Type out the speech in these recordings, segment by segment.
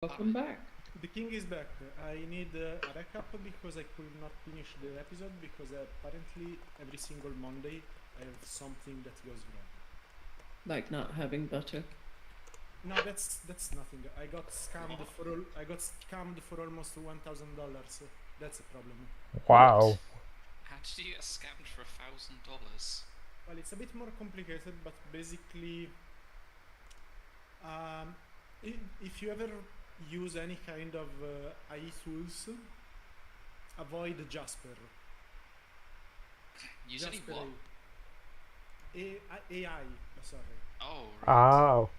Welcome back. The king is back. I need a recap because I could not finish the episode because apparently every single Monday I have something that goes wrong. Like not having butter. No, that's nothing. I got scammed for almost $1,000. That's a problem. Wow. How did you get scammed for $1,000? Well, it's a bit more complicated, but basically, um, if you ever use any kind of AI tools, avoid Jasper. Use any what? AI, sorry. Oh, right. Oh.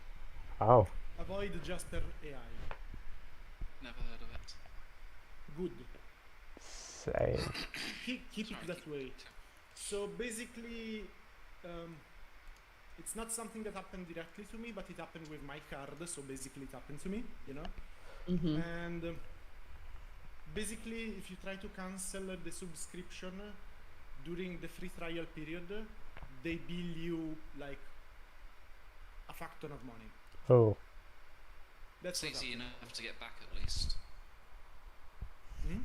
Oh. Avoid Jasper AI. Never heard of it. Good. Same. Keep it that way. So basically, it's not something that happened directly to me, but it happened with my card. So basically, it happened to me, you know. Mm-hmm. And basically, if you try to cancel the subscription during the free trial period, they bill you like a factor of money. Oh. That's It's what easy happened. enough to get back at least. Hmm?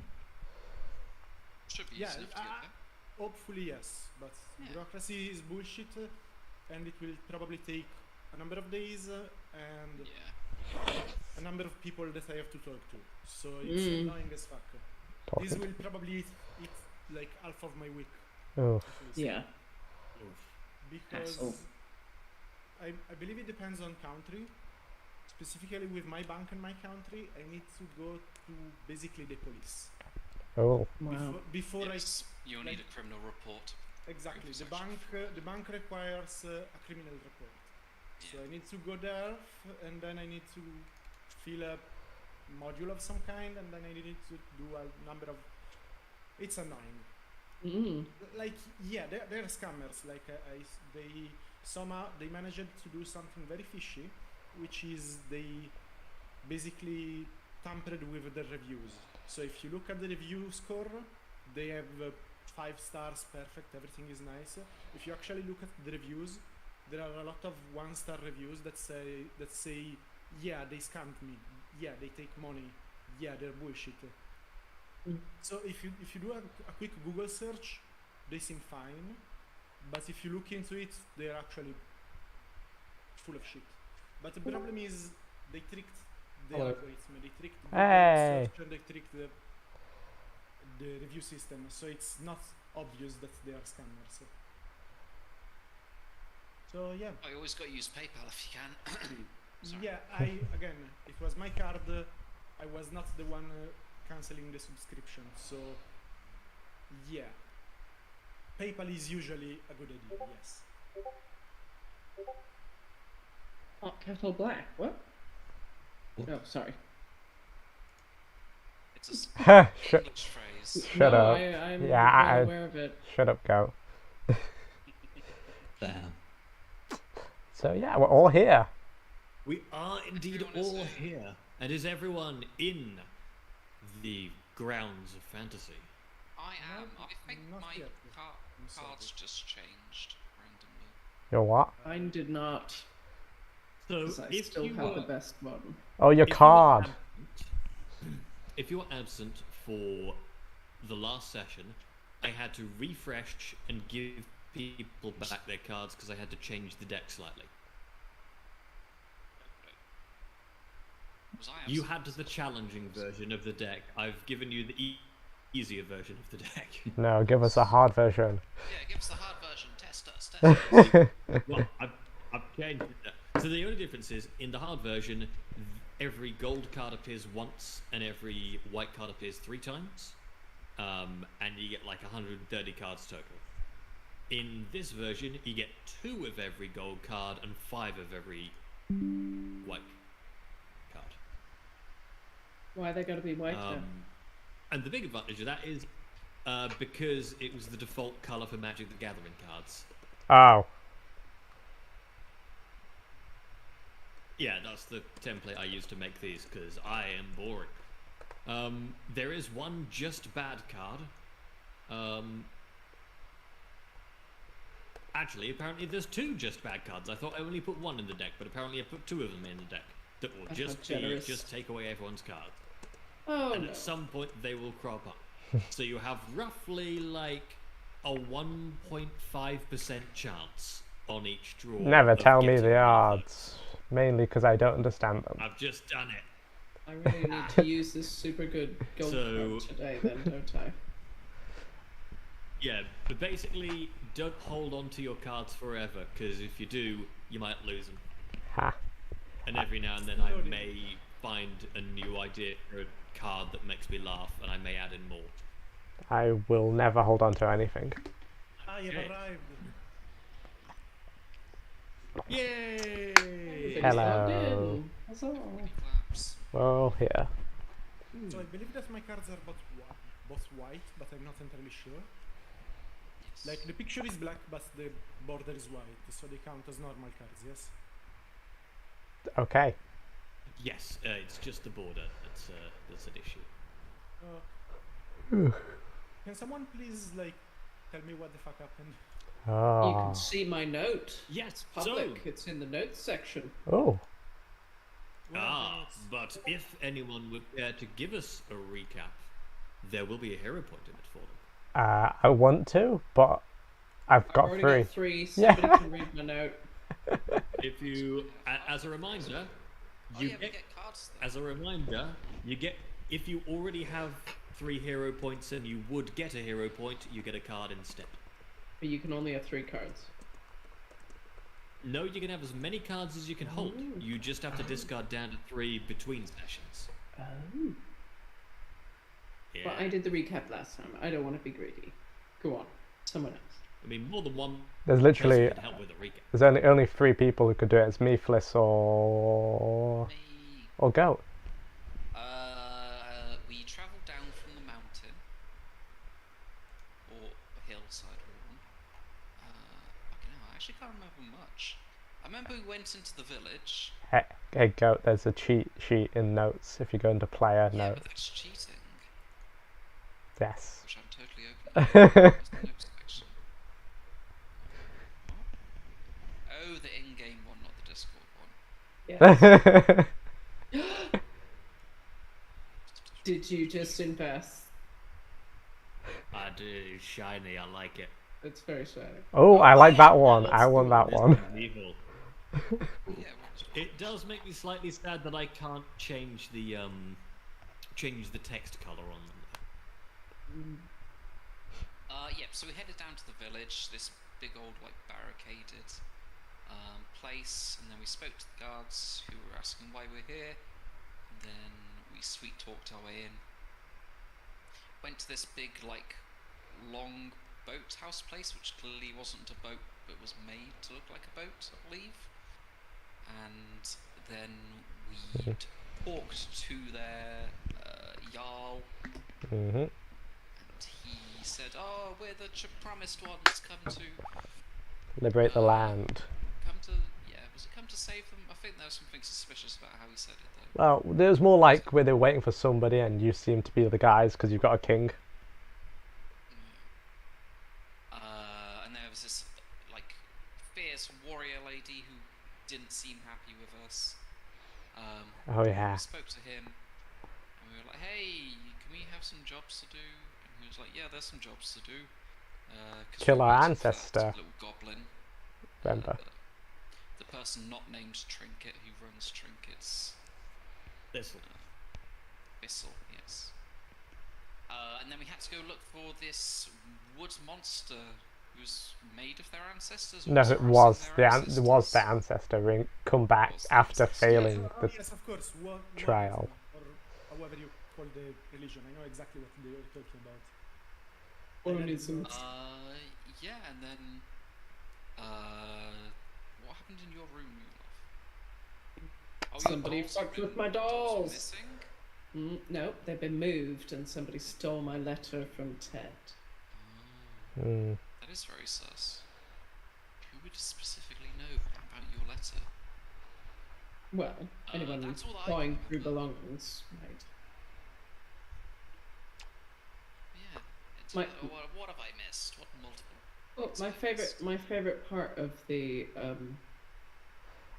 Should be Yeah, easy enough to get back. hopefully yes, but Yeah. bureaucracy is bullshit, and it will probably take a number of days and Yeah. a number of people that I have to talk to. So it's annoying as fuck. This Talking. will probably eat like half of my week. Oh. At least. Yeah. Because Asshole. I believe it depends on country. Specifically with my bank and my country, I need to go to basically the police. Oh. Wow. Before Yes, you'll need like- a criminal report. exactly, the Section bank requires a criminal report. So I need to go there, and then I need to fill a module of some kind, and then I need to do a number of. It's annoying. Mm. Like yeah, they're scammers. Like they somehow they managed to do something very fishy, which is they basically tampered with the reviews. So if you look at the review score, they have 5 stars, perfect, everything is nice. If you actually look at the reviews, there are a lot of 1-star reviews that say yeah, they scammed me, yeah, they take money, yeah, they're bullshit. Mm. So if you do a quick Google search, they seem fine, but if you look into it, they're actually full of shit. But the problem is they tricked the Hello. algorithm, they tricked Google Hey. search, and they tricked the review system, so it's not obvious that they are scammers. So yeah, I always got to use PayPal if you can. Sorry. yeah. Again, it was my card. I was not the one canceling the subscription, so yeah. PayPal is usually a good idea. Yes. Hot kettle black. What? Oh, sorry. It's a Shut. English phrase. Shut no, up. I'm Yeah, well I- aware of it. Shut up, go. Damn. So yeah, we're all here. We are indeed Everyone is all in. here. And is everyone in the grounds of fantasy? I am. Not- I think not my yet. I'm sorry. cards just changed randomly. You're what? Mine did not. So 'Cause I if still you have were, the best one. Oh, your if you were card. if you were absent for the last session, I had to refresh and give people back their cards because I had to change the deck slightly. Was I You absent? had the challenging version of the deck. I've given you the easier version of the deck. No, give us a hard version. Yeah, give us the hard version. Test us. Test us. Well, I've changed it. So the only difference is, in the hard version, every gold card appears once and every white card appears 3 times. And you get like 130 cards total. In this version, you get 2 of every gold card and 5 of every white card. Why they gotta be white then? And the big advantage of that is because it was the default color for Magic the Gathering cards. Oh. Yeah, that's the template I use to make these, because I am boring. There is one just bad card. Actually, apparently there's 2 just bad cards. I thought I only put 1 in the deck, but apparently I put 2 of them in the deck. that will That's just not be generous. just take away everyone's cards. Oh And no. at some point they will crop up. So you have roughly like a 1.5% chance on each draw. Never of tell me getting the one of odds. Mainly because I don't understand them. those. I've just done it. I really need to use this super good gold So- card today then, don't I? Yeah, but basically, don't hold on to your cards forever, because if you do, you might lose them. Ha. And every now and then I may find a new idea for a card that makes me laugh, and I may add in more. I will never hold on to anything. I have Okay. arrived. Yay! Everybody's logged Hello. in. Huzzah. Claps. We're all here. So I believe that my cards are both white, but I'm not entirely sure. Yes. Like the picture is black, but the border is white, so they count as normal cards. Yes. Okay. Yes, it's just the border that's an issue. Can someone please like tell me what the fuck happened? You Oh. can see my note. Yes, Public. It's in the notes section. Oh. Where are the Ah, notes? but if anyone would care to give us a recap, there will be a hero point in it for them. I want to, but I've I've got already three. got three. Yeah. Somebody can read my note. If you, as a reminder, Oh you yeah, we get, get cards though. as a reminder, you get, if you already have 3 hero points and you would get a hero point, you get a card instead. But you can only have 3 cards. No, you can have as many cards as you can hold. Ooh. You just have to discard down to 3 between sessions. Oh. Yeah. Well, I did the recap last time. I don't want to be greedy. Go on. Someone else. I mean, more than one There's person literally can help with a recap. there's only 3 people who could do it. It's me, Fliss, or Me. Goat. We travelled down from the mountain, or hillside, or one. Fucking hell, I actually can't remember much. I remember we went into the village. Hey, Goat. There's a cheat sheet in notes if you go into player Yeah, notes. but that's cheating, Yes. which I'm totally open to. Where's the notes section? What? Oh, the in-game one, not the Discord one. Yes. Did you just invest? I do, shiny, I like it. It's very shiny. Oh, I like that yeah, one. let's I want do that it. one. Evil. Yeah, It does make me slightly sad that I can't change the text color on them. yeah, so we headed down to the village, this big old, like, barricaded place, and then we spoke to the guards who were asking why we're here, and then we sweet talked our way in. Went to this big, like, long boathouse place, which clearly wasn't a boat, but was made to look like a boat, I believe. And then we talked to their Jarl, Mhm. and he said, "Oh, we're the promised ones. Come to, Liberate the land. was it come to save them? I think there was something suspicious about how he said it, though. Well, there was more like where they're waiting for somebody, and you seem to be the guys because you've got a king. And there was this, like, fierce warrior lady who didn't seem happy with us. Oh yeah. We spoke to him, and we were like, "Hey, can we have some jobs to do?" And he was like, "Yeah, there's some jobs to do." 'Cause Kill we're our waiting for that ancestor. little goblin. Remember. The person not named Trinket who runs Trinkets. Thistle. Bissell, yes. And then we had to go look for this wood monster who was made of their ancestors. or No, it harassing was their it was the ancestors. ancestor come back Was the after ancestor. failing Yes, the yes, of course. trial. Or however you call the religion. I know exactly what they were talking about. Organism. Yeah, and then, what happened in your room, Yulov? Oh, your Somebody dolls have fucked with been- my dolls were dolls. missing? No, they've been moved, and somebody stole my letter from Ted. Oh, Mm. that is very sus. Who would specifically know about your letter? Well, anyone that's all I going remember. through belongings, right? Yeah. It's, My- what have I missed? What multiple? Well, things my have I missed? favorite part of the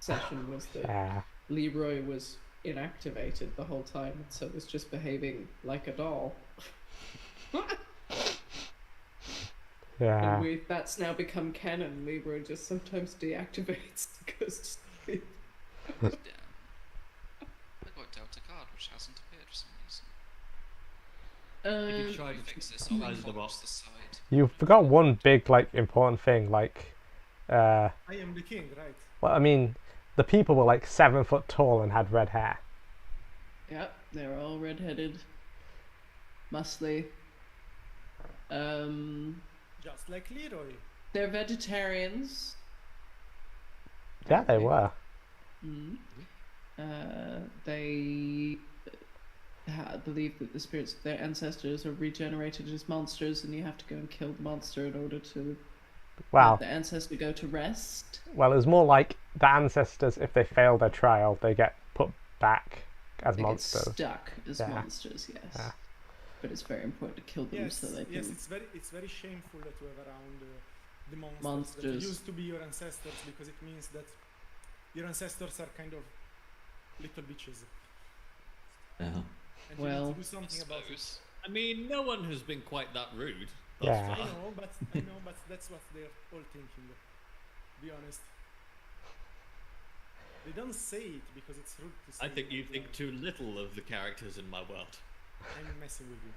session was the Yeah. Leroy was inactivated the whole time, and so was just behaving like a doll. Yeah. And that's now become canon. Leroy just sometimes deactivates and goes to sleep. Damn. I got Delta card, which hasn't appeared for some reason. If you try We to fix this. I'll size them up. collapse the side. You forgot one big, like, important thing, like, I am the king, right? well, I mean, the people were like 7 foot tall and had red hair. Yep, they're all redheaded, muscly. Just like Leroy. They're vegetarians. Yeah, they were. They believe that the spirits of their ancestors are regenerated as monsters, and you have to go and kill the monster in order to Wow. let the ancestor go to rest. Well, it was more like the ancestors, if they fail their trial, they get put back as They monsters. get stuck as Yeah. monsters, yes. Yeah. But it's very important to kill them Yes, so they can. yes, it's very shameful to have around the monsters, that Monsters. used to be your ancestors, because it means that your ancestors are kind of little bitches, and you Well, need to do something about it. Suppose. I mean, no one has been quite that rude. Yeah. Thus I far. know, but that's what they're all thinking. Be honest. They don't say it because it's rude to say. I think it you out think loud. too little of the characters in my world. I'm messing with you.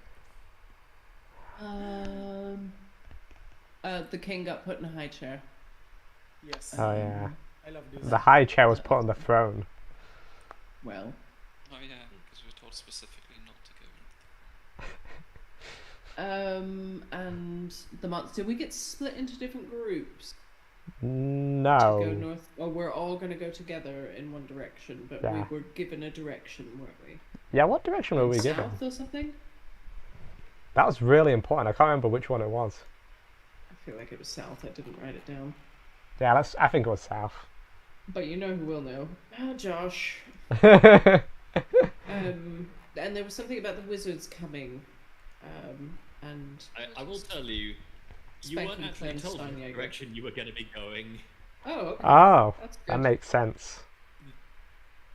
The king got put in a high chair. Yes. Oh, yeah. I love this. The high chair was put on the throne. Well, Oh yeah, because we were told specifically not to go into and the months. Did we get split into different groups to go No. north? Or we're all going to go together in one direction, but Yeah. we were given a direction, weren't we? Yeah, what direction were we South given? or something? That was really important. I can't remember which one it was. I feel like it was south. I didn't write it down. Yeah, I think it was south. But you know who will know. Ah, Josh. And there was something about the wizards coming. And I will tell you, you weren't Spanking actually Clan told the Steinjager. direction you were going to be going. oh, okay. Oh, That's that good. makes sense.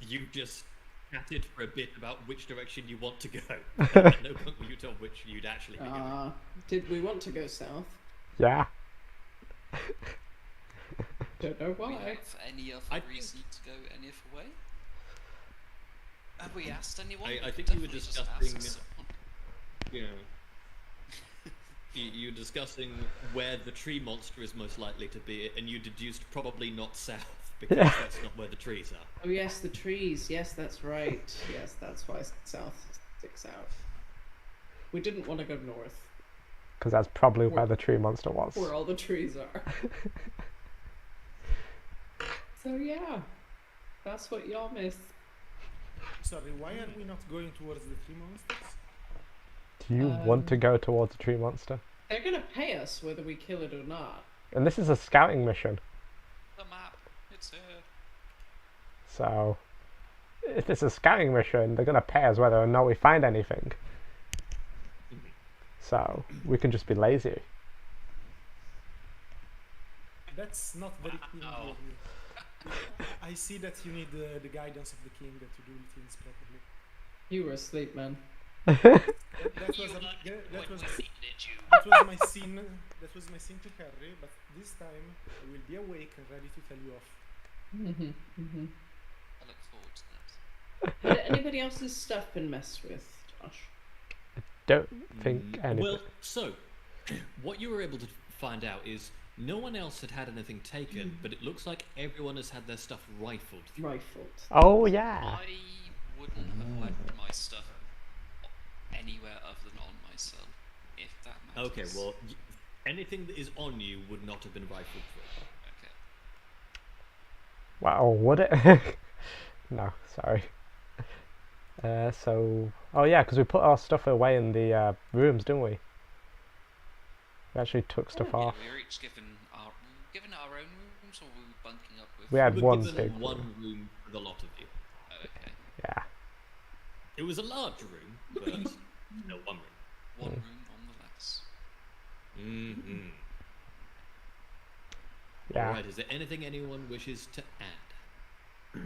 You just chatted for a bit about which direction you want to go. At no point were you told which you'd actually be going. Did we want to go south? Yeah. Don't know the we why. have any other I think- reason to go any other way? Have we asked anyone? I We think could you were definitely just discussing- ask someone. You know, you're discussing where the tree monster is most likely to be, and you deduced probably not south because Yeah. that's not where the trees are. Oh yes, the trees. Yes, that's right. Yes, that's why south sticks out. We didn't want to go north, Because that's probably where the tree monster was. where all the trees are. So yeah, that's what y'all missed. Sorry, why are we not going towards the three monsters? Do you want to go towards the tree monster? They're gonna pay us whether we kill it or not. And this is a scouting mission. The map. It's here. So, if it's a scouting mission, they're going to pay us whether or not we find anything. So, we can just be lazy. That's not very clean Wow. of you. I see that you need the guidance of the king to do things properly. You were asleep, man. That was You a, like that, it that when was we needed you. that was my scene. That was my scene to Harry. But this time I will be awake and ready to tell you off. I look forward to that. Had anybody else's stuff been messed with, Josh? Don't think anything. Well, so what you were able to find out is no one else had had anything taken, but it looks like everyone has had their stuff rifled. Rifled. Oh, yeah. I wouldn't have left my stuff anywhere other than on myself, if that matters. Okay, well, anything that is on you would not have been rifled through. Okay. Well, would it? No, sorry. Oh yeah, because we put our stuff away in the rooms, didn't we? We actually took stuff Yeah, off. we were each given our own rooms, or were we bunking up with? We had You were one given big one room. room for the lot of you. Oh, okay. Yeah. It was a large room, but no one room. One room nonetheless. Mm-hmm. Yeah. Alright, is there anything anyone wishes to add?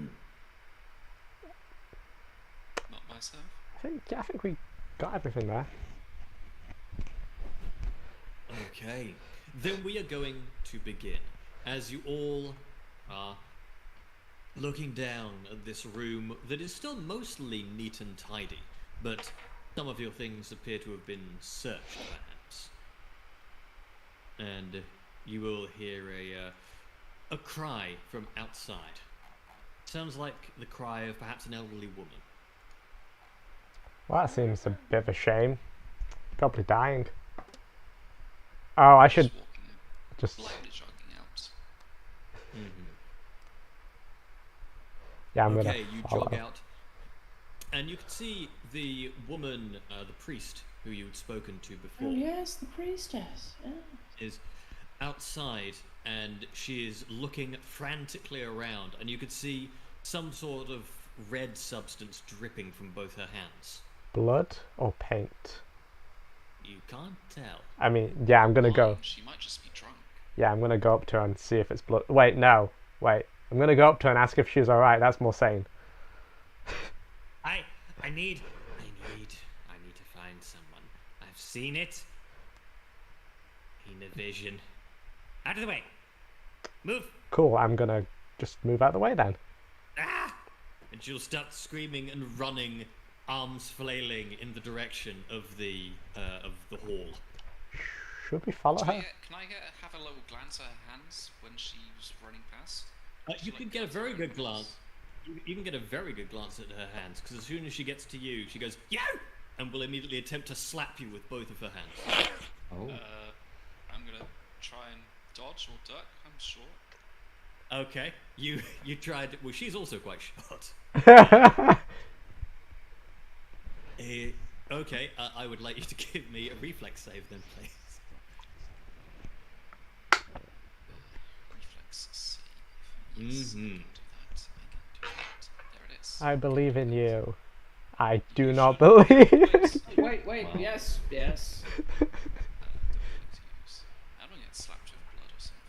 guys have? I think we got everything there. Okay, then we are going to begin. As you all are looking down at this room that is still mostly neat and tidy, but some of your things appear to have been searched, perhaps. And you will hear a cry from outside. Sounds like the cry of perhaps an elderly woman. Well, that seems a bit of a shame. Probably dying. Oh, I should Just walking out, just... blindly jogging out. Yeah, I'm Okay, gonna you follow. jog out, and you can see the woman, the priest who you had spoken to before, Oh yes, the priestess. Oh. is outside, and she is looking frantically around, and you could see some sort of red substance dripping from both her hands. Blood or paint? You can't tell. I mean, yeah, I'm gonna go. Wine, she might just be drunk. Yeah, I'm gonna go up to her and see if it's blood. Wait, no. Wait. I'm gonna go up to her and ask if she's alright. That's more sane. I need to find someone. I've seen it in a vision. Out of the way. Move. Cool, I'm gonna just move out of the way then. Ah! And she'll start screaming and running, arms flailing in the direction of the hall. Should we follow her? Can I have a little glance at her hands when she was running past? You can get a very good glance. You can get a very good glance at her hands, because as soon as she gets to you, she goes, "Yo!" and will immediately attempt to slap you with both of her hands. Oh. I'm gonna try and dodge or duck. I'm short. Okay, you tried. Well, she's also quite short. Okay, I would like you to give me a reflex save then, please. Reflex save. Yes, I can do that. There it is. I believe in you. I do not believe. Wait, Wow. yes. I don't get slapped with blood or something.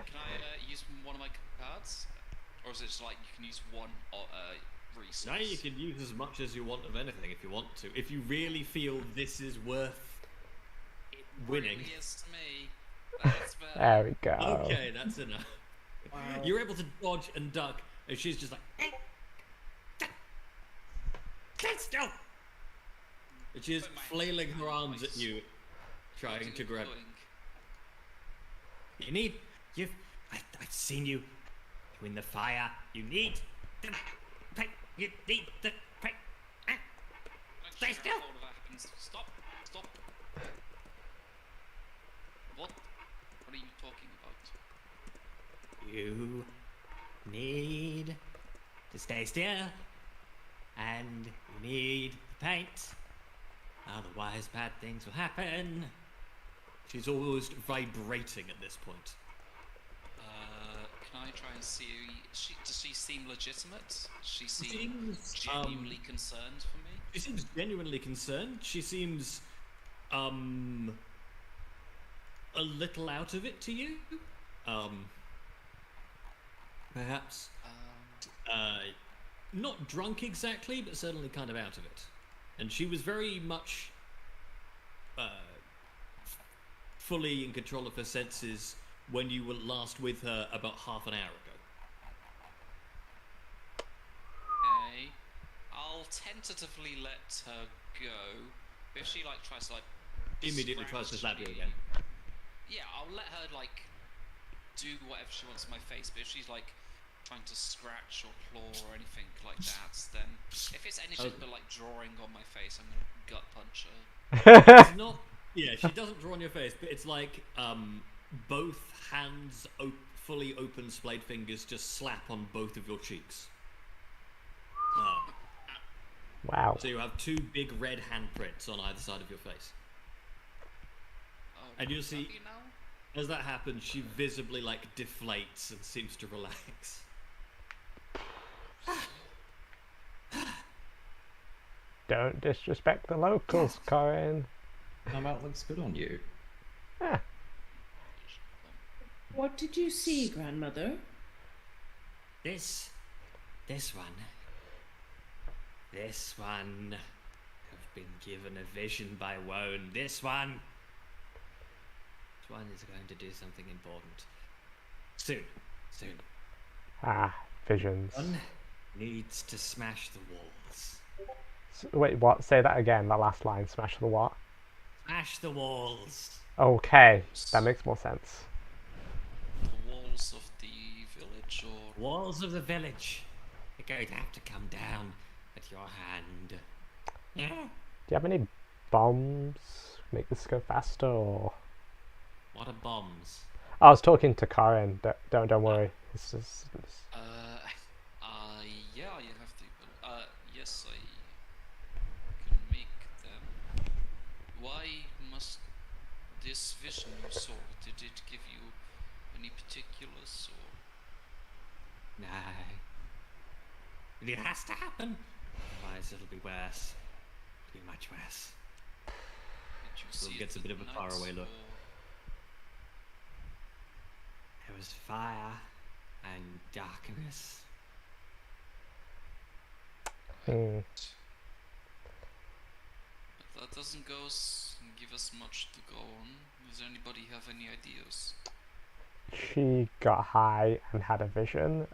Can I use one of my cards? Or is it just like you can use one resource? Now you can use as much as you want of anything if you want to. If you really feel this is worth It winning. really is to me. That's better. There we go. Okay, that's enough. Wow. You're able to dodge and duck, and she's just like, "Stand still!" And she's Put my flailing her hand on arms my at you, trying What are to you grab. doing? I've seen you. You in the fire. You need the pipe. You need the pipe. Stay Actually, still. hold of that happens. Stop. What are you talking about? You need to stay still, and you need the paint. Otherwise, bad things will happen. She's almost vibrating at this point. Can I try and see? Does she seem legitimate? She seems Seems, genuinely concerned for me. She seems genuinely concerned. She seems, a little out of it to you. Perhaps, not drunk exactly, but certainly kind of out of it. And she was very much, fully in control of her senses when you were last with her about half an hour ago. Okay. I'll tentatively let her go. But if she tries to Immediately tries to slap you again. Yeah, I'll let her do whatever she wants to my face. But if she's trying to scratch or claw or anything like that, then if it's anything but drawing on my face, I'm gonna gut punch her. It's not. Yeah, she doesn't draw on your face, but it's like both hands, fully open splayed fingers, just slap on both of your cheeks. Wow. So you have two big red handprints on either side of your face. Oh, And you'll is that see- you now? As that happens, she visibly deflates and seems to relax. Don't disrespect the locals, Corin. That looks good on you. Ah, What did you see, grandmother? This This one have been given a vision by Wone. This one is going to do something important. Soon. Ah, visions. One needs to smash the walls. Wait, what? Say that again, that last line. Smash the what? Smash the walls. Okay, that makes more sense. The walls of the village, or Walls of the village. They're going to have to come down at your hand. Yeah. Do you have any bombs? Make this go faster, or? What are bombs? I was talking to Karen. Don't worry. It's just, yeah, you have to. Yes, I can make them. Why must this vision you saw? Did it give you any particulars, or? No. It has to happen. Otherwise, it'll be worse. It'll be much worse. Did you So see it gets it a bit at of a night, faraway look. or- There was fire and darkness. hmm. But that doesn't give us much to go on. Does anybody have any ideas? She got high and had a vision.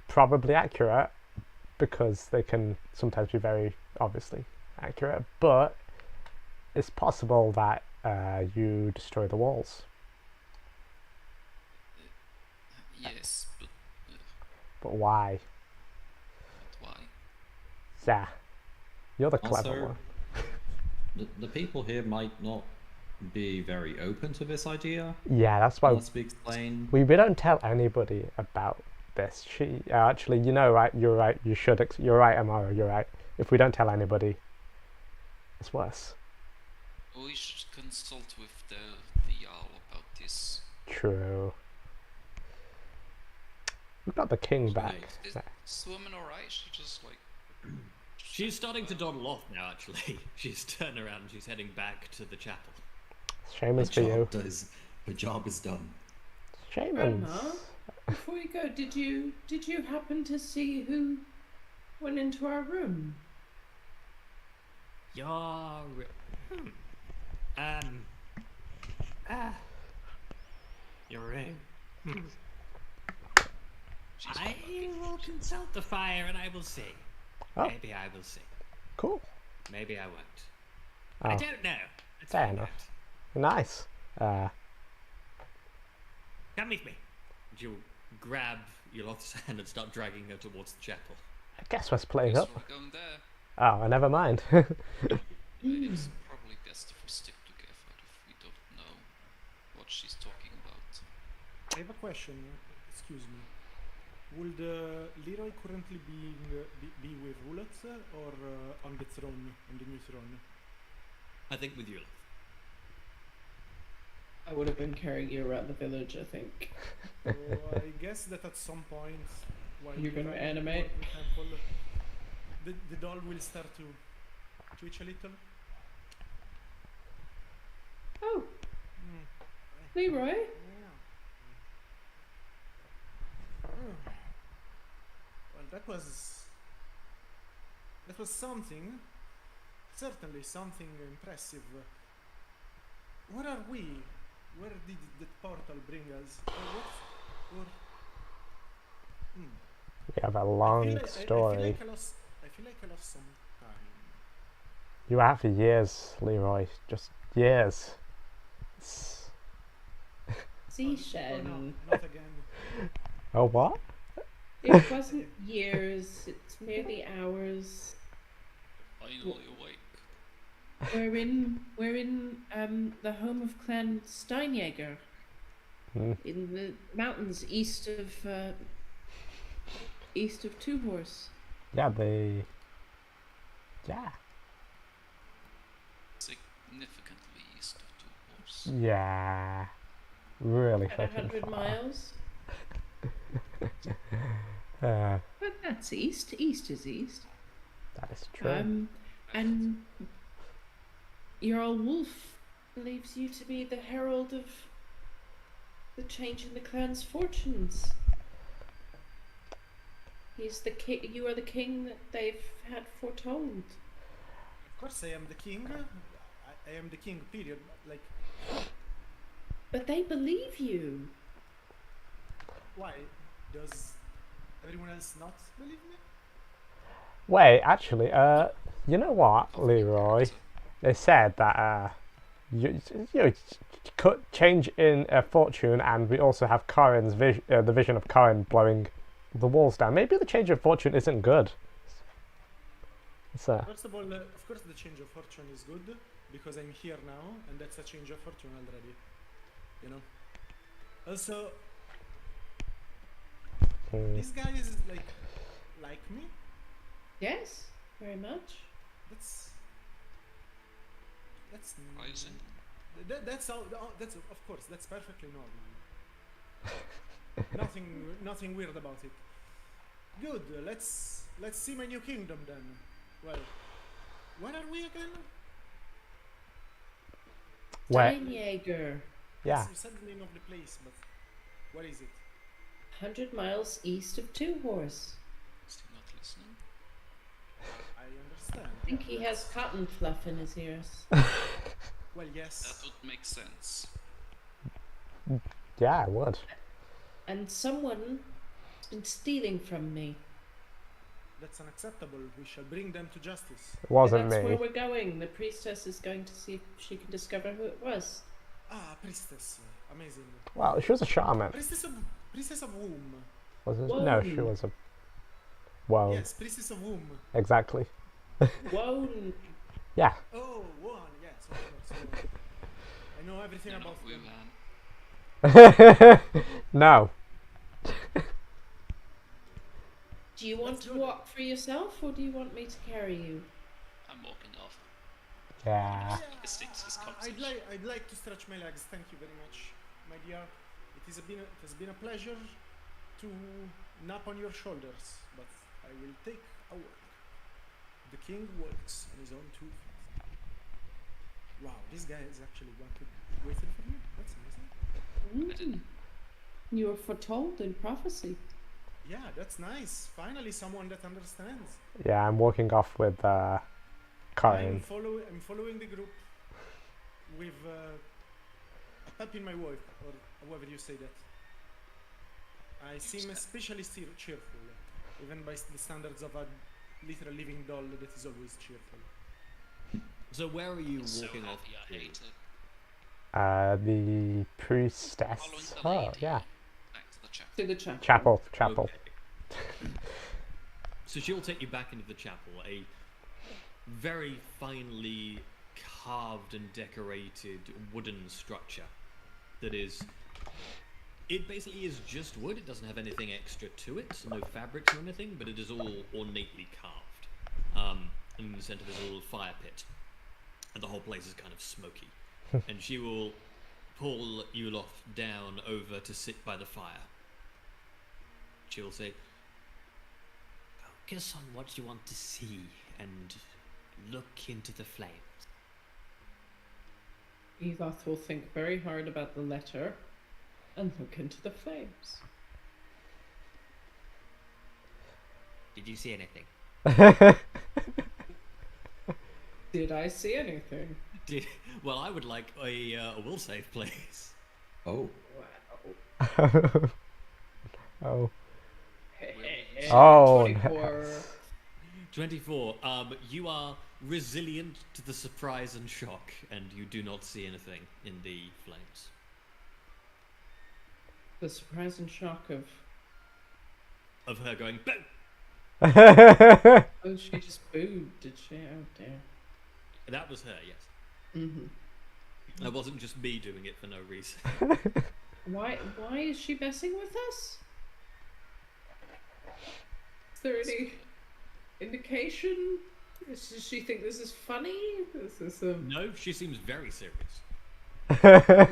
Probably accurate, because they can sometimes be very obviously accurate, but it's possible that you destroy the walls. Yes, But why? why? Yeah, you're the clever Also, one. the people here might not be very open to this idea. Yeah, that's why Let's be explained. we don't tell anybody about this. She actually, right? You're right. You should. You're right, Amara. You're right. If we don't tell anybody, it's worse. We should consult with the Jarl about this. True. We've got the king back. Is this woman alright? She just like. She's starting to dawdle off now, actually. She's turned around and she's heading back to the chapel. Shamans for you. The job is done. Shamans. Before you go, did you happen to see who went into our room? Your your room. I will consult the fire and I will see. Oh. Maybe I will see. Cool. Maybe I won't. Oh, I don't know. Let's fair find enough. out. Nice. Come with me. And you'll grab Yolot's hand and start dragging her towards the chapel. I guess we're splitting Guess up. we're going there. Oh, never mind. It's probably best if we stick together if we don't know what she's talking about. I have a question. Excuse me. Would Leroy currently be with Roulette or on the throne, on the new throne? I think with Yolot. I would have been carrying you around the village, I think. So I guess that at some point, while You're gonna running animate? toward the temple, the doll will start to twitch a little. Oh, Mm. Leroy? Yeah. Well, that was something. Certainly something impressive. Where are we? Where did the portal bring us? We have a I long feel like story. I feel like I lost some time. You have for years, Leroy. Just years. It's- Oh, Seashen. no, not again. Oh, what? It wasn't years, it's merely hours. Finally awake. We're in the home of Clan Steinjäger. Hmm. In the mountains east of Two Horse. Yeah, Yeah. Significantly east of Two Horse. Yeah. Really At fucking 100 far. miles. But that's east. East is east. That is true. And Jarl Wolf believes you to be the herald of the change in the clan's fortunes. He's the king. You are the king that they've had foretold. Of course, I am the king. I am the king. Period. Like, But they believe you. why does everyone else not believe me? Wait, actually, you know what, Of your Leroy? character. They said that you could change in fortune, and we also have Karin's the vision of Karin blowing the walls down. Maybe the change of fortune isn't good. It's First of all, of course, the change of fortune is good because I'm here now, and that's a change of fortune already. You know. Also, these guys like me. Yes, very much. That's Surprising. that's all. That's of course that's perfectly normal. Nothing weird about it. Good. Let's see my new kingdom then. Well, where are we again? where, Steinjager, yeah. You said the name of the place, but where is it? 100 miles east of Two Horse. Is he not listening? I understand. I think he has cotton fluff in his ears. Well, yes. That would make sense. Yeah, I would. And someone has been stealing from me. That's unacceptable. We shall bring them to justice. It wasn't That's where me. we're going. The priestess is going to see if she can discover who it was. Ah, priestess. Amazing. Well, she was a shaman. Priestess of womb. Was it? Whoa. No, she was a. Well, Yes, priestess of womb. exactly. Whoa! Yeah. Oh, one. Yes, of course. One. I know everything You're about not them. Wuhan. No. Do you want That's to good. walk for yourself, or do you want me to carry you? I'm walking off. Yeah. Listening to this I'd conversation. like to stretch my legs. Thank you very much, my dear. It has been a pleasure to nap on your shoulders, but I will take a walk. The king walks on his own 2 feet. Wow, this guy is actually waiting for me. That's amazing. I didn't. You were foretold in prophecy. Yeah, that's nice. Finally, someone that understands. Yeah, I'm walking off with I'm Karin. following the group with a pep in my voice, or however you say that. I seem especially cheerful, even by the standards of a literal living doll that is always cheerful. So where are you So walking off happy I to? hate it. The priestess. Following the Oh, lady. yeah. Back to the chapel. To the chapel. Chapel. Okay. So she'll take you back into the chapel, a very finely carved and decorated wooden structure that is. It basically is just wood. It doesn't have anything extra to it, no fabrics or anything, but it is all ornately carved. And in the center there's a little fire pit, and the whole place is kind of smoky. And she will pull Yulof down over to sit by the fire. She'll say, "Focus on what you want to see and look into the flames." Eloth will think very hard about the letter and look into the flames. Did you see anything? Did I see anything? Well, I would like a will save, please. Oh, Wow. Oh. Hey, Oh, 24. 24. You are resilient to the surprise and shock, and you do not see anything in the flames. The surprise and shock of... Of her going, "Boom!" Oh, she just booed, did she? Oh, dear. That was her, yes. Mm-hmm. That wasn't just me doing it for no reason. Why is she messing with us? Is there any indication? Does she think this is funny? This is No, she seems very serious. no,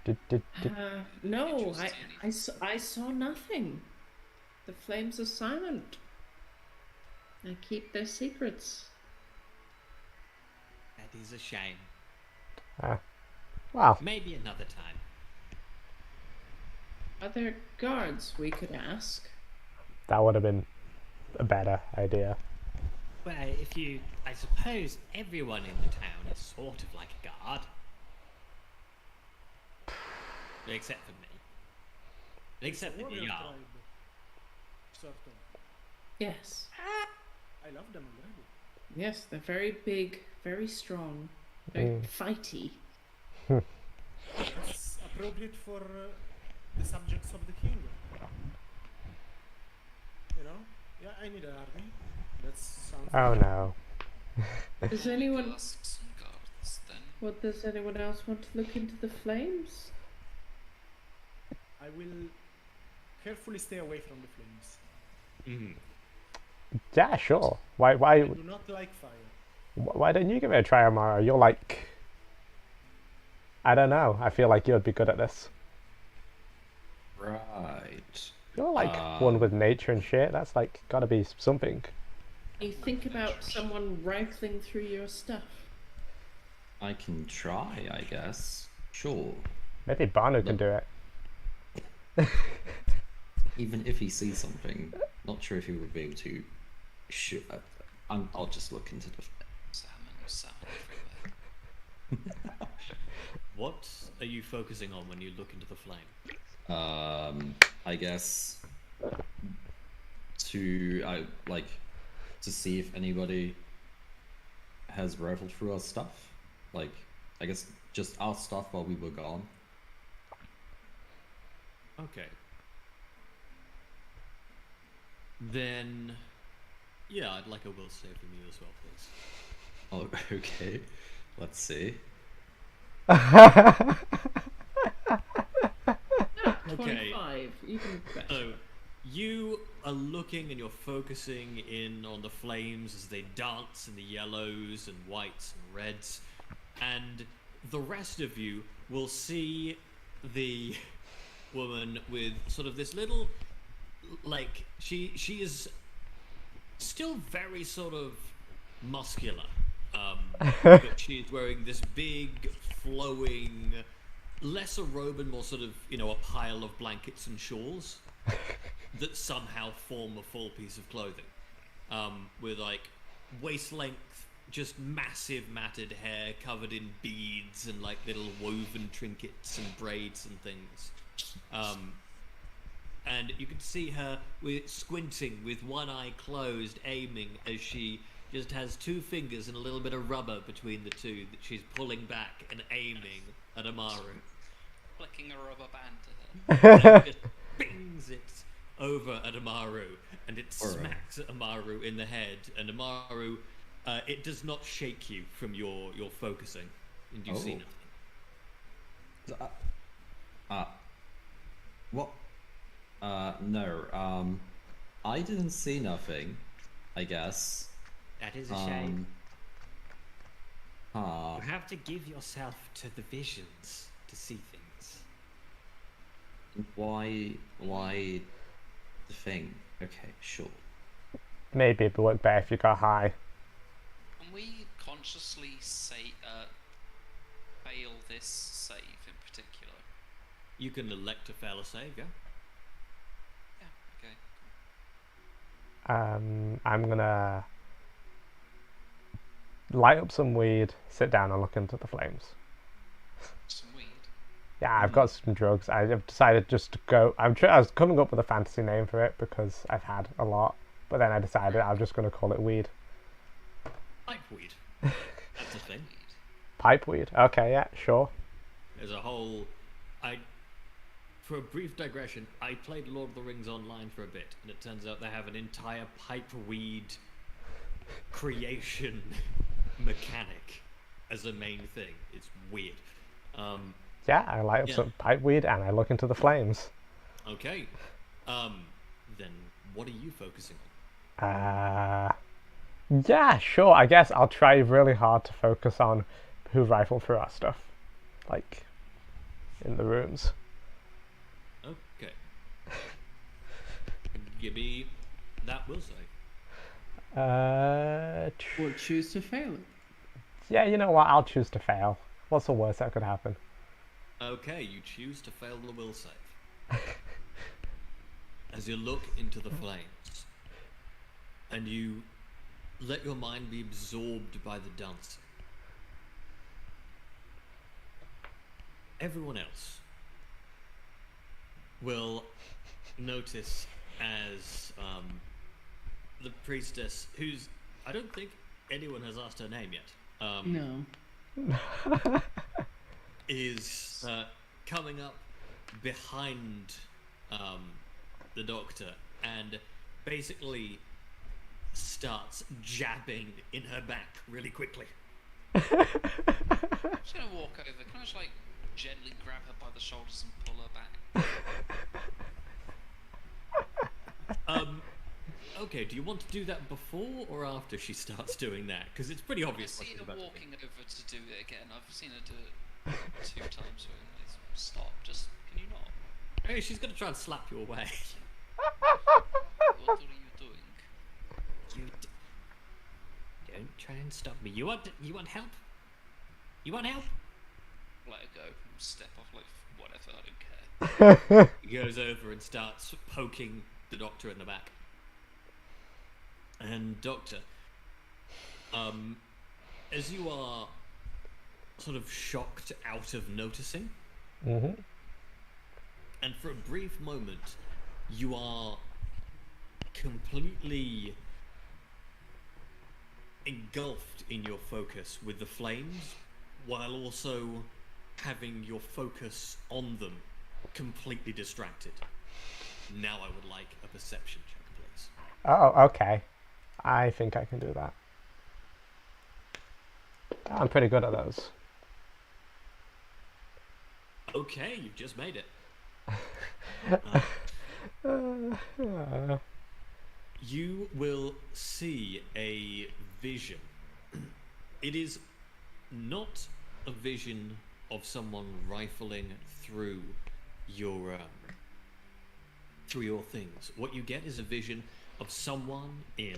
Did you see I saw nothing. The flames are silent. They keep their secrets. That is a shame. Wow. Maybe another time. Are there guards we could ask? That would have been a better idea. Well, I suppose everyone in the town is sort of like a guard. Except for me. Except for Warrior you. tribe. Sort of. Yes. I love them already. Yes, they're very big, very strong, very fighty. It's appropriate for the subjects of the king. You know? Yeah, I need an army. That sounds Oh good. no. Does anyone? Ask some guards then. What does anyone else want to look into the flames? I will carefully stay away from the flames. Yeah, sure. I Why do not like fire. why don't you give it a try, Amara? You're like, I don't know. I feel like you'd be good at this. Right. You're like one with nature and shit. That's like gotta be something. You think about someone rifling through your stuff. I can try, I guess. Sure. Maybe Banu can do it. Even if he sees something, not sure if he would be able to shoot. I'll just look into the. Salmon everywhere. What are you focusing on when you look into the flame? I guess to to see if anybody has rifled through our stuff. Like, I guess just our stuff while we were gone. Okay. Then, yeah, I'd like a will save from you as well, please. Oh, okay. Let's see. Okay. 25, even better. So, you are looking and you're focusing in on the flames as they dance in the yellows and whites and reds, and the rest of you will see the woman with sort of this little, like, she is still very sort of muscular, but she's wearing this big flowing, less a robe and more sort of, you know, a pile of blankets and shawls that somehow form a full piece of clothing, with like waist length, just massive matted hair covered in beads and like little woven trinkets and braids and things. And you can see her with squinting with one eye closed, aiming as she just has two fingers and a little bit of rubber between the two that she's pulling back and aiming at Amaru. Flicking a rubber band to her. And just bings it over at Amaru, and it smacks at Amaru in the head, and Amaru, it does not shake you from your focusing, and you see nothing. What? No. I didn't see nothing. I guess. That is a shame. Huh. You have to give yourself to the visions to see things. Why the thing? Okay, sure. Maybe it would work better if you got high. Can we consciously say fail this save in particular? You can elect to fail a save, yeah? Yeah, okay. I'm gonna light up some weed, sit down and look into the flames. Some weed. Yeah, I've got some drugs. I've decided just to go. I was coming up with a fantasy name for it because I've had a lot, but then I decided I'm just going to call it weed. Pipeweed. That's a thing. Pipe weed. Okay, yeah, sure. There's a whole... For a brief digression, I played Lord of the Rings online for a bit, and it turns out they have an entire pipeweed creation mechanic as a main thing. It's weird. Yeah, I light up some pipe weed and I look into the flames. Okay. Then what are you focusing on? Yeah, sure. I guess I'll try really hard to focus on who rifled through our stuff, like in the rooms. Okay. Give me that will save. Or choose to fail it. Yeah, you know what? I'll choose to fail. What's the worst that could happen? Okay, you choose to fail the will save. you look into the flames, and you let your mind be absorbed by the dancing. Everyone else will notice as the priestess, who's, I don't think anyone has asked her name yet, No. is coming up behind the doctor and basically starts jabbing in her back really quickly. I'm just gonna walk over. Can I just like gently grab her by the shoulders and pull her back? Okay, do you want to do that before or after she starts doing that? Because it's pretty I've obvious what seen she's her about to do. walking over to do it again. I've seen her do it 2 times. So stop. Just can you not? Hey, she's gonna try and slap you away. What are you doing? Don't try and stop me. You want help? You want help? Let her go. Step off like whatever. I don't care. He goes over and starts poking the doctor in the back. And doctor, as you are sort of shocked out of noticing, Mm-hmm. and for a brief moment, you are completely engulfed in your focus with the flames, while also having your focus on them completely distracted. Now I would like a perception check, please. Oh, okay. I think I can do that. I'm pretty good at those. Okay, you've just made it. You will see a vision. It is not a vision of someone rifling through your things. What you get is a vision of someone in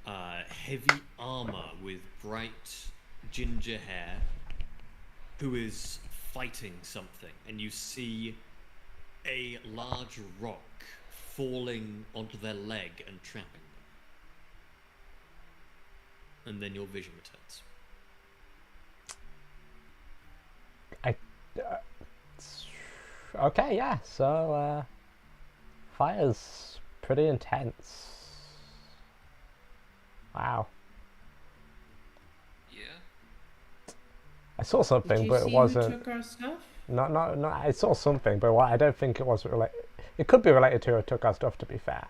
heavy armor with bright ginger hair who is fighting something, and you see a large rock falling onto their leg and trapping them. And then your vision returns. Okay, yeah, so fire's pretty intense. Wow. Yeah. I saw something, Did you but see it who wasn't. took our stuff? No, I saw something, but I don't think it was related. It could be related to who took our stuff, to be fair.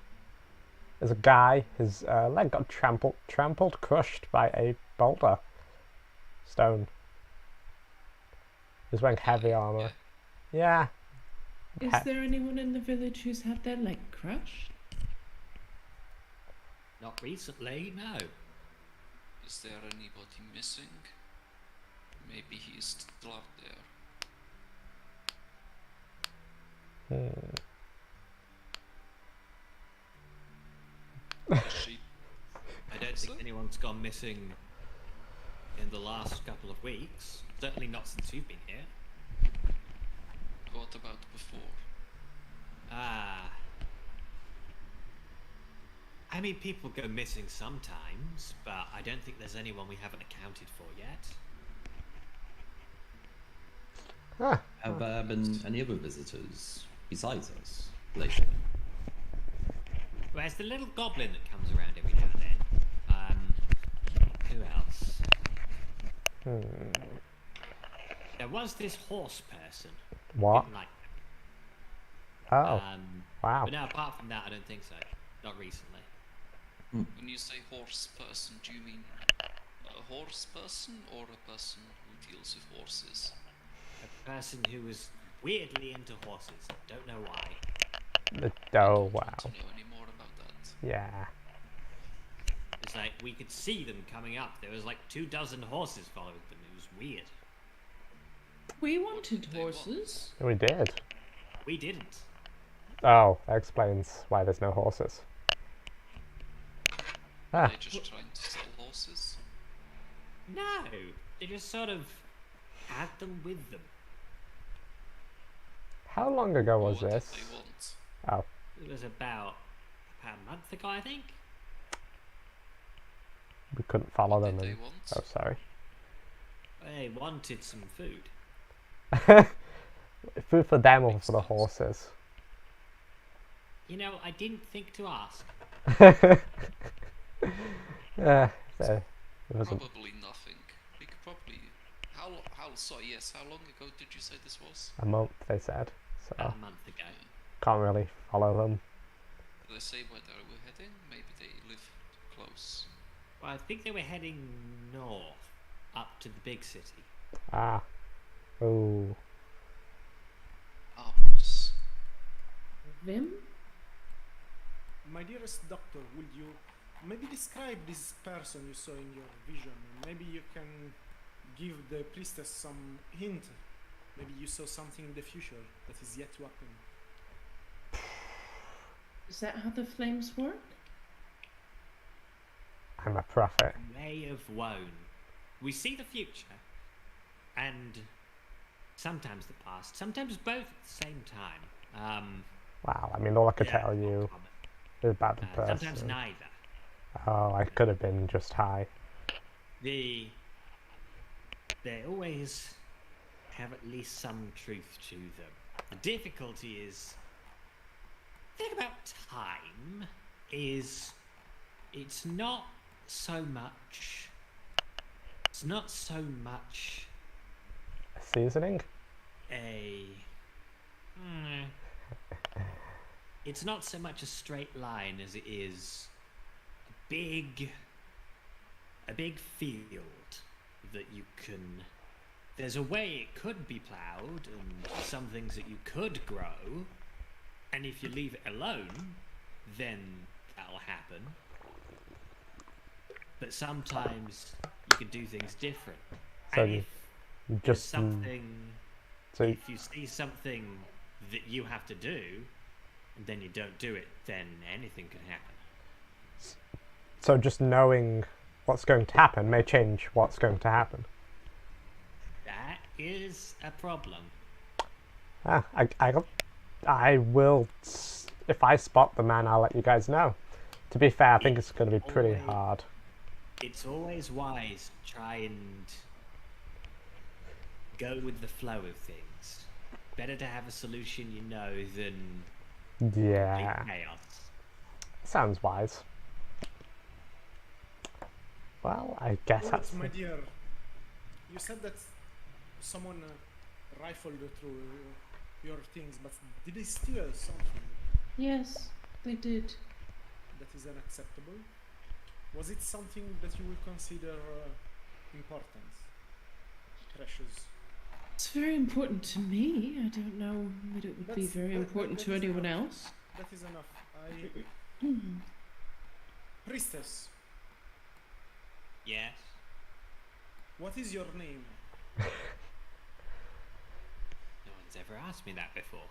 There's a guy, his leg got trampled, crushed by a boulder. Stone. He's wearing heavy armor. Yeah. Is there anyone in the village who's had their leg crushed? Not recently, no. Is there anybody missing? Maybe he is still out there. She I don't think anyone's gone missing in the last couple of weeks. Certainly not since you've been here. What about before? I mean, people go missing sometimes, but I don't think there's anyone we haven't accounted for yet. Ah, Have there been any other visitors besides us lately? Well, there's the little goblin that comes around every now and then. Who else? There was this horse person. what? Didn't like Oh, them. wow. But no, apart from that, I don't think so. Not recently. When you say horse person, do you mean a horse person or a person who deals with horses? A person who was weirdly into horses. Don't know why. Oh, Want wow. to know any more about that? Yeah. It's like we could see them coming up. There was like 24 horses following them. It was weird. We wanted They want. horses. We did. We didn't. Oh, that explains why there's no horses. Ah, They're just trying to sell horses. No, they just sort of had them with them. how long ago was What this? did they want? Oh, It was about a month ago, I think. We couldn't follow What them. did they And... want? Oh, sorry. They wanted some food. Food for them or Makes for the sense. horses? You know, I didn't think to ask. Yeah, so it wasn't. Probably nothing. We could probably. Sorry, yes. How long ago did you say this was? A month, they said. So About a month ago. can't really follow them. Did they say where they were heading? Maybe they live close. Well, I think they were heading north, up to the big city. Ah. Oh. Arbros. Vim? My dearest doctor, would you maybe describe this person you saw in your vision? Maybe you can give the priestess some hint. Maybe you saw something in the future that is yet to happen. Is that how the flames work? I'm a prophet. May of Woan. We see the future, and sometimes the past, sometimes both at the same time. Wow, I mean, all I could Yeah, tell not you common. is about the person. Sometimes neither. Oh, I could have been just high. They always have at least some truth to them. The difficulty is, the thing about time is, it's not so much Seasoning? it's not so much a straight line as it is a big field that you can. There's a way it could be ploughed and some things that you could grow, and if you leave it alone, then that'll happen. But sometimes you can do things different. So And you if You there's just something, so if you see something that you have to do, and then you don't do it, then anything can happen. so just knowing what's going to happen may change what's going to happen. That is a problem. I will. If I spot the man, I'll let you guys know. To be fair, I think it's going to be pretty Always- hard. It's always wise to try and go with the flow of things. Better to have a solution you know than Yeah, complete chaos. sounds wise. Well, I guess Well, that's. my dear, you said that someone rifled through your things, but did they steal something Yes, they did. that is unacceptable? Was it something that you would consider important, precious? It's very important to me. I don't know that it would be That's- very that- important that to is anyone enough. else. That is enough. Hmm. Priestess, Yes. what is your name? No one's ever asked me that before.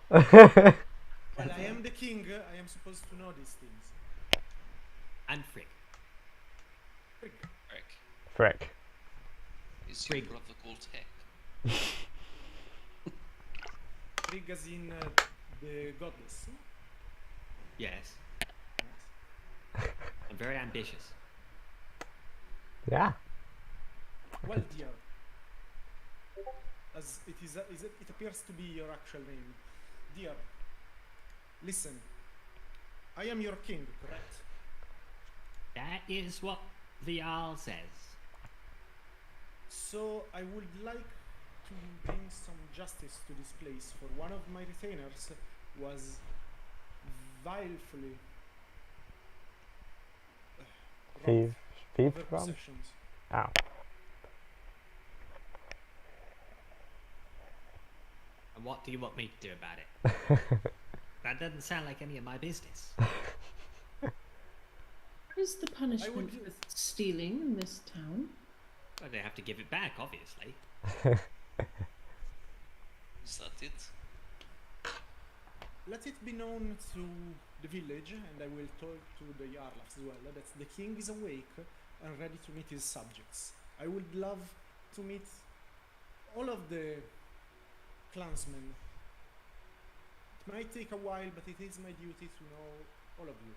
Well, I am the king. I am supposed to know these things. And Frick. Frick. Eric, Frick. is your Frig. brother called Heck? Frick as in the goddess. Yes. Yes. I'm very ambitious. Yeah. Well, dear, as it is, it appears to be your actual name. Dear, listen. I am your king, correct? That is what the Jarl says. So I would like to bring some justice to this place, for one of my retainers was vilefully robbed Thief of her from? possessions. Ow. And what do you want me to do about it? That doesn't sound like any of my business. What is the punishment do- for stealing in this town? Well, they have to give it back, obviously. Is that it? Let it be known to the village, and I will talk to the Jarl as well, that the king is awake and ready to meet his subjects. I would love to meet all of the clansmen might take a while, but it is my duty to know all of you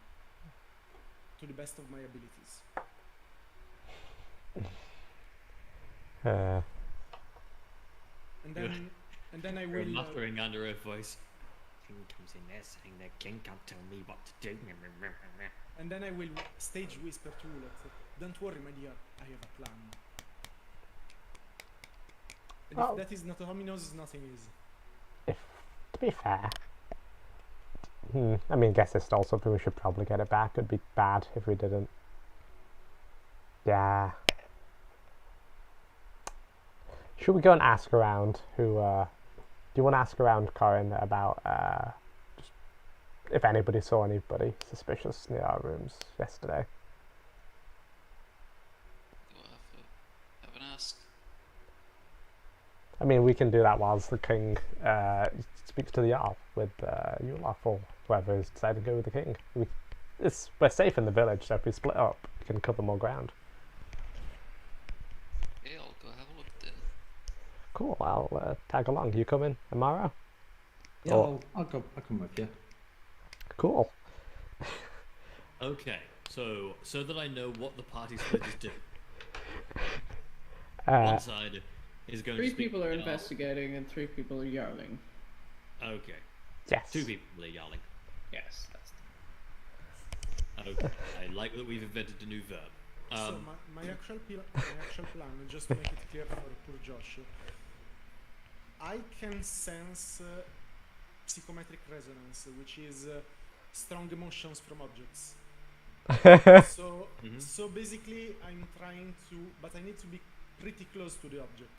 to the best of my abilities. And then I You're will. muttering under her voice. King comes in there saying the king can't tell me what to do. And then I will stage whisper to Ulet. Don't worry, my dear, I have a plan. And Oh. if that is not ominous, nothing is. To be fair, I mean, guess it's still something we should probably get it back. It'd be bad if we didn't. Yeah. Should we go and ask around who, do you want to ask around, Corin, about, just if anybody saw anybody suspicious near our rooms yesterday? Go have an ask. I mean, we can do that whilst the king speaks to the Jarl with Yulaf or whoever is deciding to go with the king. We're safe in the village, so if we split up, we can cover more ground. Yeah, I'll go have a look then. Cool, I'll tag along. You coming, Amaro? Yeah, Oh. I'll come with you. Cool. Okay, so that I know what the party split is doing. Uh, One side is going Three to speak people are to the Jarl. investigating and 3 people are yarling. Okay, yes. 2 people are yelling. Yes, that's Okay, I like that we've invented a new verb. So my actual plan, just to make it clear for poor Josh, I can sense psychometric resonance, which is strong emotions from objects. So basically, I'm trying to, but I need to be pretty close to the object.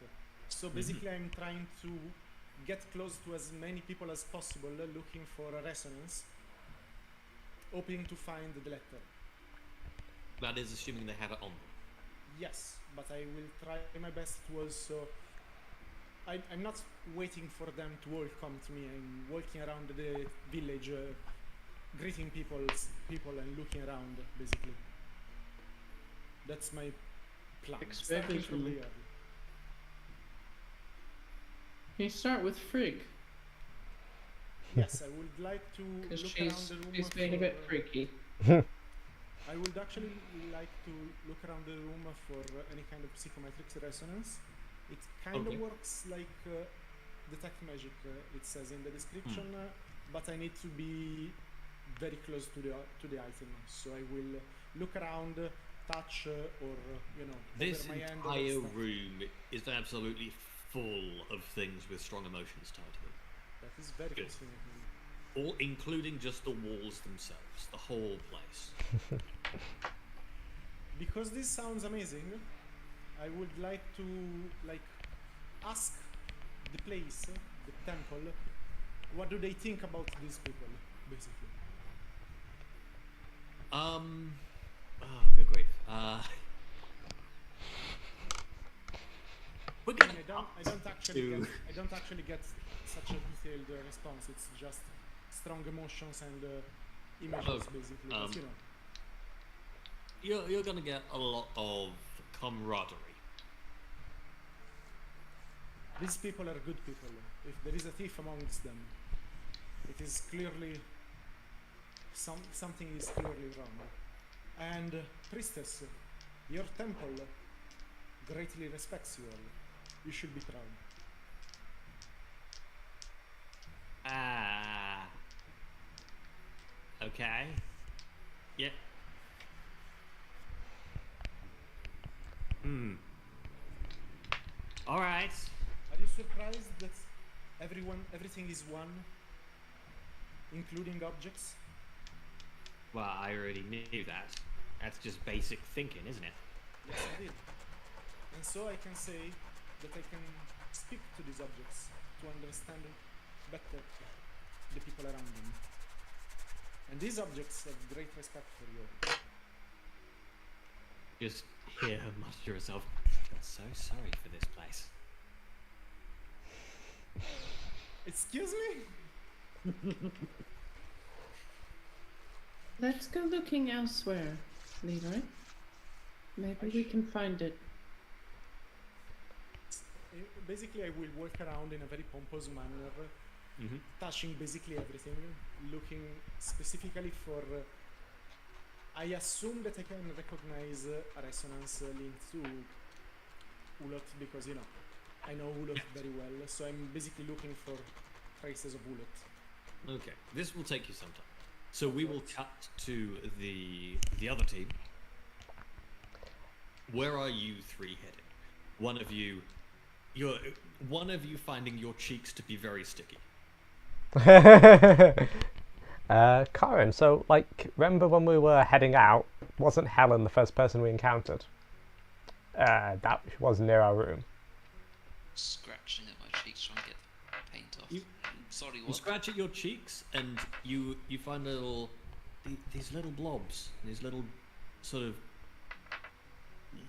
So basically, I'm trying to get close to as many people as possible, looking for a resonance, hoping to find the letter. That is assuming they have it on them. Yes, but I will try my best to also. I'm not waiting for them to all come to me. I'm walking around the village, greeting people and looking around, basically. That's my plan. Starting from the yard. Can you start with Frigg? Yes, I would like to Because look around she's the room. being a bit freaky. I would actually like to look around the room for any kind of psychometric resonance. It kind of works like detect magic, it says in the description, but I need to be very close to the item. So I will look around, touch, or This over my hand. entire room is absolutely full of things with strong emotions tied to them. That is very Good. fascinating. All, including just the walls themselves, the whole place. Because this sounds amazing, I would like to ask the place, the temple, what do they think about these people, basically. Oh, good grief. We're gonna. I don't actually get such a detailed response. It's just strong emotions and images, basically. But You're gonna get a lot of camaraderie. These people are good people. If there is a thief amongst them, it is clearly something is clearly wrong. And priestess, your temple greatly respects you all. You should be proud. Okay. Yeah. All right. Are you surprised that everything is one, including objects? Well, I already knew that. That's just basic thinking, isn't it? Yes, I did. And so I can say that I can speak to these objects to understand better the people around them. And these objects have great respect for you. Just hear her mutter to herself. I'm so sorry for this place. Excuse me? Let's go looking elsewhere, Leroy. Maybe we can find it. Basically, I will walk around in a very pompous manner, touching basically everything, looking specifically for. I assume that I can recognize a resonance linked to Ulot because I know Ulot very well, so I'm basically looking for traces of Ulot. Okay, this will take you some time. So we will cut to the other team. Where are you three heading? One of you finding your cheeks to be very sticky. Karen, so remember when we were heading out, wasn't Helen the first person we encountered? That was near our room. Scratching at my cheeks trying to get the paint off. Sorry, You what? scratch at your cheeks, and you find these little blobs, these little sort of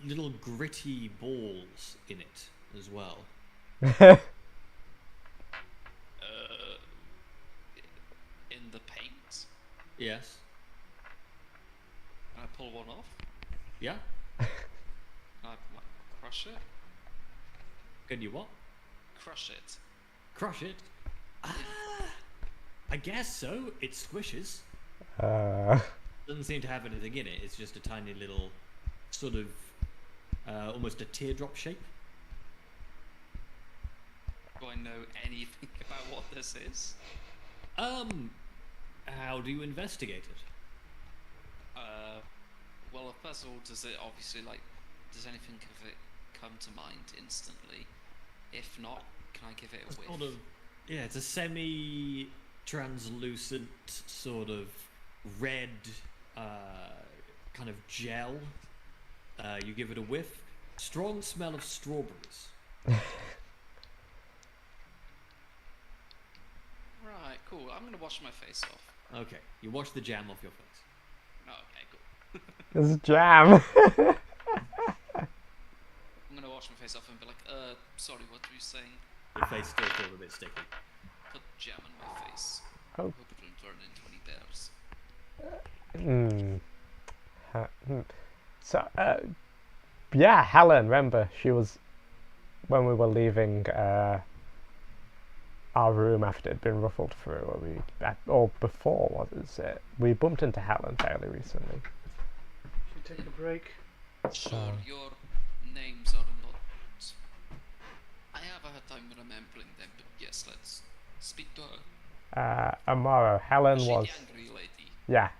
little gritty balls in it as well. In the paint? Yes. Can I pull one off? Yeah. Can I crush it? Can you what? Crush it. Crush it? I guess so. It squishes. Doesn't seem to have anything in it. It's just a tiny little sort of almost a teardrop shape. Do I know anything about what this is? How do you investigate it? Well, first of all, does anything of it come to mind instantly? If not, can I give it a whiff? Sort of, yeah, it's a semi-translucent sort of red kind of gel. You give it a whiff. Strong smell of strawberries. Right, cool. I'm gonna wash my face off. Okay, you wash the jam off your face. Oh, okay, cool. It's jam. I'm gonna wash my face off and be like, sorry, what were you saying? Your face still feels a bit sticky. Put jam on my face. Oh. Hope it won't turn into any bears. So, yeah, Helen, remember, she was, when we were leaving our room after it had been ruffled through, or before, was it? We bumped into Helen fairly recently. Should take a break. Sure, your names are not. I have a hard time remembering them, but yes, let's speak to her. Amaro, Helen Is she was. the angry lady? Yeah,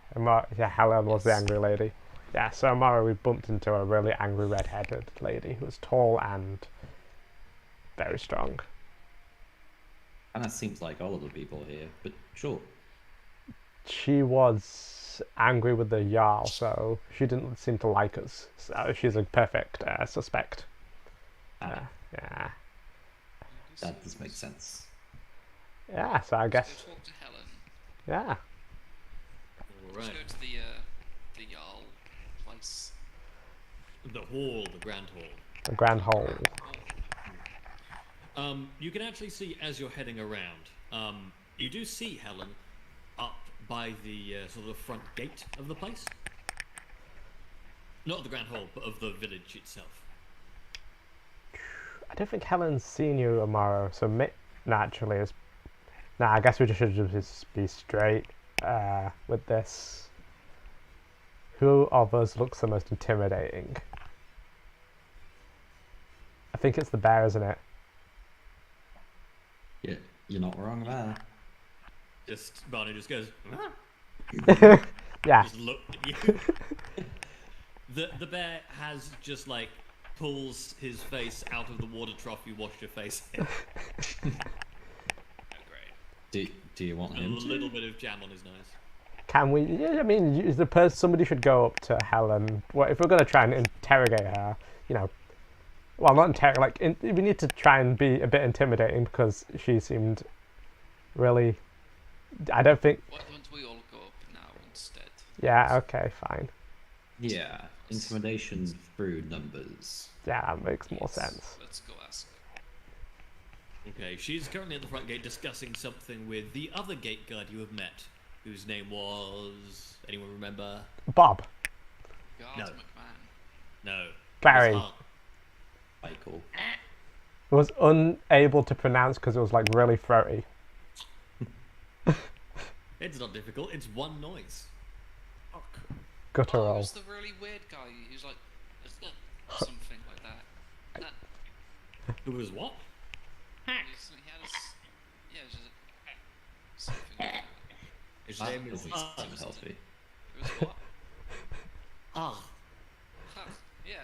Helen was the Yes. angry lady. Yeah, so Amaro, we bumped into a really angry red-headed lady who was tall and very strong. And that seems like all of the people here, but sure. She was angry with the Jarl, so she didn't seem to like us. So she's a perfect suspect. Ah, Yeah. that does make sense. Yeah, so I Let's guess, go talk to Helen. yeah. All Let's right. go to the Jarl place. The hall, the grand hall. The Grand Hole. You can actually see as you're heading around. You do see Helen up by the sort of front gate of the place. Not of the grand hall, but of the village itself. I don't think Helen's seen you, Amaro, so naturally is. Nah, I guess we should just be straight with this. Who of us looks the most intimidating? I think it's the bear, isn't it? Yeah, you're not wrong there. Barney just goes, "Ah," Yeah. just looked at you. The bear has just pulls his face out of the water trough you washed your face in. Oh, great. Do you want And a him to? little bit of jam on his nose. Can we? Yeah, I mean, is the person somebody should go up to Helen. Well, if we're going to try and interrogate her, well, not interrogate. We need to try and be a bit intimidating because she seemed really. I don't think. Why don't we all go up now instead? Yeah. Okay. Fine. Yeah, intimidation through numbers. Yeah, that makes more Yes, sense. Let's go ask. Okay, she's currently at the front gate discussing something with the other gate guard you have met, whose name was... Anyone remember? Bob. Guard No. McMahon. No. Barry. It was Michael. Was unable to pronounce because it was really throaty. It's not difficult. It's one noise. Fuck. Oh, it Guttural. was the really weird guy who's like something like that. It was what? He had yeah, it was just something like that. His That name is isn't unhealthy. It was what? Ah. Huh, yeah.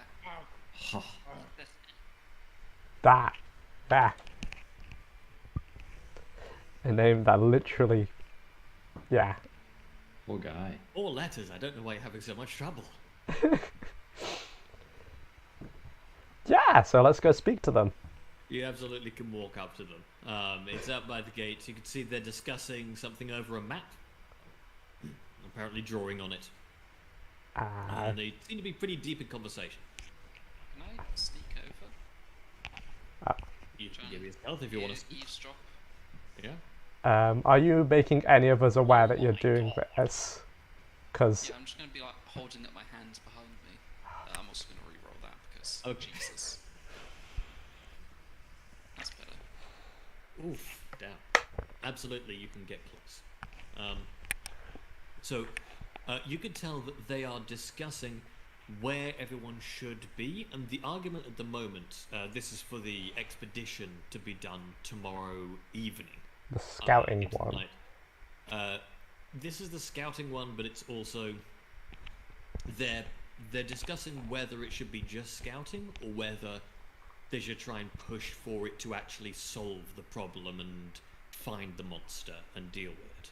Huh. That. A name that literally, yeah. Poor guy. All letters. I don't know why you're having so much trouble. Yeah, so let's go speak to them. You absolutely can walk up to them. It's out by the gates. You can see they're discussing something over a map. Apparently drawing on it. And they seem to be pretty deep in conversation. Can I sneak over? You can give me a stealth if you want to. Eavesdrop. Yeah. Are you making any of us aware that you're my doing God. this? Because Yeah, I'm just gonna be like holding up my hands behind me. I'm also gonna re-roll that because Jesus. That's better. Oof. Damn. Absolutely, you can get close. So you could tell that they are discussing where everyone should be, and the argument at the moment, this is for the expedition to be done tomorrow evening. the scouting into the one. night. This is the scouting one, but it's also they're discussing whether it should be just scouting or whether they should try and push for it to actually solve the problem and find the monster and deal with it.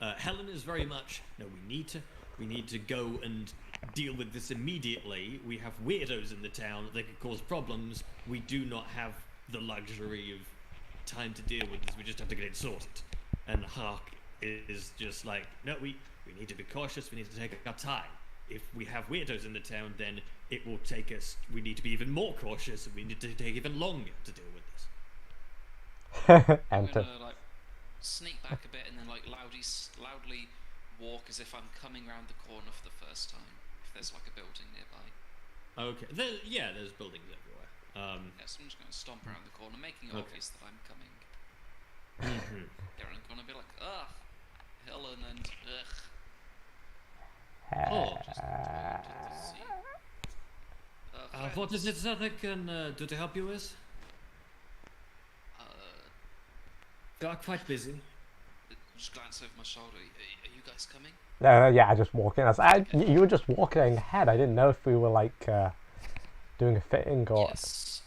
And Helen is very much no. We need to go and deal with this immediately. We have weirdos in the town. They could cause problems. We do not have the luxury of time to deal with this. We just have to get it sorted. And Hark is just like, no, we need to be cautious. We need to take our time. If we have weirdos in the town, then it will take us. We need to be even more cautious, and we need to take even longer to deal with this. I'm Enter. gonna like sneak back a bit and then like loudly walk as if I'm coming around the corner for the first time. If there's like a building nearby. Okay. There's buildings everywhere. Yeah, so I'm just gonna stomp around the corner, making it Okay. obvious that I'm coming. Mhm. Everyone's gonna be like, ugh, Helen and ugh. Oh, Just going to see. what is Friends, it that I can do to help you with? You are quite busy. Just glance over my shoulder. Are you guys coming? Yeah, I just walk in. You were just walking ahead. I didn't know if we were like doing a fitting or. Yes.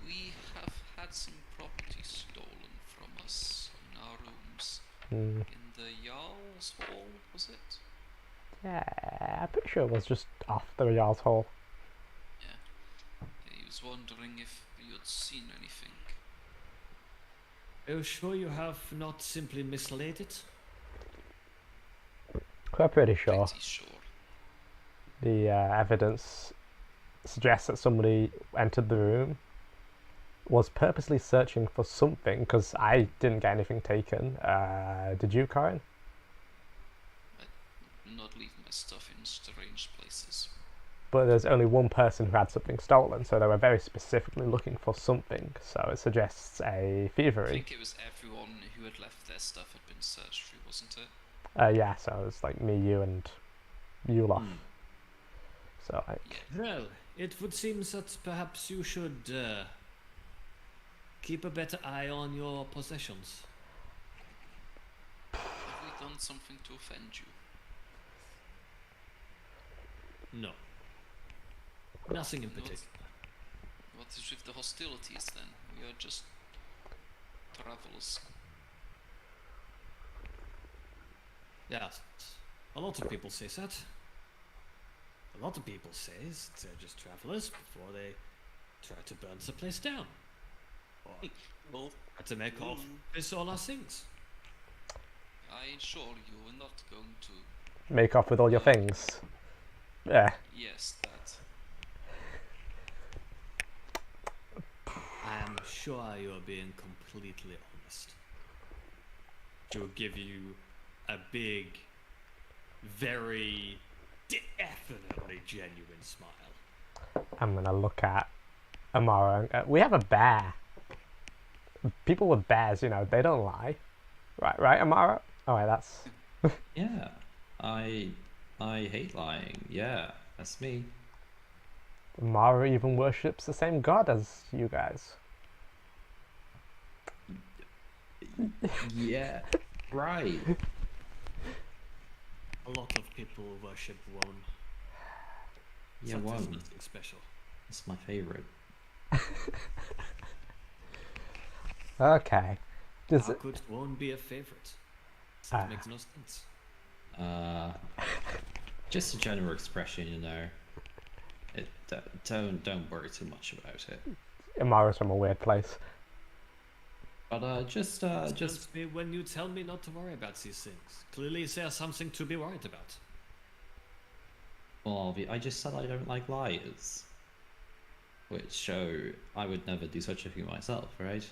We have had some property stolen from us in our rooms. Hmm. In the Jarl's Hall, was it? Yeah, I'm pretty sure it was just off the Jarl's Hall. Yeah. He was wondering if you'd seen anything. Are you sure you have not simply mislaid it? We're pretty sure. Pretty sure. The evidence suggests that somebody entered the room, was purposely searching for something, because I didn't get anything taken. Did you, Karen? Not leave my stuff in strange places. But there's only one person who had something stolen, so they were very specifically looking for something. So it suggests a I thievery. think it was everyone who had left their stuff had been searched through, wasn't it? Yeah, so it's like me, you, and Yulof. So Yeah. Well, it would seem that perhaps you should keep a better eye on your possessions. Have we done something to offend you? No. Nothing in Not- particular. What is with the hostilities then? We are just travelers. Yes. A lot of people say that. A lot of people say they're just travelers before they try to burn the place down. Or Well, try to make off with all our things. I assure you we're not going to. make off with all your things. Yeah. Yes, that. I am sure you're being completely honest. She'll give you a big, very definitely genuine smile. I'm gonna look at Amara. We have a bear. people with bears, you know, they don't lie. Right, Amara? Oh, wait, that's... Yeah, I hate lying. Yeah, that's me. Amara even worships the same god as you guys. Yeah, right. A lot of people worship one. Yeah, That is one. nothing special. It's my favorite. Okay. Does How it... could one be a favorite? That makes no sense. Just a general expression, you know. It don't worry too much about it. Amara's from a weird place. But just Me when you tell me not to worry about these things. Clearly, there's something to be worried about. well, I just said I don't like liars, which show I would never do such a thing myself, right?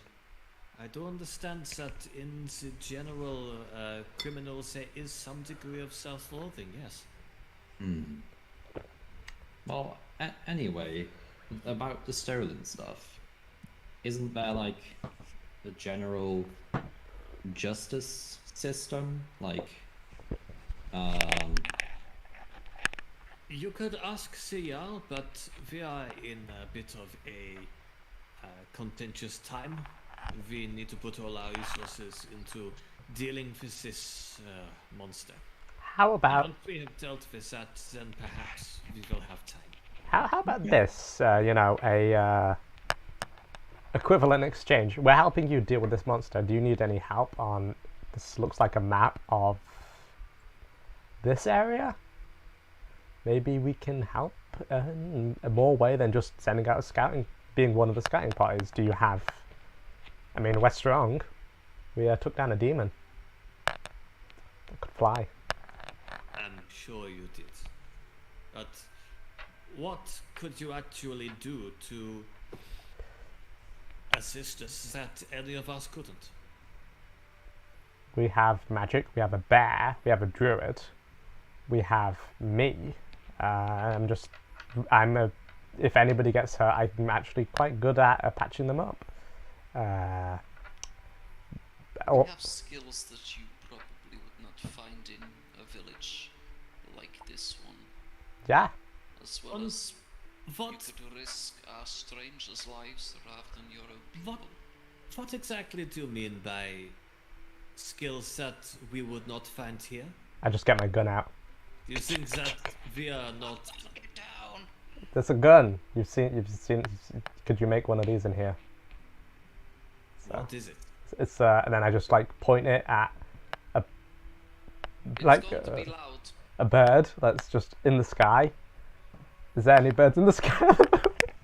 I do understand that in the general criminals there is some degree of self-loathing. Yes. Well, anyway, about the stolen stuff, isn't there like the general justice system? Like, You could ask CR, but we are in a bit of a contentious time. We need to put all our resources into dealing with this monster. How about... Once we have dealt with that, then perhaps we will have time. How about this? You know, a equivalent exchange. We're helping you deal with this monster. Do you need any help on... This looks like a map of this area? Maybe we can help in a more way than just sending out a scouting, being one of the scouting parties. Do you have... I mean, we're strong. We took down a demon that could fly. I'm sure you did. But what could you actually do to assist us that any of us couldn't? We have magic, we have a bear, we have a druid, we have me. If anybody gets hurt, I'm actually quite good at patching them up. We have skills that you probably would not find in a village like this one. Yeah. As well as What? you could risk our strangers' lives rather than your own people. What exactly do you mean by skills that we would not find here? I just get my gun out. Do you think that we are not... Get down! There's a gun. You've seen. Could you make one of these in here? What is it? It's and then I just like point it at It's like going to be loud. a bird that's just in the sky. Is there any birds in the sky?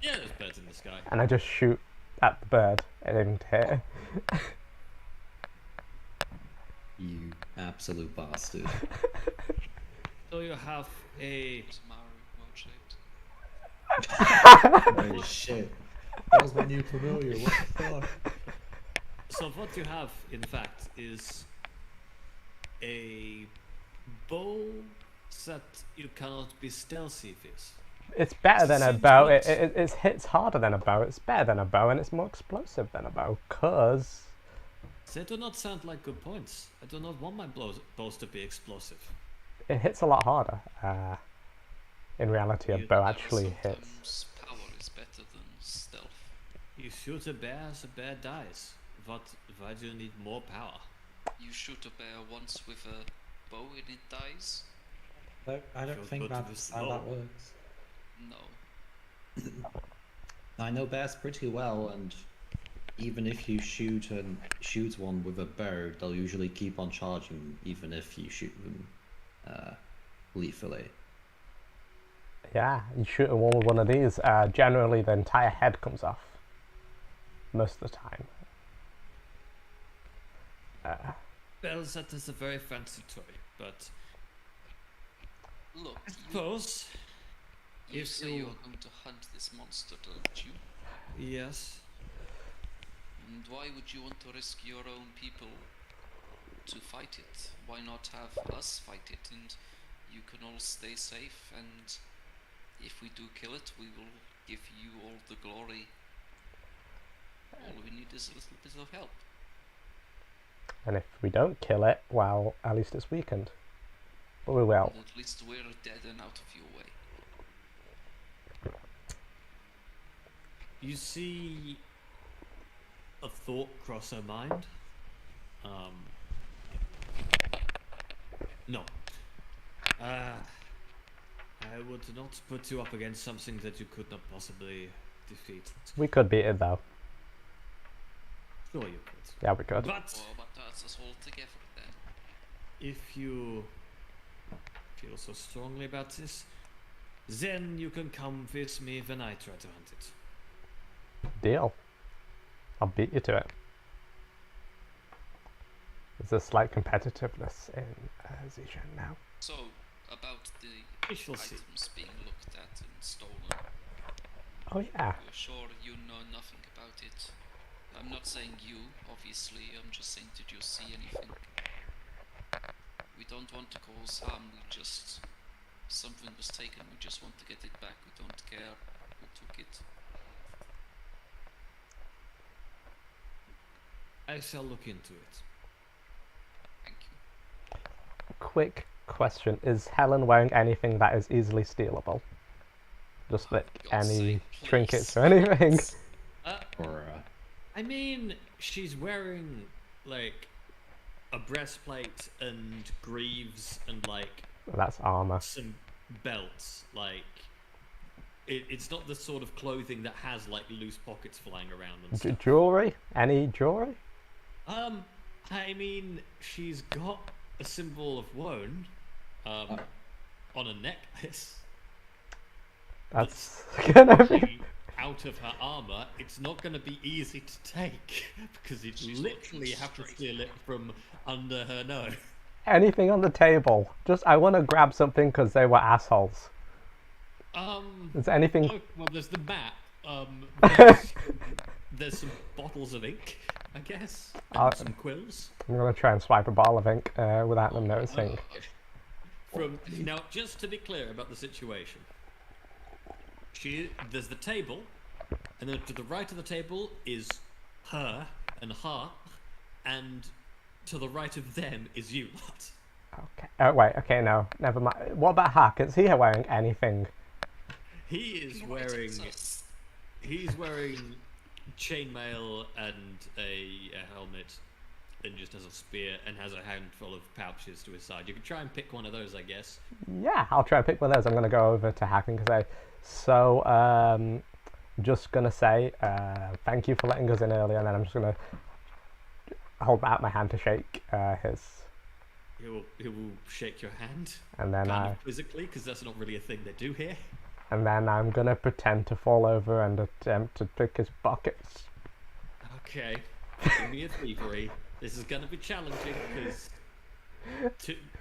Yeah, there's birds in the sky. And I just shoot at the bird and aim to hit it. you absolute bastard. So you have a... It's Mario well-shaped. Oh shit. That was my new familiar. What the fuck? So what you have, in fact, is a bow that you cannot be stealthy with. It's better than a Seems bow. good. It hits harder than a bow. It's better than a bow, and it's more explosive than a bow. Cause They do not sound like good points. I do not want my bows to be explosive. it hits a lot harder. In reality, a You- bow Yeah, actually hits. Sometimes power is better than stealth. You shoot a bear, the bear dies. Why do you need more power? You shoot a bear once with a bow and it dies? I don't Feel think good that's with how that bow. works. No. I know bears pretty well, and even if you shoot one with a bow, they'll usually keep on charging, even if you shoot them lethally. Yeah, you shoot a one with one of these. Generally, the entire head comes off. Most of the time. Well, that is a very fancy toy, but Look, I suppose you if say you- you're going to hunt this monster, don't you? yes. And why would you want to risk your own people to fight it? Why not have us fight it and you can all stay safe, and if we do kill it, we will give you all the glory. All we need is a little bit of help. And if we don't kill it, well, at least it's weakened. But we will. And at least we're dead and out of your way. You see a thought cross her mind. No. I would not put you up against something that you could not possibly defeat. We could beat it though. Sure you could. Yeah, we could. But But that's us all together then. if you feel so strongly about this, then you can come with me when I try to hunt it. Deal. I'll beat you to it. There's a slight competitiveness in Zishan now. So, about the We shall see. items being looked at and stolen. Oh yeah. You're sure you know nothing about it? I'm not saying you, obviously, I'm just saying did you see anything? We don't want to cause harm, we just... Something was taken, we just want to get it back, we don't care who took it. I shall look into it. Thank you. Quick question: is Helen wearing anything that is easily stealable? Just like God's any sake, trinkets please. or anything? Or I mean, she's wearing like a breastplate and greaves and like That's armor. some belts. Like it's not the sort of clothing that has like loose pockets flying around and stuff. Jewelry? Any jewelry? I mean, she's got a symbol of Wone on a necklace. That's gonna be. Actually, out of her armor, it's not going to be easy to take because you'd She's literally looking have to straight. steal it from under her nose. Anything on the table. Just, I want to grab something because they were assholes. Is there anything? Oh, well, there's the map. There's some bottles of ink, I guess, and some quills. I'm going to try and swipe a bottle of ink without them noticing. From now, just to be clear about the situation, there's the table, and then to the right of the table is her and Hart, and to the right of them is you lot. Okay. Oh, wait, okay, no. Never mind. What about Hack? Is he wearing anything? He is Right, wearing it's us. he's wearing chainmail and a helmet, and just has a spear and has a handful of pouches to his side. You could try and pick one of those, I guess. Yeah, I'll try and pick one of those. I'm going to go over to Hack and say, so, just going to say thank you for letting us in earlier, and then I'm just going to hold out my hand to shake his. He will shake your hand, And then kind of physically, because that's not really a thing they do here. And then I'm going to pretend to fall over and attempt to pick his pockets. Okay, give me a thievery. This is going to be challenging because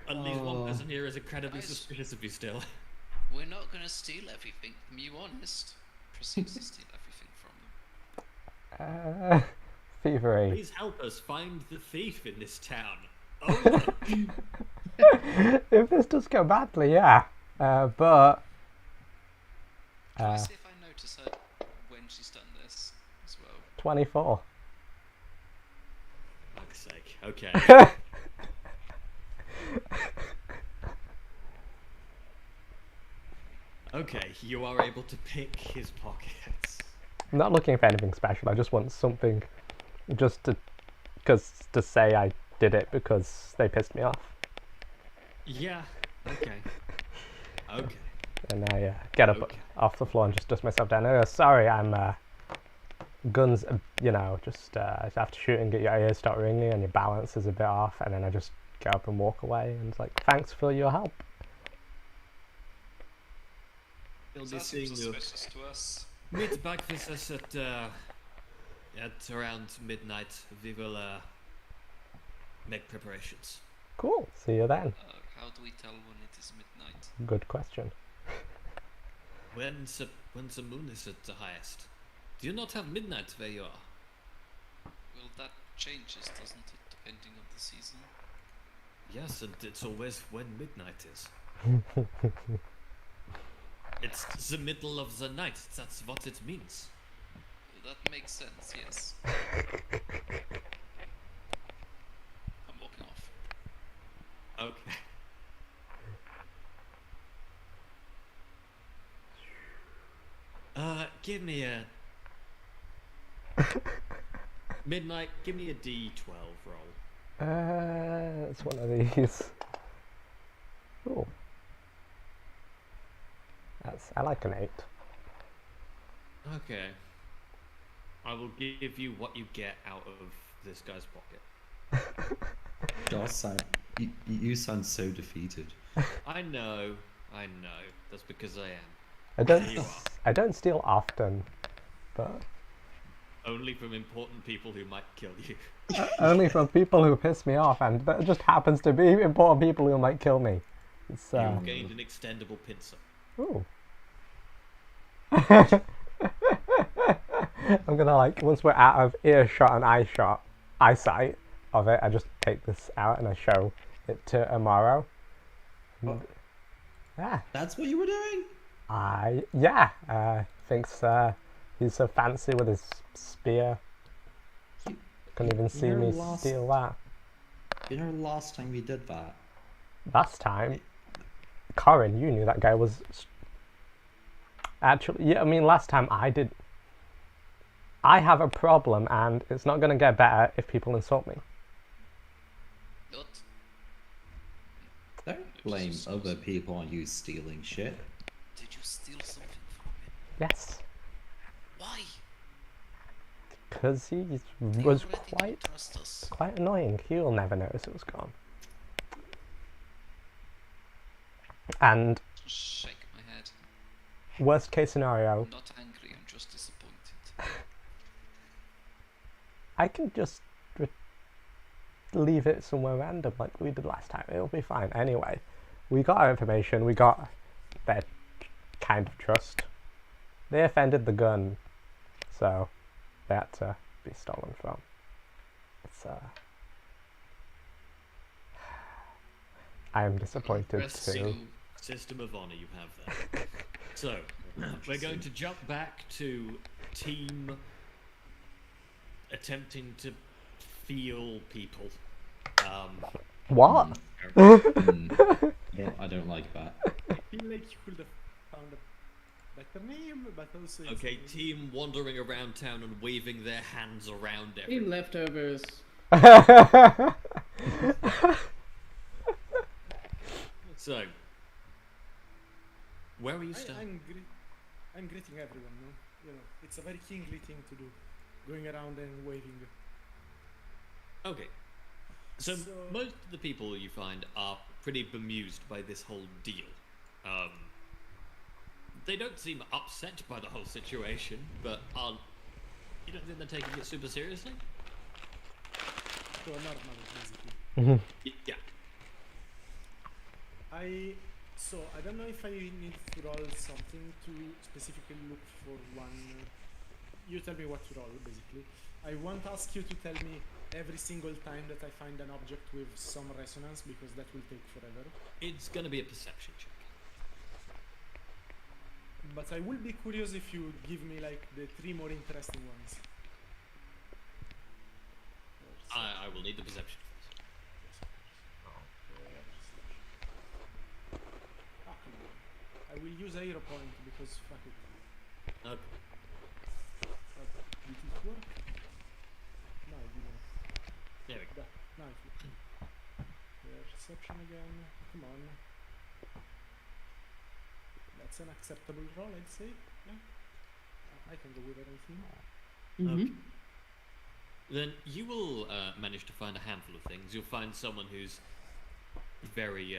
at least one person here is incredibly Guys. suspicious of you still. We're not gonna steal everything from you, honest. Proceeds to steal everything from them. Thievery. Please help us find the thief in this town. Oh, look. If this does go badly, yeah. But... Can I see if I notice her when she's done this as well? 24. Fuck's sake. Okay. Okay, you are able to pick his pockets. I'm not looking for anything special. I just want something just to say I did it because they pissed me off. Yeah. Okay. Okay. And I get up Okay. off the floor and just dust myself down. I go, sorry, I'm guns, just after shooting at your ears start ringing and your balance is a bit off, and then I just get up and walk away and it's like, thanks for your help. He'll be That seeing seems you. suspicious to us. Meet back with us at around midnight. We will make preparations. Cool. See you then. How do we tell when it is midnight? Good question. When the moon is at the highest. Do you not have midnight where you are? Well, that changes, doesn't it, depending on the season? Yes, and it's always when midnight is. It's the middle of the night. That's what it means. that makes sense. Yes. I'm walking off. Okay. Give me a Midnight. Give me a D12 roll. It's one of these. Oh. I like an 8. Okay. I will give you what you get out of this guy's pocket. Does sound, you sound so defeated. I know. That's because I am. I There you are. I don't steal often, but Only from important people who might kill you. only from people who piss me off, and that just happens to be important people who might kill me. It's You've gained an extendable pincer. ooh. I'm gonna, like, once we're out of earshot and eyesight of it, I just take this out and I show it to Amaro. Oh. Yeah, That's what you were doing? thinks he's so fancy with his spear. Couldn't even see You're me lost. steal that. You know, last time you did that, Last time, Corin, you knew that guy was actually. Yeah, I mean, last time I did. I have a problem, and it's not going to get better if people insult me. What? don't blame other people on you stealing shit. Did you steal something from him? Yes, Why? because he They was already quite don't trust us. quite annoying. He'll never notice it was gone. And Shake my head. worst case scenario, I'm not angry. I'm just disappointed. I can just leave it somewhere random like we did last time. It'll be fine. Anyway, we got our information. We got their kind of trust. They offended the gun, so they had to be stolen from. It's I am disappointed Impressive too. system of honor you have there. So, we're going to jump back to team attempting to feel people. What? I don't like that. I feel like you could have found a better name, but also. it's- Okay, team wandering around town and waving their hands around Eat everywhere. leftovers. So, where were you standing? I'm greeting everyone, no? You know, it's a very kingly thing to do, going around and waving. Okay. So, So- most of the people you find are pretty bemused by this whole deal. They don't seem upset by the whole situation, but aren't. You don't think they're taking it super seriously? So normal, basically. Yeah. So I don't know if I need to roll something to specifically look for one. You tell me what to roll, basically. I won't ask you to tell me every single time that I find an object with some resonance, because that will take forever. It's gonna be a perception check. But I will be curious if you give me like the 3 more interesting ones. I will need the perception first. Ah, come on. I will use Aero Point because fuck it. Okay. Did it work? No, it didn't. There we go. Now it worked. Perception again. Come on. That's an acceptable roll, I'd say. Yeah. I can go with anything. Mm-hmm. Okay. Then you will manage to find a handful of things. You'll find someone who's very,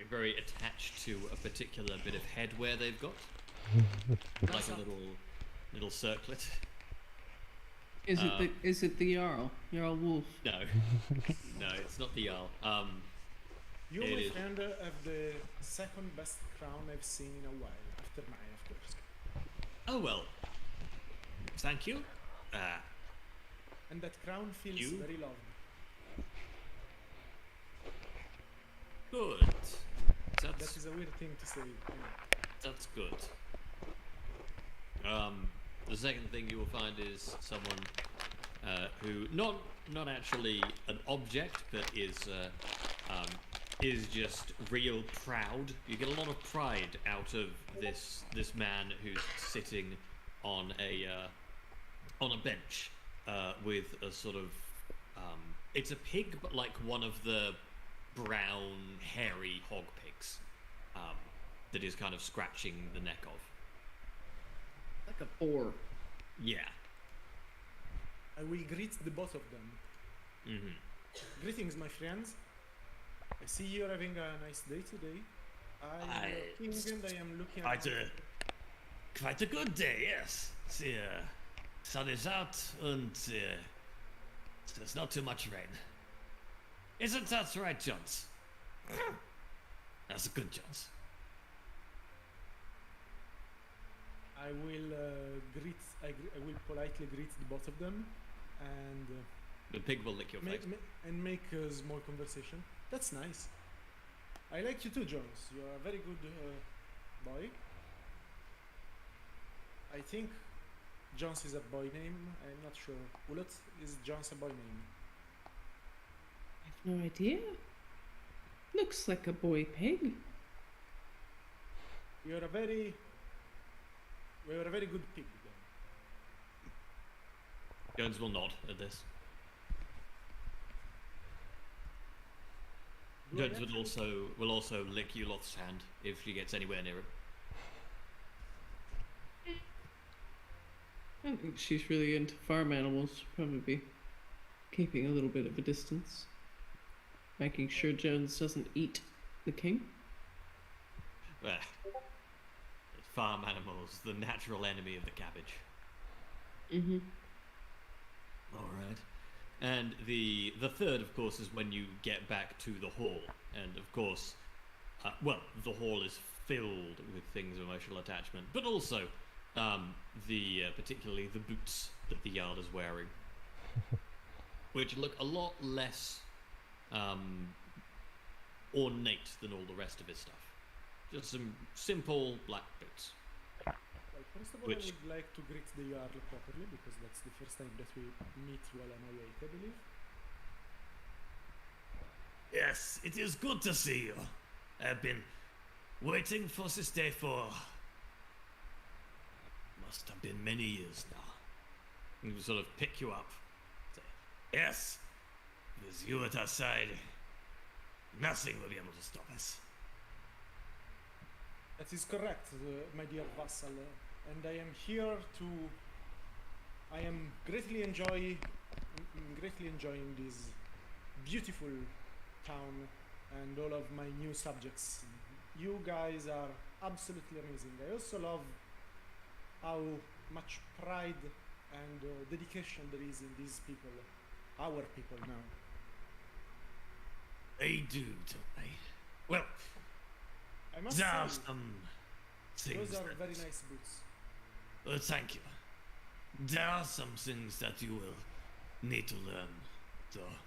very attached to a particular bit of headwear they've got, like a little circlet. Is it the Jarl? Jarl Wolf? No, no, it's not the Jarl. You, It my is. friend, have the second best crown I've seen in a while, after mine, of course. Oh well. Thank you. And that crown feels You? very loved. Good. That That's is a weird thing to say. You know. that's good. The second thing you will find is someone who not actually an object, but is just real proud. You get a lot of pride out of this man who's sitting on a bench with a sort of it's a pig, but like one of the brown hairy hog pigs that is kind of scratching the neck of. Like a boar. Yeah. I will greet the both of them. Mm-hmm. Greetings, my friends. I see you're having a nice day today. I'm looking and I am looking at... Quite a good day, yes. The sun is out and there's not too much rain. Isn't that right, Jones? That's a good Jones. I will I will politely greet the both of them and The pig will lick your face. make a small conversation. That's nice. I like you too, Jones. You are a very good boy. I think Jones is a boy name. I'm not sure. Ulot, is Jones a boy name? I have no idea. Looks like a boy pig. You're a very good pig then. Jones will nod at this. Do I Jones will also lick Ulof's hand if she gets anywhere near him. I don't think she's really into farm animals. She'll probably be keeping a little bit of a distance. Making sure Jones doesn't eat the king. Well, farm animals, the natural enemy of the cabbage. Mm-hmm. All right. And the third, of course, is when you get back to the hall. And, of course, the hall is filled with things of emotional attachment, but also particularly the boots that the Yard is wearing, which look a lot less ornate than all the rest of his stuff. Just some simple black boots. Well, first of all, I would like to greet the Jarl properly because that's the first time that we meet while I'm awake, I believe. Yes, it is good to see you. I've been waiting for this day for... must have been many years now. And we sort of pick you up. Say, yes, with you at our side, nothing will be able to stop us. That is correct, my dear vassal. And I am here to... I am greatly enjoying this beautiful town and all of my new subjects. You guys are absolutely amazing. I also love how much pride and dedication there is in these people, our people now. They do, don't they? Well, I must there are say, some things those are that... very nice boots. thank you. There are some things that you will need to learn, though.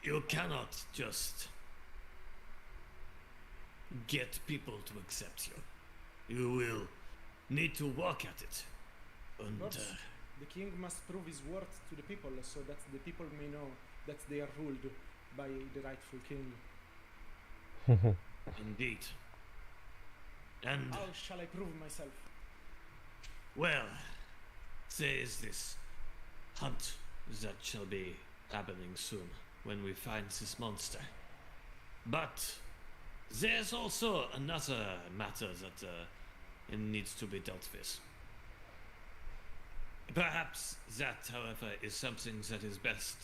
You cannot just get people to accept you. You will need to work at it. And But the king must prove his worth to the people so that the people may know that they are ruled by the rightful king. indeed. And How shall I prove myself? well, there is this hunt that shall be happening soon when we find this monster. But there's also another matter that needs to be dealt with. Perhaps that, however, is something that is best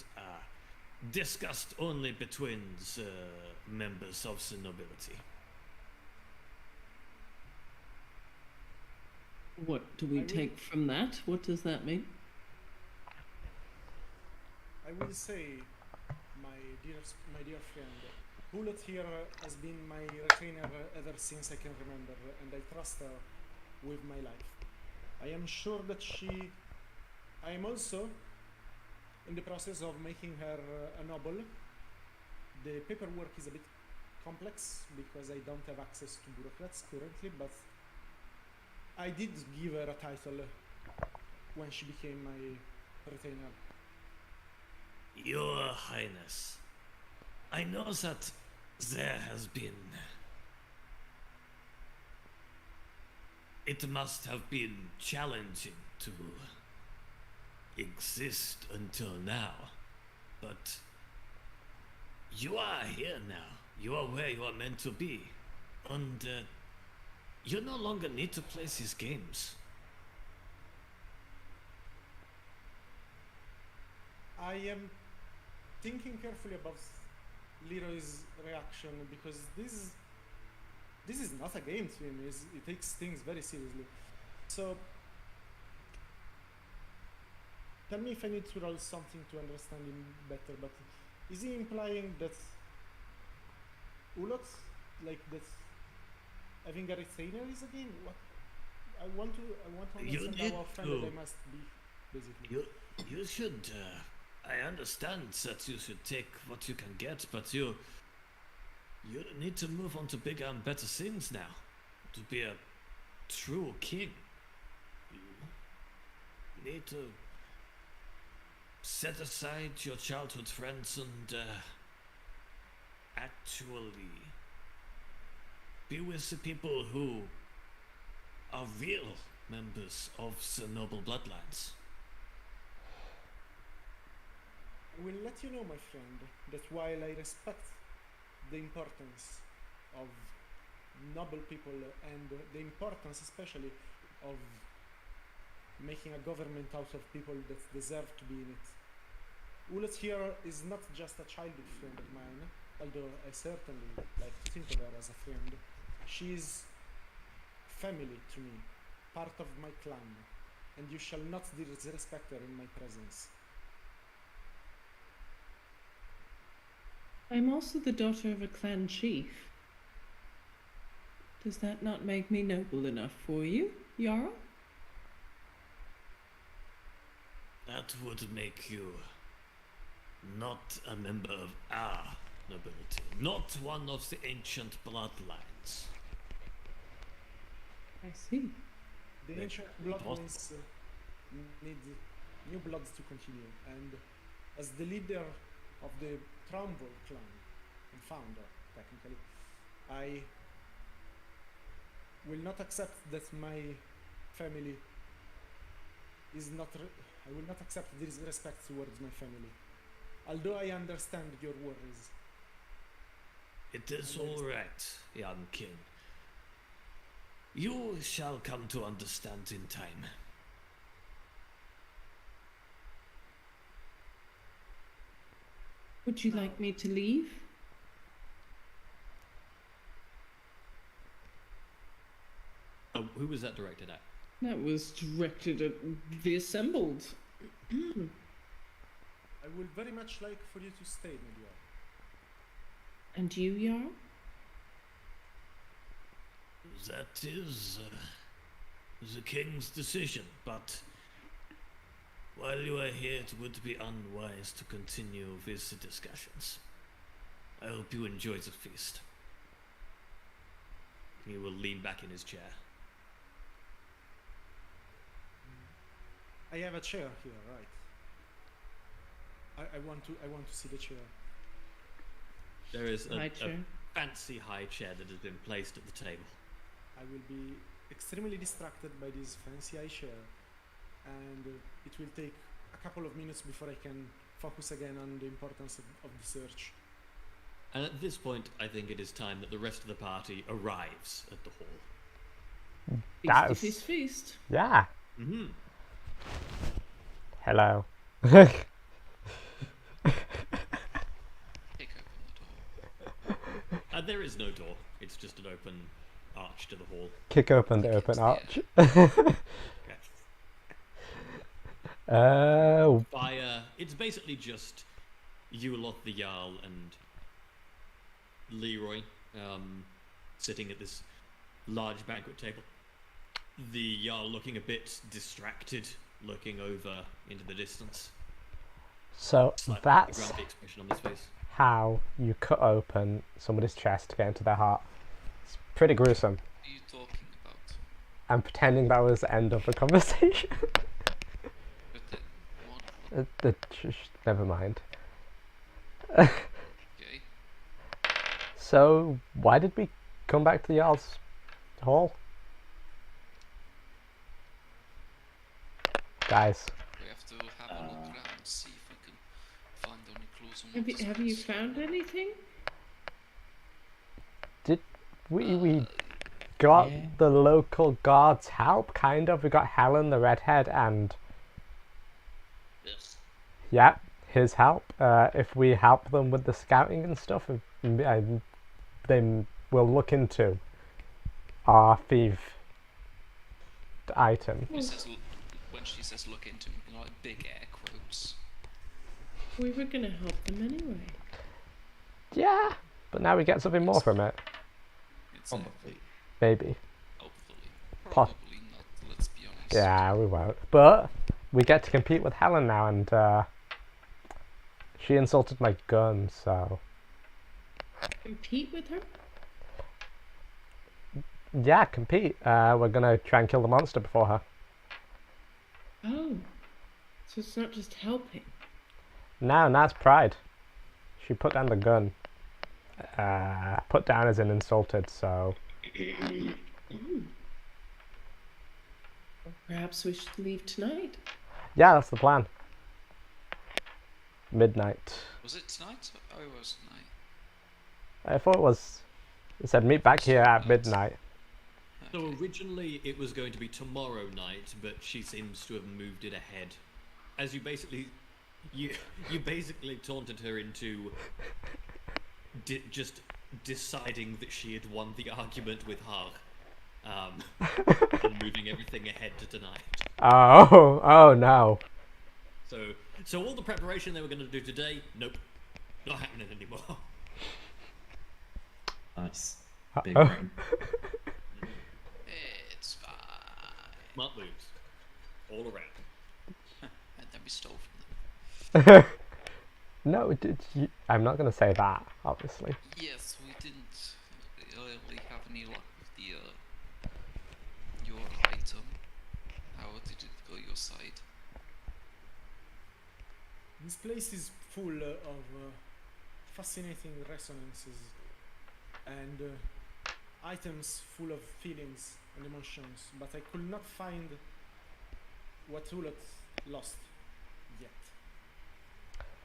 discussed only between the members of the nobility. What do we take from that? What does that mean? I will say, my dear friend, Hulot here has been my retainer ever since I can remember, and I trust her with my life. I am sure that I am also in the process of making her a noble. The paperwork is a bit complex because I don't have access to bureaucrats currently, but I did give her a title when she became my retainer. Your Highness, I know that there has been... It must have been challenging to exist until now, but you are here now. You are where you are meant to be, and you no longer need to play these games. I am thinking carefully about Leroy's reaction because this is not a game to him. He takes things very seriously. So tell me if I need to roll something to understand him better. But is he implying that Ulot, like that, having a retainer is a game? What? I want to You understand need how offended to- I must be, basically. You should. I understand that you should take what you can get, but you need to move on to bigger and better things now. To be a true king, you need to set aside your childhood friends and actually be with the people who are real members of the noble bloodlines. I will let you know, my friend, that while I respect the importance of noble people and the importance especially of making a government out of people that deserve to be in it, Ulet here is not just a childhood friend of mine, although I certainly like to think of her as a friend. She is family to me, part of my clan, and you shall not disrespect her in my presence. I'm also the daughter of a clan chief. Does that not make me noble enough for you, Jarl? That would make you not a member of our nobility, not one of the ancient bloodlines. I see. The Like, ancient bloodlines need new bloods to continue, and as the leader of the Traumvol clan and founder, technically, I will not accept that my family is not. I will not accept disrespect towards my family, although I understand your worries. It is all right, young king. You shall come to understand in time. Would you like me to leave? Oh, who was that directed at? That was directed at the assembled. I would very much like for you to stay, Media. And you, Jarl? That is the king's decision, but while you are here, it would be unwise to continue with the discussions. I hope you enjoy the feast. He will lean back in his chair. I have a chair here, right? I want to see the chair. There is High a chair. fancy high chair that has been placed at the table. I will be extremely distracted by this fancy eye chair, and it will take a couple of minutes before I can focus again on the importance of the search. And at this point, I think it is time that the rest of the party arrives at the hall. That Feasty is- feast, feast. Yeah. Mm-hmm. Hello. Kick open the door. There is no door. It's just an open arch to the hall. Kick open the Kick open into arch. Okay. Fire. It's basically just Yulot the Jarl and Leroy sitting at this large banquet table. The Jarl looking a bit distracted, looking over into the distance. So Slightly that's grumpy expression on his face. how you cut open somebody's chest to get into their heart. It's pretty gruesome. What are you talking I'm pretending that was the end of the conversation. But then, what? Never mind. Okay. So, why did we come back to the Jarl's Hall? Guys. We have to have a look around, see if we can find any clues on what Have you found anything? Did we got Yeah. the local guards help, kind of. We got Helen, the redhead, and Yes. yeah, his help. If we help them with the scouting and stuff, they will look into our thief item. She says, when she says look into him, like big air quotes. We were gonna help them anyway. Yeah, but now we get something more from it. Exactly. Probably. Maybe. Hopefully. Pos- Probably not, let's be honest. Yeah, we won't. But we get to compete with Helen now, and she insulted my gun, so Compete with her? yeah, compete. We're gonna try and kill the monster before her. Oh. So it's not just helping. No, that's pride. She put down the gun. Put down as in insulted, so Perhaps we should leave tonight. yeah, that's the plan. Midnight. Was it tonight? Oh, it was tonight. I thought it was. It said meet back here at midnight. So originally it was going to be tomorrow night, but she seems to have moved it ahead. As you basically taunted her into just deciding that she had won the argument with her, and moving everything ahead to tonight. Oh no. So all the preparation they were going to do today, nope, not happening anymore. Nice. Big Uh-oh. brain. It's fine. Smart moves, all around. And then we stole from them. No, I'm not gonna say that, obviously. Yes, we didn't really have any luck with the your item. How did it go your side? This place is full of fascinating resonances and items full of feelings and emotions, but I could not find what Ulot lost yet.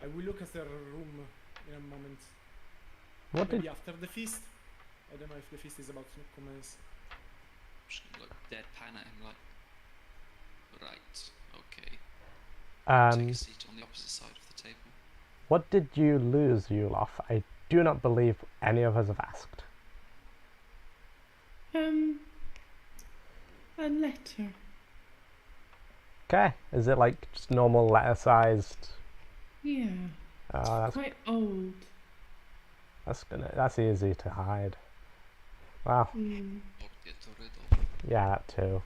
I will look at her room in a moment. What Maybe did? after the feast. I don't know if the feast is about to commence. Just like deadpan at him, like, right, okay. Take a seat on the opposite side of the table. What did you lose, Yulof? I do not believe any of us have asked. A letter. Okay, is it like just normal letter-sized? Yeah. That's Quite old. that's easy to hide. Wow. Mm. Or get rid of. Yeah, that too.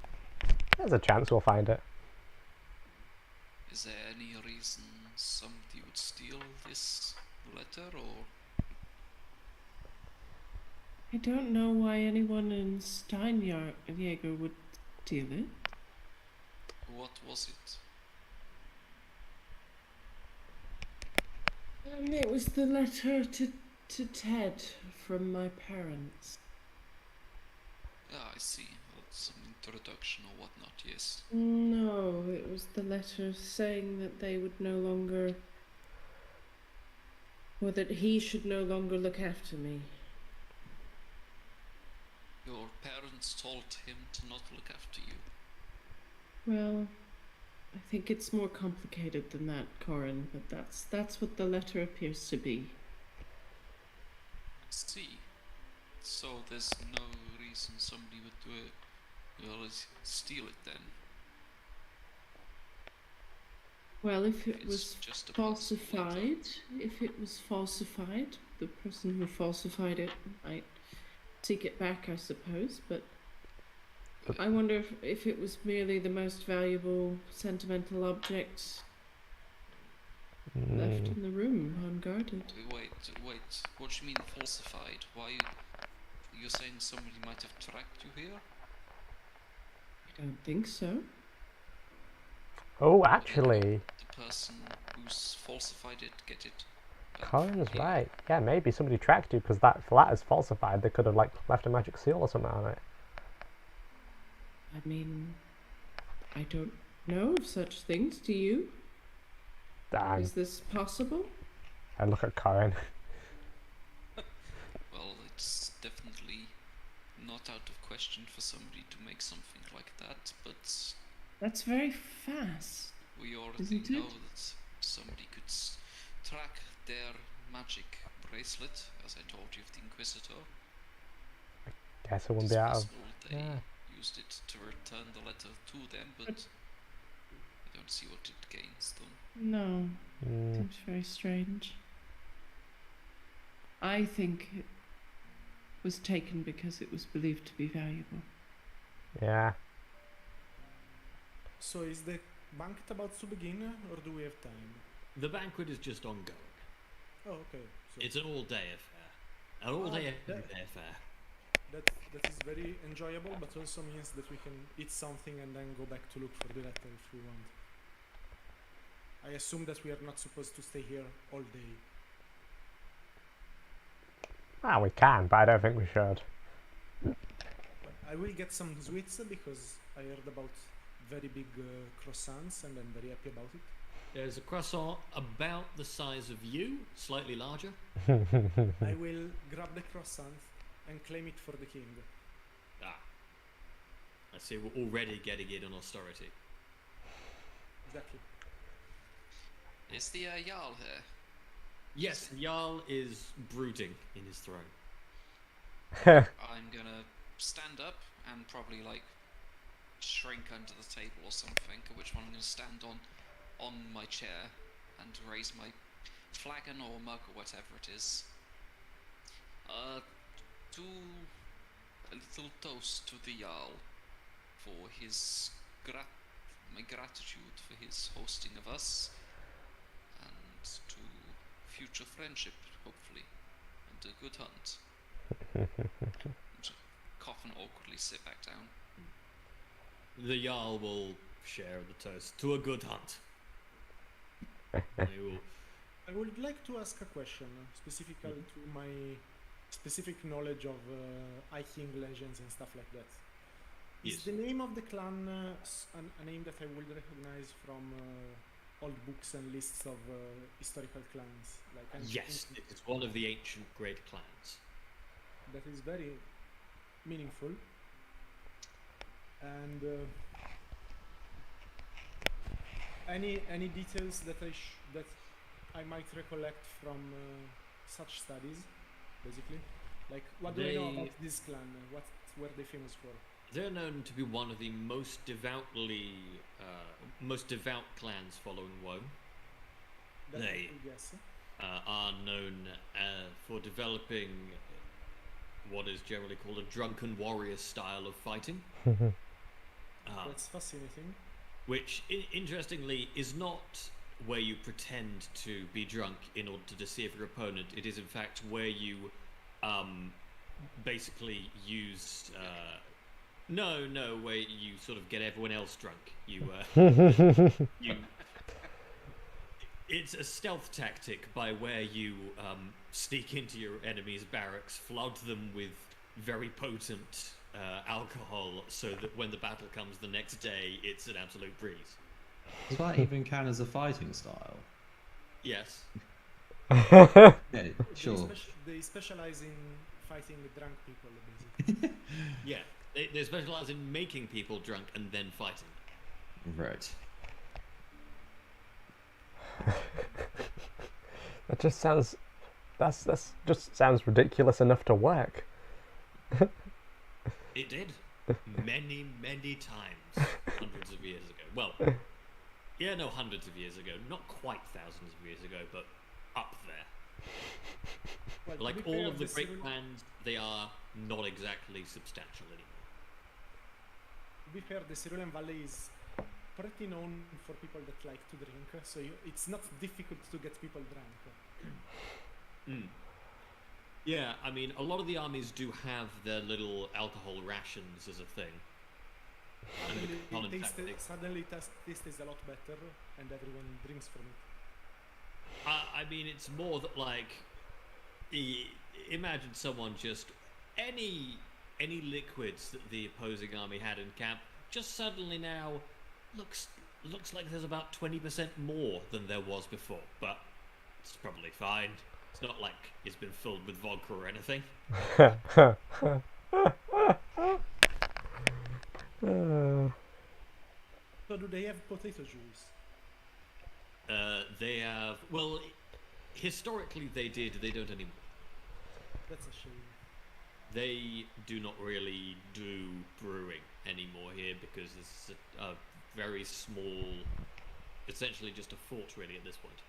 There's a chance we'll find it. Is there any reason somebody would steal this letter, or I don't know why anyone in Steinjager would steal it. what was it? It was the letter to Ted from my parents. Ah, I see. Well, some introduction or whatnot, yes. No, it was the letter saying that they would no longer, or that he should no longer look after me. Your parents told him to not look after you. Well, I think it's more complicated than that, Corin, but that's what the letter appears to be. I see. So there's no reason somebody would do it. Well, steal it then. Well, if it It's was just a possibility. falsified, the person who falsified it might take it back, I suppose, but I wonder if it was merely the most valuable sentimental object left in the room, unguarded. Wait. What do you mean falsified? Why? You're saying somebody might have tracked you here? don't think so. Oh, actually, The person who's falsified it get it. back Colin's from here. right. Yeah, maybe somebody tracked you because that letter's falsified. They could have like left a magic seal or something on it. I mean, I don't know of such things. Do you? Damn. Is this possible? I look at Corin. Well, it's definitely not out of question for somebody to make something like that, but That's very fast. we already Isn't know it? that somebody could track their magic bracelet, as I told you, of the Inquisitor. Guess I wouldn't It's be out of. possible they yeah. used it to return the letter to them, but I don't see what it gains them. No, Mm, seems very strange. I think it was taken because it was believed to be valuable. yeah. So is the banquet about to begin, or do we have time? The banquet is just ongoing. Oh, okay. So It's an all-day affair. An all-day affair. that is very enjoyable, but also means that we can eat something and then go back to look for the letter if we want. I assume that we are not supposed to stay here all day. Ah, we can, but I don't think we should. But I will get some sweets because I heard about very big croissants and I'm very happy about it. There's a croissant about the size of you, slightly larger. I will grab the croissant and claim it for the king. Ah. I see we're already getting it on austerity. Exactly. Is the Jarl here? Yes, Jarl is brooding in his throne. I'm gonna stand up and probably like shrink under the table or something, at which one I'm gonna stand on my chair and raise my flagon or mug or whatever it is. Do a little toast to the Jarl for his my gratitude for his hosting of us, and to future friendship, hopefully, and a good hunt. And cough and awkwardly sit back down. The Jarl will share the toast to a good hunt. He will. I would like to ask a question specifically to my specific knowledge of hiking legends and stuff like that. Is Yes. the name of the clan a name that I would recognize from old books and lists of historical clans? Like Yes, it is one of the ancient great clans. that is very meaningful. And any details that I might recollect from such studies, basically, like what do I know They- about this clan? What were they famous for? They're known to be one of the most devout clans following Woe. That I They- could guess. Are known for developing what is generally called a drunken warrior style of fighting. That's fascinating. Which, interestingly, is not where you pretend to be drunk in order to deceive your opponent. It is, in fact, where you basically use. No, where you sort of get everyone else drunk. You. It's a stealth tactic by where you sneak into your enemy's barracks, flood them with very potent alcohol, so that when the battle comes the next day, it's an absolute breeze. Does that even count as a fighting style? Yes. Yeah, sure. They specialize in fighting drunk people, basically. Yeah. They specialize in making people drunk and then fighting. Right. That just sounds. That's just sounds ridiculous enough to work. It did. Many, many times. Hundreds of years ago. Well, yeah, no, hundreds of years ago. Not quite thousands of years ago, but up there. Well, to Like be all fair, of the great Cyril- clans, they are not exactly substantial anymore. To be fair, the Cerulean Valley is pretty known for people that like to drink, so it's not difficult to get people drunk. Yeah, I mean, a lot of the armies do have their little alcohol rations as a thing. Suddenly tastes a lot better, and everyone drinks from it. I mean, it's more that like, imagine someone just any liquids that the opposing army had in camp just suddenly now looks like there's about 20% more than there was before, but it's probably fine. It's not like it's been filled with vodka or anything. So do they have potato juice? They have, well, historically they did. They don't anymore. That's a shame. They do not really do brewing anymore here because it's a very small, essentially just a fort really at this point.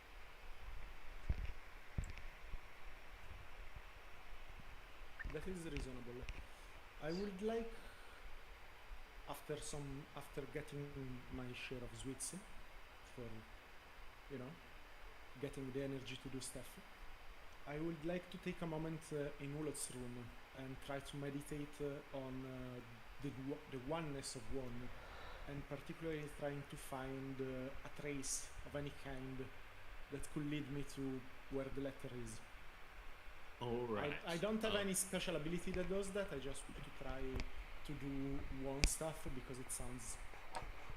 That is reasonable. I would like, after getting my share of sweets, for, getting the energy to do stuff, I would like to take a moment in Ulot's room and try to meditate on the oneness of one, and particularly trying to find a trace of any kind that could lead me to where the letter is. Alright. I don't have any special ability that does that. I just want to try to do one stuff because it sounds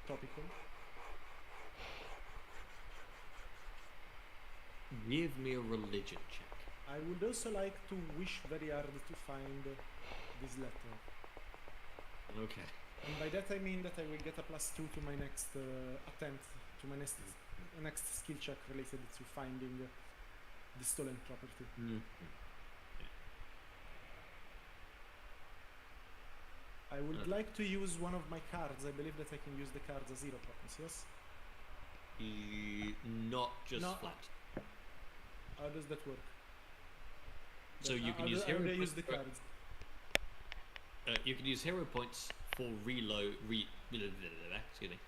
topical. Give me a religion check. I would also like to wish very hard to find this letter. Okay. And by that I mean that I will get a +2 to my next attempt, to my next skill check related to finding the stolen property. I would like to use one of my cards. I believe that I can use the cards as 0 points, yes? Not just No. flat. How does that work? So you can use hero how do I points use the for- cards? You can use hero points for reload. Excuse me.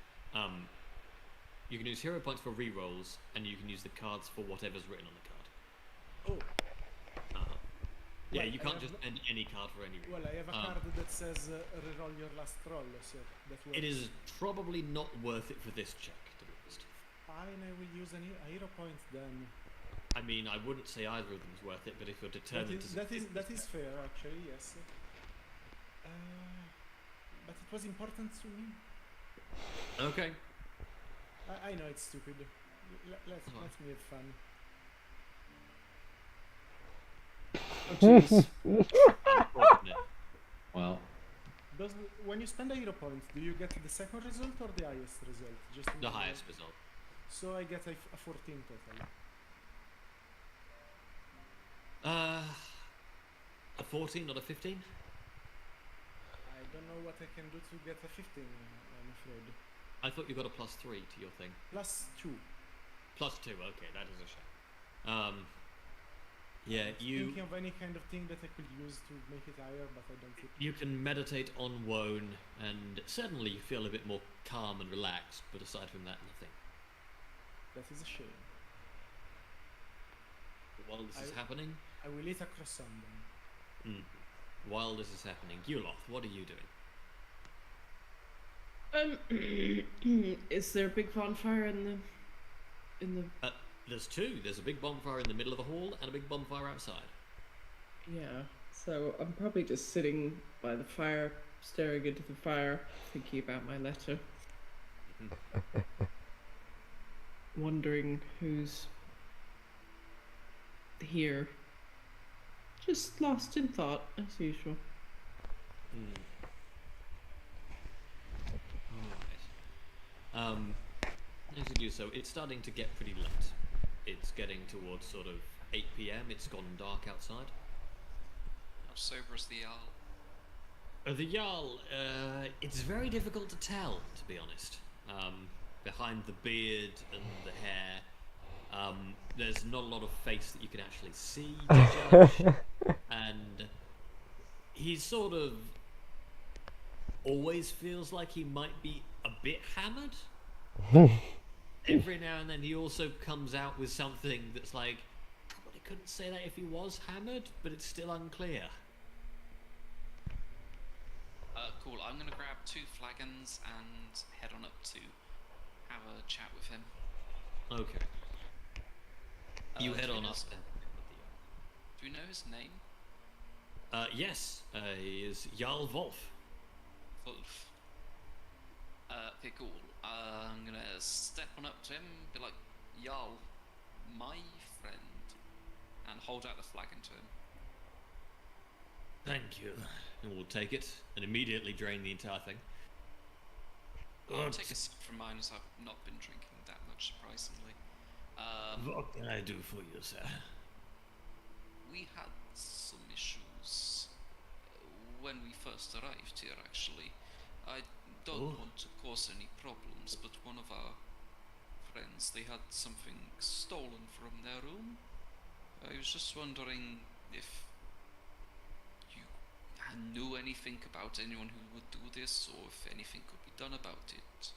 You can use hero points for rerolls, and you can use the cards for whatever's written on the card. Oh, Yeah, Well, you I can't have just end any card for any reason. well, I have a card that says reroll your last roll, so that works. It is probably not worth it for this check, to be honest. Fine, I will use a hero point then. I mean, I wouldn't say either of them is worth it, but if you're determined to That is fair, actually, yes. But it was important to me. Okay. I know it's stupid. Let me have fun. Oh, jeez. Well, When you spend a hero point, do you get the second result or the highest result? Just The highest result. So I get a 14 total. A 14, not a 15? I don't know what I can do to get a 15, I'm afraid. I thought you got a +3 to your thing. +2. +2, okay, that is a shame. Yeah, Thinking of any kind of thing that I could use to make it higher, but I don't think. you can meditate on Wone, and certainly you feel a bit more calm and relaxed, but aside from that, nothing. That is a shame. While this is happening, I will eat a croissant then. while this is happening, Guloth, what are you doing? Is there a big bonfire in the? There's two. There's a big bonfire in the middle of the hall and a big bonfire outside. Yeah. So I'm probably just sitting by the fire, staring into the fire, thinking about my letter, wondering who's here. Just lost in thought, as usual. Alright. As you do so, it's starting to get pretty late. It's getting towards sort of 8 PM. It's gone dark outside. How sober is the Jarl? The Jarl, it's very difficult to tell, to be honest. Behind the beard and the hair, there's not a lot of face that you can actually see to judge. And he sort of always feels like he might be a bit hammered. Every now and then he also comes out with something that's like, probably couldn't say that if he was hammered, but it's still unclear. cool. I'm gonna grab 2 flagons and head on up to have a chat with him. Okay. You Do head we on know up. his- Do we know his name? Yes, he is Jarl Wolf. Wolf. Okay, cool. I'm gonna step on up to him, be like, Jarl, my friend, and hold out the flagon to him. Thank you. And we'll take it and immediately drain the entire thing. I'll take a sip from mine as I've not been drinking that much, surprisingly. What can I do for you, sir? We had some issues when we first arrived here, actually. I don't Oh. want to cause any problems, but one of our friends, they had something stolen from their room. I was just wondering if you knew anything about anyone who would do this, or if anything could be done about it.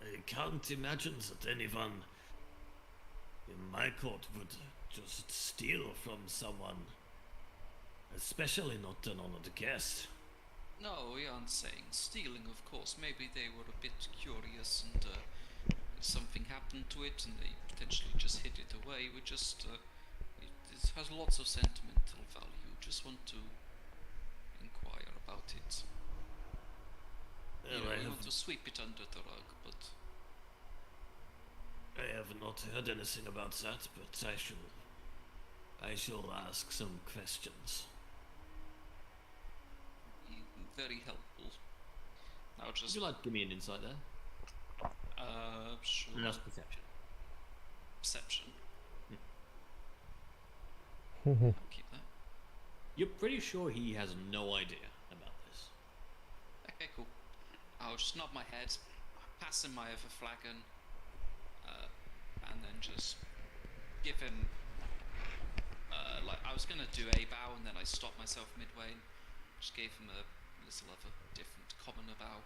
I can't imagine that anyone in my court would just steal from someone, especially not an honored guest. No, we aren't saying stealing, of course. Maybe they were a bit curious and something happened to it and they potentially just hid it away. We just, it has lots of sentimental value. Just want to inquire about it. Well, You know, I we have, want to sweep it under the rug, but I have not heard anything about that, but I shall ask some questions. very helpful. Now Would just, you like to give me an insight there? sure. And that's perception. Perception. Mm-hmm. I'll keep that. You're pretty sure he has no idea about this. Okay, cool. I'll just nod my head, pass him my other flagon, and then just give him, like, I was gonna do a bow and then I stopped myself midway and just gave him a little of a different commoner bow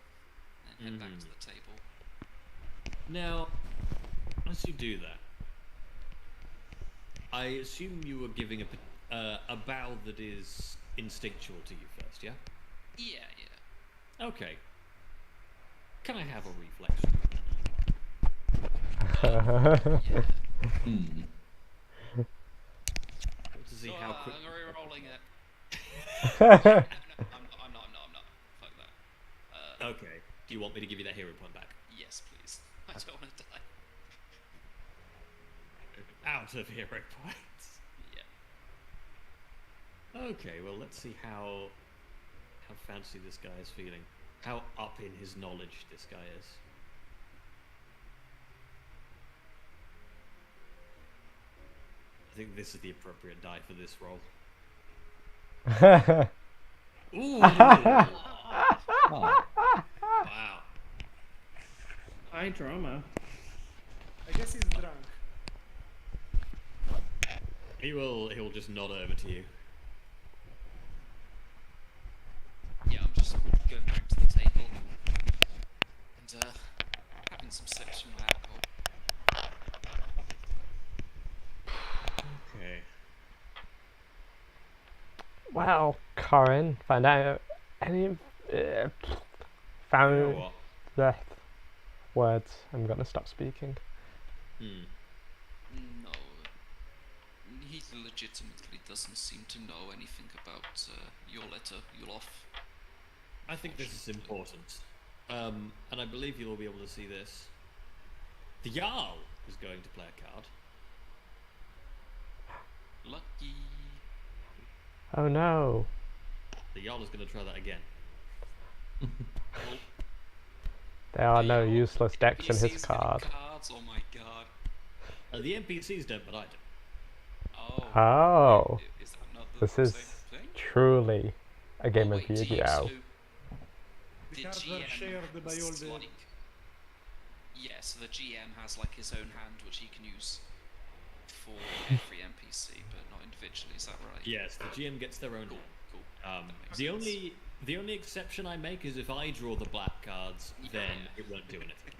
and head back to the table. Now, as you do that, I assume you were giving a bow that is instinctual to you first, yeah? Yeah. Okay. Can I have a reflex? Yeah. To see So, how quick. I'm re-rolling it. No, I'm not. Fuck that. Okay. Do you want me to give you that hero point back? Yes, please. I don't want to die. Out of hero points. Yeah. Okay, well let's see how fancy this guy is feeling. How up in his knowledge this guy is. I think this is the appropriate die for this roll. Ooh! Oh, Wow. High drama. I guess he's drunk. He'll just nod over to you. Yeah, I'm just going back to the table and having some sips from my alcohol. Okay. Well, Corin, find out any You found know what? the words. I'm gonna stop speaking. No, he legitimately doesn't seem to know anything about your letter, Yulof. I think this is important. And I believe you'll be able to see this. The Jarl is going to play a card. Lucky. Oh no. The Jarl is going to try that again. Well, There are no Jarl, useless decks in NPCs his getting card. Cards? Oh my god. The NPCs don't, but I do. Oh. Oh, Is that not the this same is thing? truly a game Oh, of wait, Yu-Gi-Oh! so The the cards are GM shared by all has, the. like, yeah, so the GM has like his own hand which he can use for every NPC, but not individually. Is that right? Yes, the GM gets their own. Cool. Cool. Um, That makes the sense. only exception I make is if I draw the black cards, then Yeah. it won't do anything.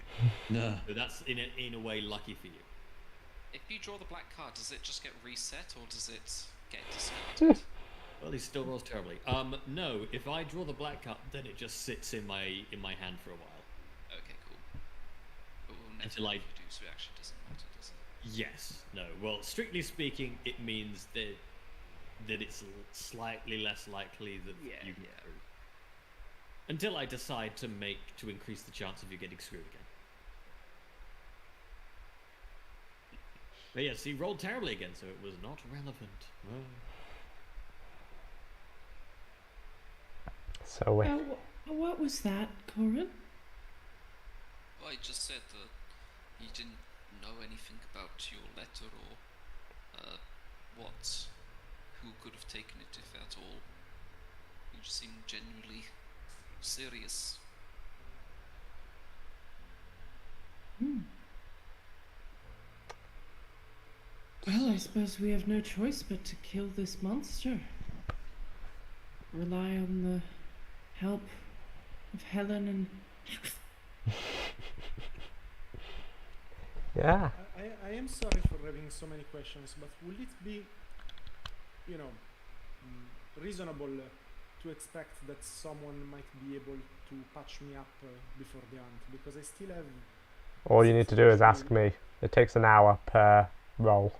no. So that's in a way lucky for you. If you draw the black card, does it just get reset or does it get discarded? Well, he still rolls terribly. No, if I draw the black card, then it just sits in my hand for a while. Okay, cool. But we'll never Until I- know if you do, so it actually doesn't matter, does it? Yes. No. Well, strictly speaking, it means that it's slightly less likely that Yeah, you can yeah. screw. Until I decide to increase the chance of you getting screwed again. But yes, he rolled terribly again, so it was not relevant. Well, So with What was that, Corin? Well, I just said that you didn't know anything about your letter or who could have taken it, if at all. You just seemed genuinely serious. Well, I suppose we have no choice but to kill this monster. Rely on the help of Helen and... yeah, I am sorry for having so many questions, but will it be, reasonable to expect that someone might be able to patch me up before the hunt? Because I still have... all you need to do is ask me. It takes an hour per roll.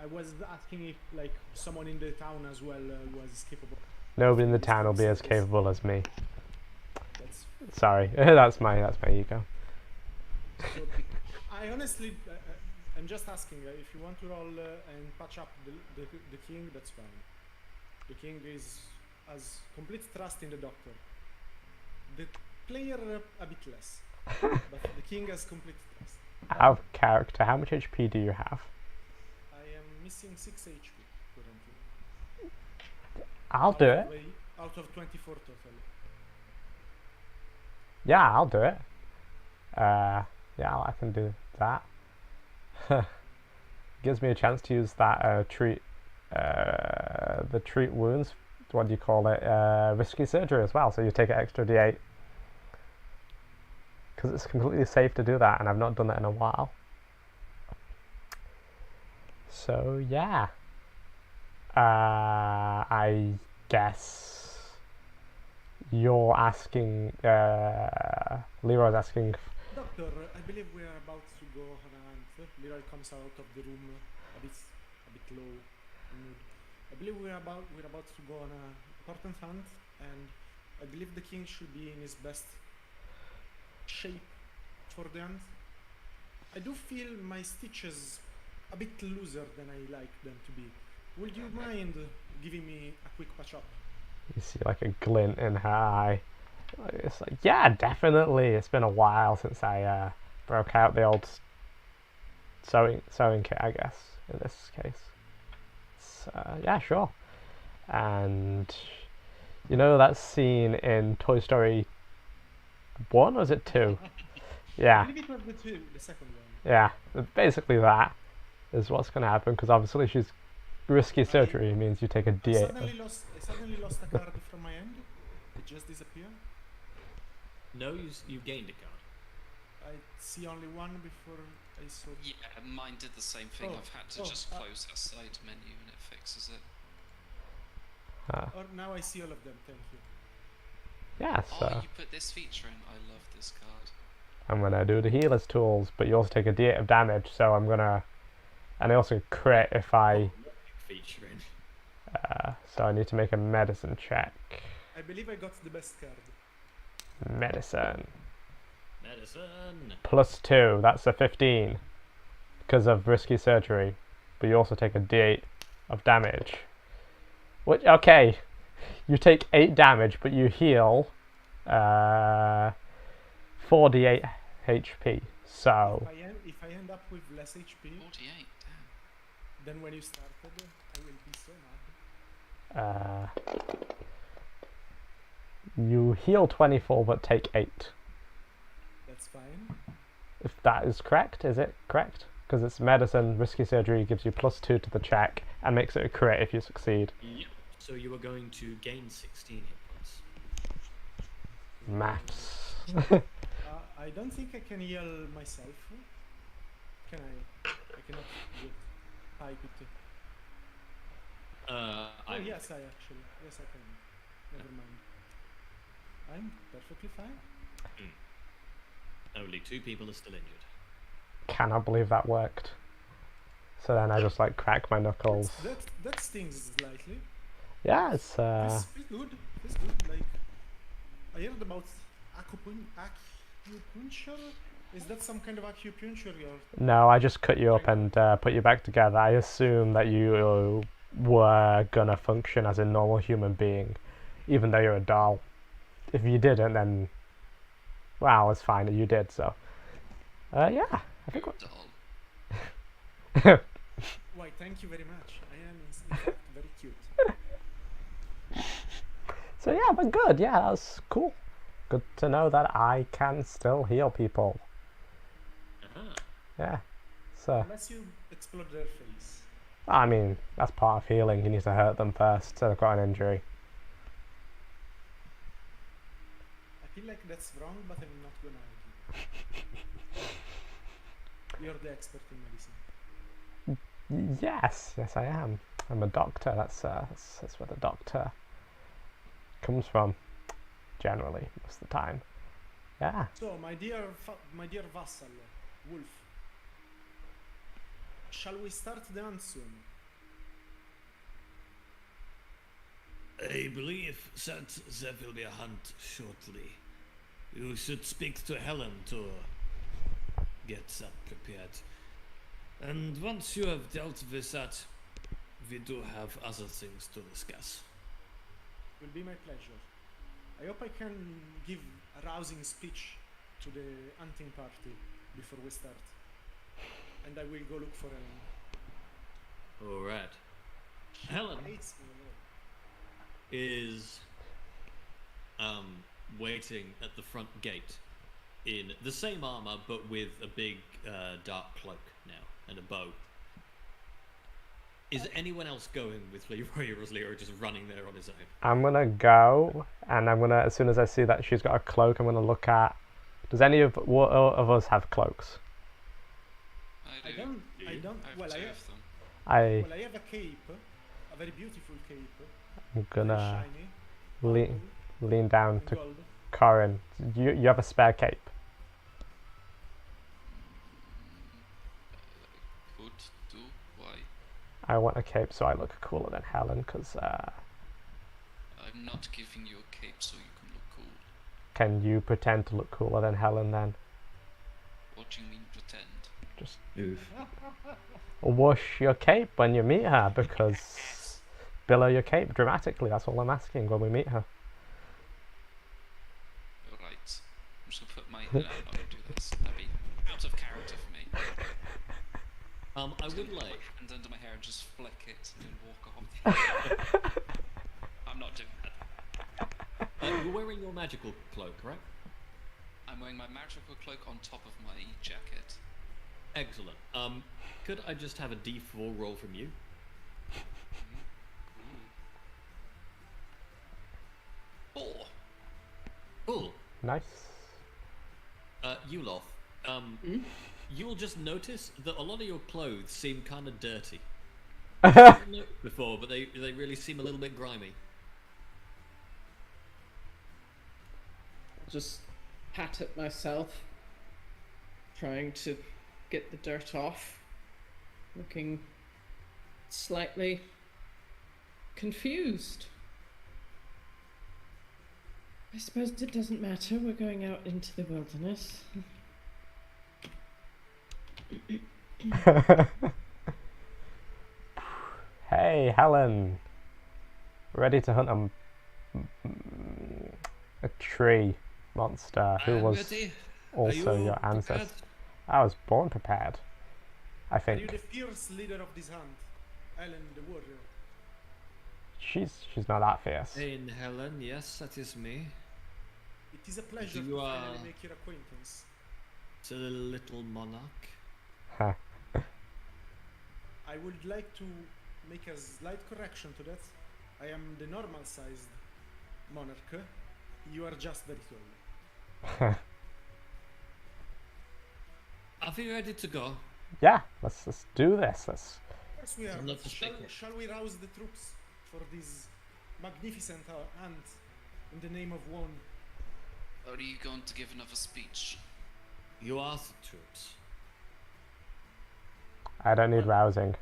I was asking if, like, someone in the town as well was capable. Nobody in the town will be as capable as me. That's Sorry, that's my ego. so, I honestly, I'm just asking if you want to roll and patch up the king, that's fine. The king has complete trust in the doctor. The player a bit less, but the king has complete trust. Out of character, how much HP do you have? I am missing 6 HP currently. I'll do it. Out of 24 total. Yeah, I'll do it. Yeah, I can do that. Gives me a chance to use that treat, the treat wounds. What do you call it? Risky surgery as well. So you take an extra D8. Because it's completely safe to do that, and I've not done that in a while. So yeah. I guess you're asking. Leroy's asking. Doctor, I believe we are about to go on a hunt. Leroy comes out of the room a bit low in mood. I believe we're about to go on an important hunt, and I believe the king should be in his best shape for the hunt. I do feel my stitches a bit looser than I like them to be. Would you mind giving me a quick patch up? You see like a glint in her eye. It's like, yeah, definitely. It's been a while since I broke out the old sewing kit, I guess, in this case. So, yeah, sure. And you know that scene in Toy Story 1, or was it 2? I Yeah, believe it was the second one. yeah. Basically that is what's going to happen, because obviously she's risky surgery means you take a I D8. suddenly lost a card from my hand. It just disappeared. no, you gained a card. I see only one before I saw. Yeah, mine did the same thing. Oh, I've had to just close that side menu and it fixes it. Or now I see all of them. Thank you. Yeah, Oh, so you put this feature in. I love this card. I'm going to do the healer's tools, but you also take a D8 of damage, so I'm going to... And I also crit if I... Feature in. So I need to make a medicine check. I believe I got the best card. Medicine. Medicine. +2, that's a 15. Because of risky surgery. But you also take a D8 of damage. Which, okay. You take 8 damage, but you heal 4d8 HP. So... If I end up with less HP 48, damn. than when you started, I will be so mad. You heal 24 but take 8. That's fine. If that is correct, is it correct? Because it's medicine, risky surgery gives you +2 to the check and makes it a crit if you succeed. Yep. So you are going to gain 16 hit points. Maths. I don't think I can heal myself. Can I? I cannot type it. I Oh yes, I can. Never mind. I'm perfectly fine. Only 2 people are still injured. Cannot believe that worked. So then I just like crack my knuckles. That stings slightly. Yeah, it's Feels good. Feels good. Like I heard about acupuncture. Is that some kind of acupuncture? no, I just cut you up and put you back together. I assume that you were gonna function as a normal human being, even though you're a doll. If you didn't, then well, it's fine that you did. So, yeah, I think. Doll. Why? Thank you very much. I am in fact very cute. So yeah, but good. Yeah, that was cool. Good to know that I can still heal people. Yeah. So. Unless you explode their face. I mean, that's part of healing. You need to hurt them first, so they've got an injury. I feel like that's wrong, but I'm not gonna argue. You're the expert in medicine. Yes, I am. I'm a doctor. That's where the doctor comes from, generally, most of the time. Yeah. So, my dear vassal, Wolf, shall we start the hunt soon? I believe that there will be a hunt shortly. You should speak to Helen to get that prepared. And once you have dealt with that, we do have other things to discuss. Will be my pleasure. I hope I can give a rousing speech to the hunting party before we start. And I will go look for Helen. Alright. Helen Hates me a lot. is waiting at the front gate in the same armor but with a big dark cloak now and a bow. Is anyone else going with Leroy, or is Leroy just running there on his own? I'm gonna go, and I'm gonna, as soon as I see that she's got a cloak, I'm gonna look at. Does any of us have cloaks? I do. I don't. I have Well, 2 I of have. them. Well, I have a cape, a very beautiful cape, I'm very gonna shiny, lean down and to gold. Corin. You have a spare cape. Could do. Why? I want a cape so I look cooler than Helen, because I'm not giving you a cape so you can look cool. can you pretend to look cooler than Helen then? What do you mean pretend? Just Oof. wash your cape when you meet her, because billow your cape dramatically. That's all I'm asking when we meet her. Alright. I'm just gonna put my. No, I'm not gonna do this. That'd be out of character for me. I would like. And under my hair and just flick it and then walk off. I'm not doing that. You're wearing your magical cloak, right? I'm wearing my magical cloak on top of my jacket. Excellent. Could I just have a D4 roll from you? Four. Cool. Nice. Yuloth, you'll just notice that a lot of your clothes seem kind of dirty. I've never noticed before, but they really seem a little bit grimy. Just pat at myself, trying to get the dirt off, looking slightly confused. I suppose it doesn't matter, we're going out into the wilderness. Hey, Helen. Ready to hunt a tree monster who I'm was ready. also you your ancestor. prepared? I was born prepared, I Are you think. the fierce leader of this hunt, Ellen the warrior? She's not that fierce. In Helen, yes, that is me. It is a pleasure You to are- finally make your acquaintance. The little monarch. Huh. I would like to make a slight correction to that. I am the normal-sized monarch. You are just very tall. Are we ready to go? Yeah, let's do this. Yes, we are. I'd love to Shall, shake it. shall we rouse the troops? for this magnificent hunt in the name of one. Are you going to give another speech? You asked to it. I don't need rousing.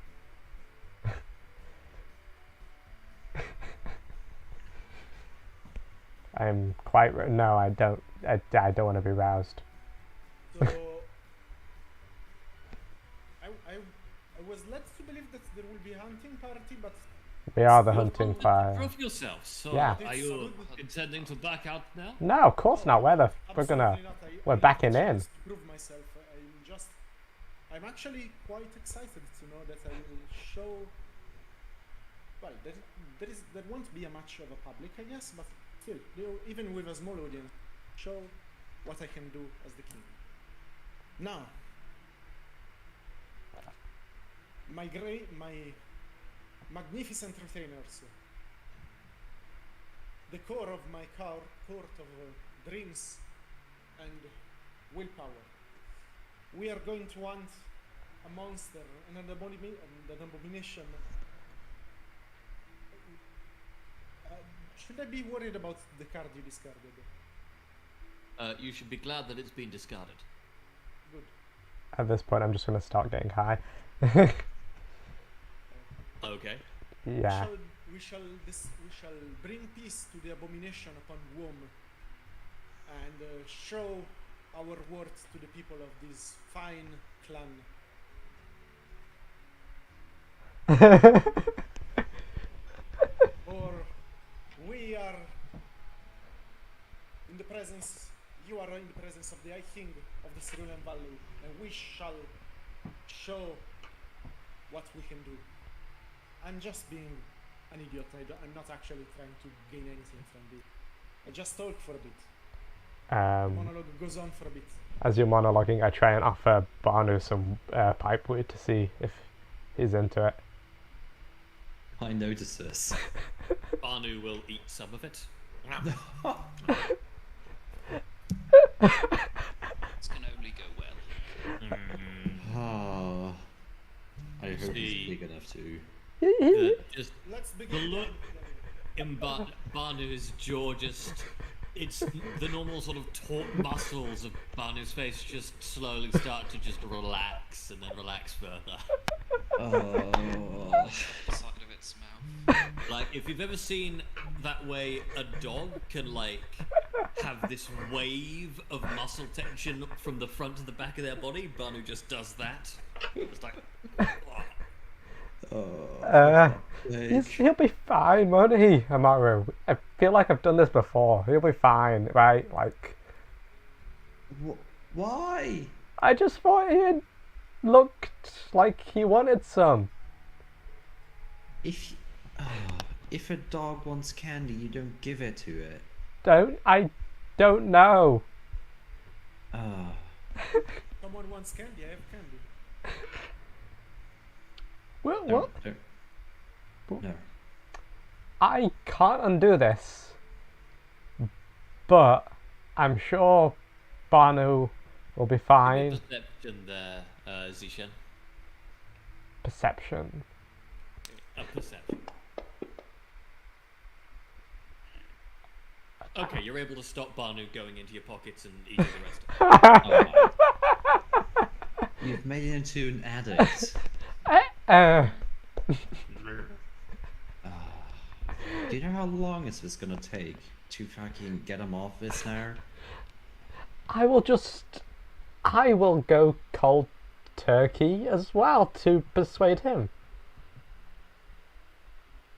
I'm quite. No, I don't. I don't want to be roused. So I was led to believe that there will be a hunting party, but We are the You're hunting fine. fire. Prove yourself. So, Yeah. are you intending to back out now? No, of course not. We're gonna. absolutely not. we're I need backing the in. chance to prove myself. I'm actually quite excited to know that I will show. Well, there won't be a much of a public, I guess, but still, even with a small audience, show what I can do as the king. Now, my magnificent retainers, the core of my court of dreams and willpower. We are going to hunt a monster and an abomination. Should I be worried about the card you discarded? You should be glad that it's been discarded. Good. At this point, I'm just gonna start getting high. Okay. Yeah. We shall bring peace to the abomination upon Wom, and show our worth to the people of this fine clan. Or we are in the presence. You are in the presence of the High King of the Cerulean Valley, and we shall show what we can do. I'm just being an idiot. I'm not actually trying to gain anything from this. I just talk for a bit. The monologue goes on for a bit. As you're monologuing, I try and offer Banu some pipewood to see if he's into it. I notice this. Banu will eat some of it. This can only go well. Ah, I hope See. he's big enough to. Just Let's the begin. look in Banu's jaw it's the normal sort of taut muscles of Banu's face just slowly start to just relax and then relax further. Oh. Side of its mouth. Like, if you've ever seen that way a dog can, like, have this wave of muscle tension from the front to the back of their body, Banu just does that. It's like, He'll be fine, won't he, Amaru? I feel like I've done this before. He'll be fine, right? Like, Why? I just thought he looked like he wanted some. If a dog wants candy, you don't give it to it. I don't know. Someone wants candy. I have candy. What? No. I can't undo this, but I'm sure Banu will be fine. perception there, Zishan. Perception. A perception. Okay, you're able to stop Banu going into your pockets and eating the rest of it. You've made it into an addict. Do you know how long is this gonna take to fucking get him off this now? I will go cold turkey as well to persuade him.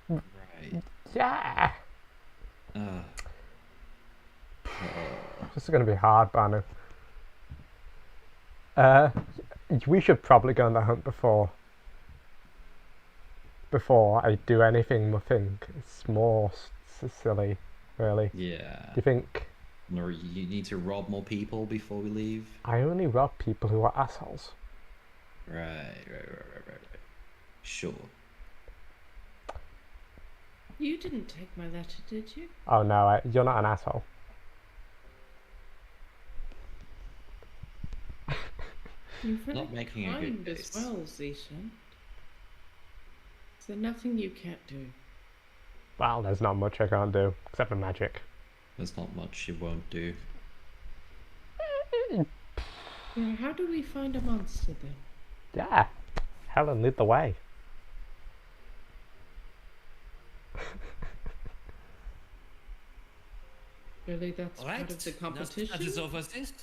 Right. Yeah. This is going to be hard, Banu. We should probably go on the hunt before I do anything. I think it's more silly, really. Yeah. Do you think? Or you need to rob more people before we leave? I only rob people who are assholes. Right. Sure. You didn't take my letter, did you? Oh no, you're not an asshole. You're very Not making a good kind as case. well, Zishan. Is there nothing you can't do? Well, there's not much I can't do, except for magic. There's not much you won't do. Yeah, how do we find a monster then? Yeah. Helen, lead the way. Really, that's All right. part of the competition? That is all for this.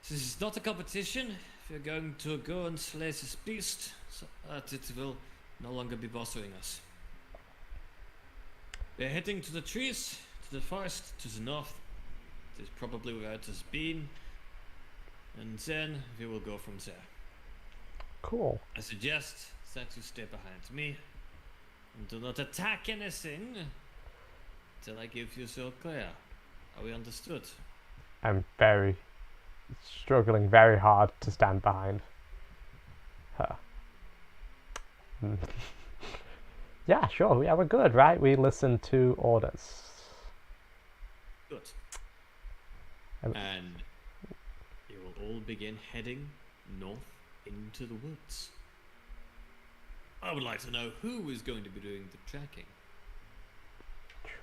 This is not a competition. If you're going to go and slay this beast, so that it will no longer be bothering us. We're heading to the trees, to the forest, to the north. It is probably where it has been. And then we will go from there. Cool. I suggest that you stay behind me and do not attack anything till I give you so clear. Are we understood? I'm struggling very hard to stand behind her. Yeah, sure. Yeah, we're good, right? We listen to orders. Good. Um, And you will all begin heading north into the woods. I would like to know who is going to be doing the tracking.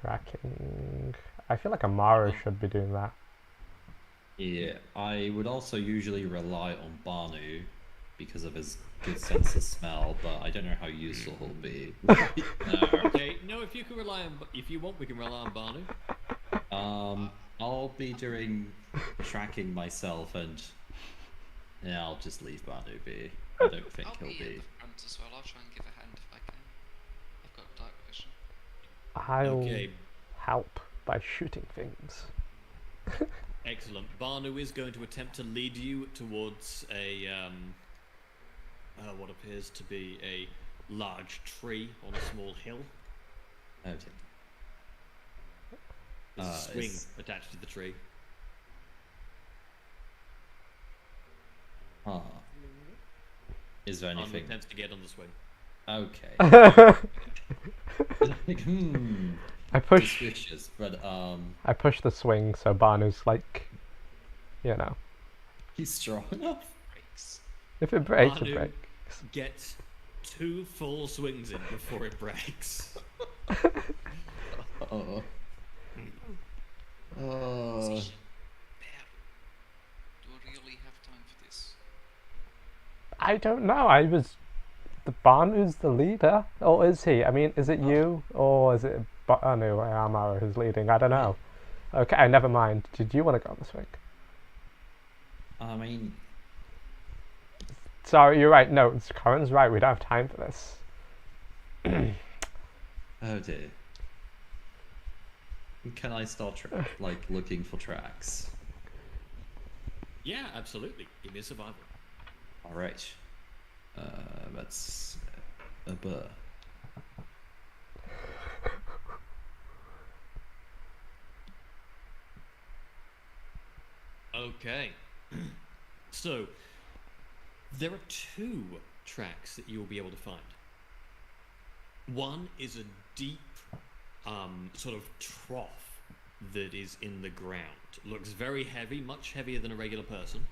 Tracking. I feel like Amara should be doing that. Yeah, I would also usually rely on Banu because of his good sense of smell, but I don't know how useful he'll be. Okay, no, if you can rely on, if you want, we can rely on Barney. I'll be doing the tracking myself, and yeah, I'll just leave Banu be. I don't think I'll he'll be be. at the front as well. I'll try and give a hand if I can. I've got dark vision. I'll Okay, help by shooting things. excellent. Barnu is going to attempt to lead you towards a what appears to be a large tree on a small hill. Okay. There's a swing is- attached to the tree. Ah. Is there Barnu anything? attempts to get on the swing. Okay. I Like, push. suspicious, but I push the swing so Banu's like, you know, he's strong enough. Breaks. if it breaks, Barnu it breaks. gets 2 full swings in before it breaks. Oh. Bear, do I really have time for this? I don't know. The Banu's the leader, or is he? I mean, is it you, or is it Banu or Amara who's leading? I don't know. Okay, never mind. Did you want to go on the swing? I mean, Sorry, you're right. No, Corin's right. We don't have time for this. oh dear. Can I start like looking for tracks? Yeah, absolutely. Give me a survival. All right. That's a burr. Okay. So, there are 2 tracks that you will be able to find. One is a deep, sort of trough that is in the ground. It looks very heavy, much heavier than a regular person.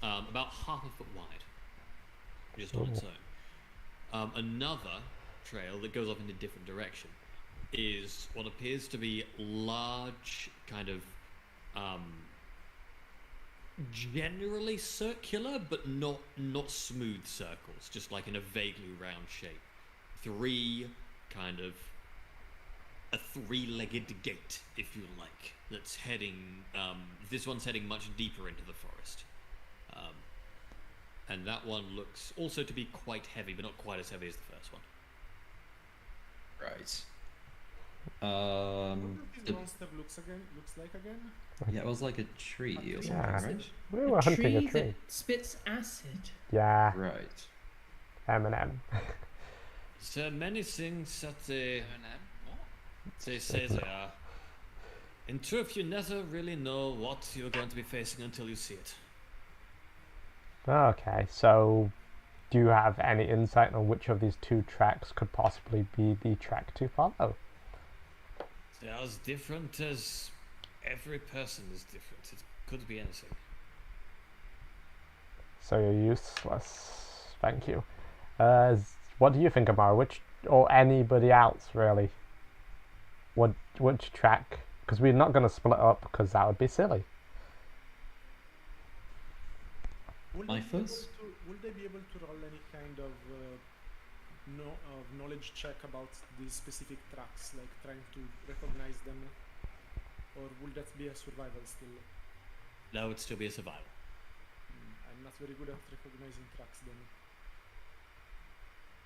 About half a foot wide, just on its own. Another trail that goes off in a different direction is what appears to be large, kind of generally circular, but not smooth circles, just like in a vaguely round shape. 3 kind of a 3-legged gate, if you like, that's heading. This one's heading much deeper into the forest. And that one looks also to be quite heavy, but not quite as heavy as the first one. Right. What this monster looks like again? Yeah, it was like a tree or something, Yeah. right? We were hunting a tree. that spits acid. Yeah, Right. Eminem. There are many things that they What? say they are. In truth, you never really know what you're going to be facing until you see it. Okay, so do you have any insight on which of these 2 tracks could possibly be the track to follow? They are as different as every person is different. It could be anything. So you're useless. Thank you. What do you think, Amara? Which or anybody else really would track, because we're not going to split up because that would be silly. Will My they be able first- will they be able to roll any kind of knowledge check about these specific tracks, like trying to recognize them, or will that be a survival still? That would still be a survival. I'm not very good at recognizing tracks then.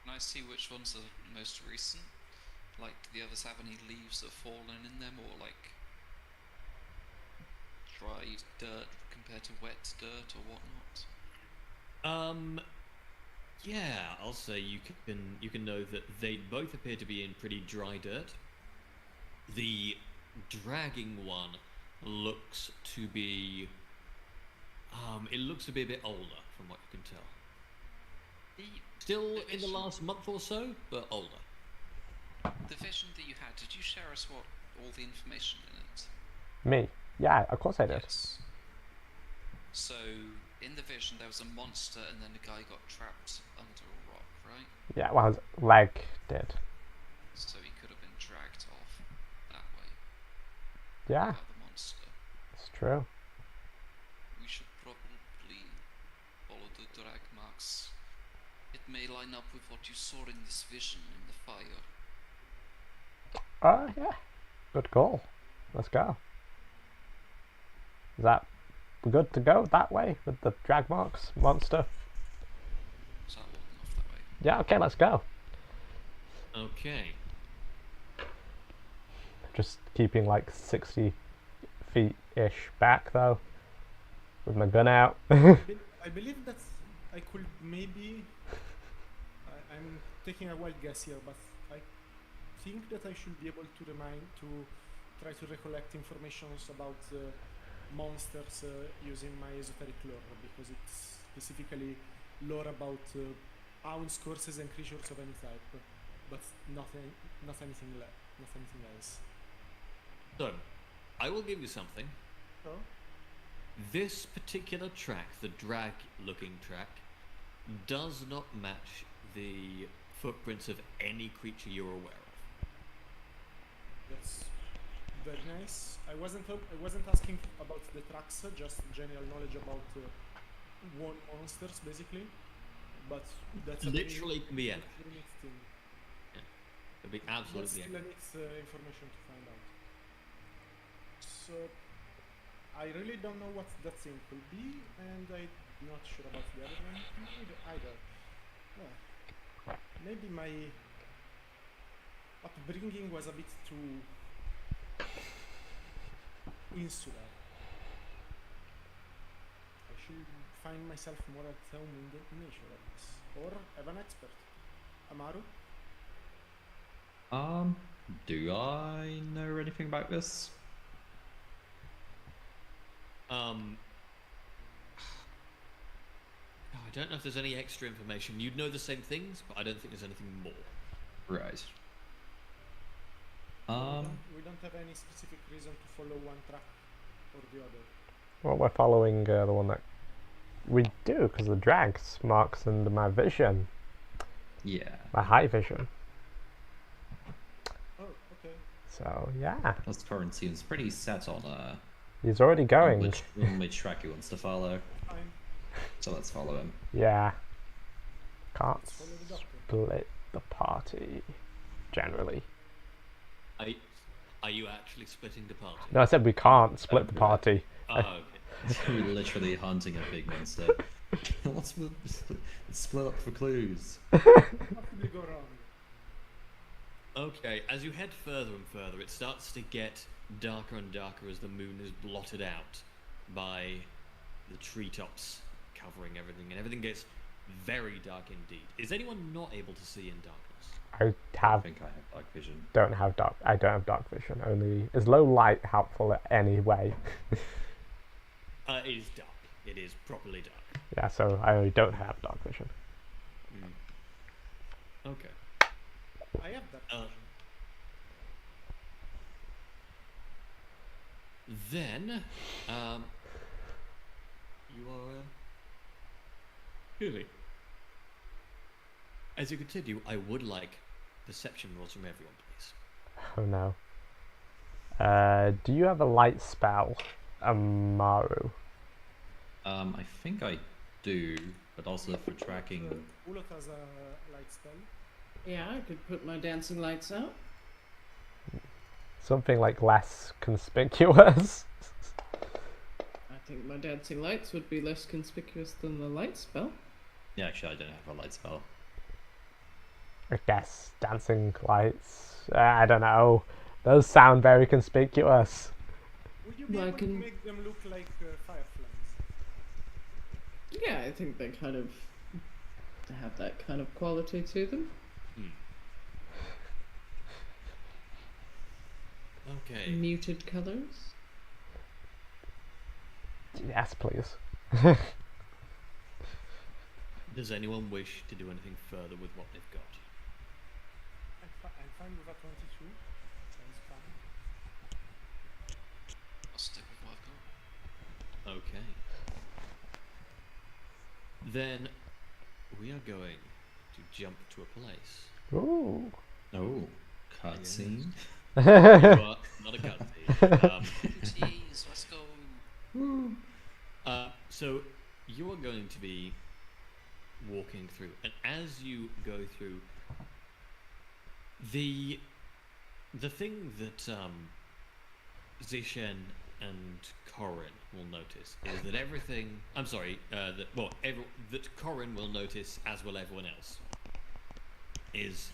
Can I see which ones are most recent? Like, do the others have any leaves that have fallen in them, or like dry dirt compared to wet dirt or whatnot? Yeah, I'll say you can know that they both appear to be in pretty dry dirt. The dragging one looks to be it looks to be a bit older from what you can tell. Still in the last month or so, but older. The vision that you had, did you share us what all the information in it? Me? Yeah, of course I did. Yes. So, in the vision, there was a monster, and then the guy got trapped under a rock, right? Yeah, well, his leg did. So he could have been dragged off that way Yeah, by the monster. it's true. We should probably follow the drag marks. It may line up with what you saw in this vision in the fire. Yeah. Good call. Let's go. Is that good to go that way with the drag marks monster? Is that long enough that way? Yeah, okay, let's go. Okay. Just keeping like 60 feet-ish back though, with my gun out. I believe that I could maybe. I'm taking a wild guess here, but I think that I should be able to try to recollect information about monsters using my esoteric lore, because it's specifically lore about ounce courses and creatures of any type, but not anything else. So, I will give you something. Oh, This particular track, the drag-looking track, does not match the footprints of any creature you're aware of. that's very nice. I wasn't asking about the tracks, just general knowledge about one monsters, basically. But that's a Literally can be very anything. neat thing. It'd be That's absolutely still a anything. neat information to find out. So I really don't know what that thing could be, and I'm not sure about the other one either. Yeah. Maybe my upbringing was a bit too insular. I should find myself more at home in the nature, I guess. Or have an expert. Amaru? Do I know anything about this? I don't know if there's any extra information. You'd know the same things, but I don't think there's anything more. Right. We don't have any specific reason to follow one track or the other. Well, we're following the one that we do, because the drags marks under my vision, Yeah. my high vision. Oh, okay. So yeah, Plus, Torrent seems pretty set on he's already going. which track he wants to follow. Fine. So let's follow him. Yeah, can't Let's follow the doctor. split the party. Generally, Are you actually splitting the party? no, I said we can't split the party. Oh, okay. We're literally hunting a big monster. Let's split up for clues. Possibly go wrong. Okay, as you head further and further, it starts to get darker and darker as the moon is blotted out by the treetops covering everything, and everything gets very dark indeed. Is anyone not able to see in darkness? I I think I have dark vision. I don't have dark vision. Only is low light helpful in any way? It is dark. It is properly dark. Yeah, so I only don't have dark vision. Okay. I have that. Then, you are. Really? As you continue, I would like perception rolls from everyone, please. Oh no. Do you have a light spell, Amaru? I think I do, but also for tracking. Ulot has a light spell. Yeah, I could put my dancing lights out. Something like less conspicuous. I think my dancing lights would be less conspicuous than the light spell. Yeah, actually, I don't have a light spell. I guess dancing lights. I don't know. Those sound very conspicuous. Would you be Well, I able can- to make them look like fireflies? Yeah, I think they kind of have that kind of quality to them. Okay. Muted colours. Yes, please. Does anyone wish to do anything further with what they've got? I'm fine with a 22. Sounds fine. I'll stick with what I've got. Okay. Then we are going to jump to a place. Ooh. Oh, cutscene. You are not a cutscene. Jeez, let's go. So you are going to be walking through, and as you go through, the thing that Zishen and Corin will notice is that everything. I'm sorry. That Corin will notice, as will everyone else, is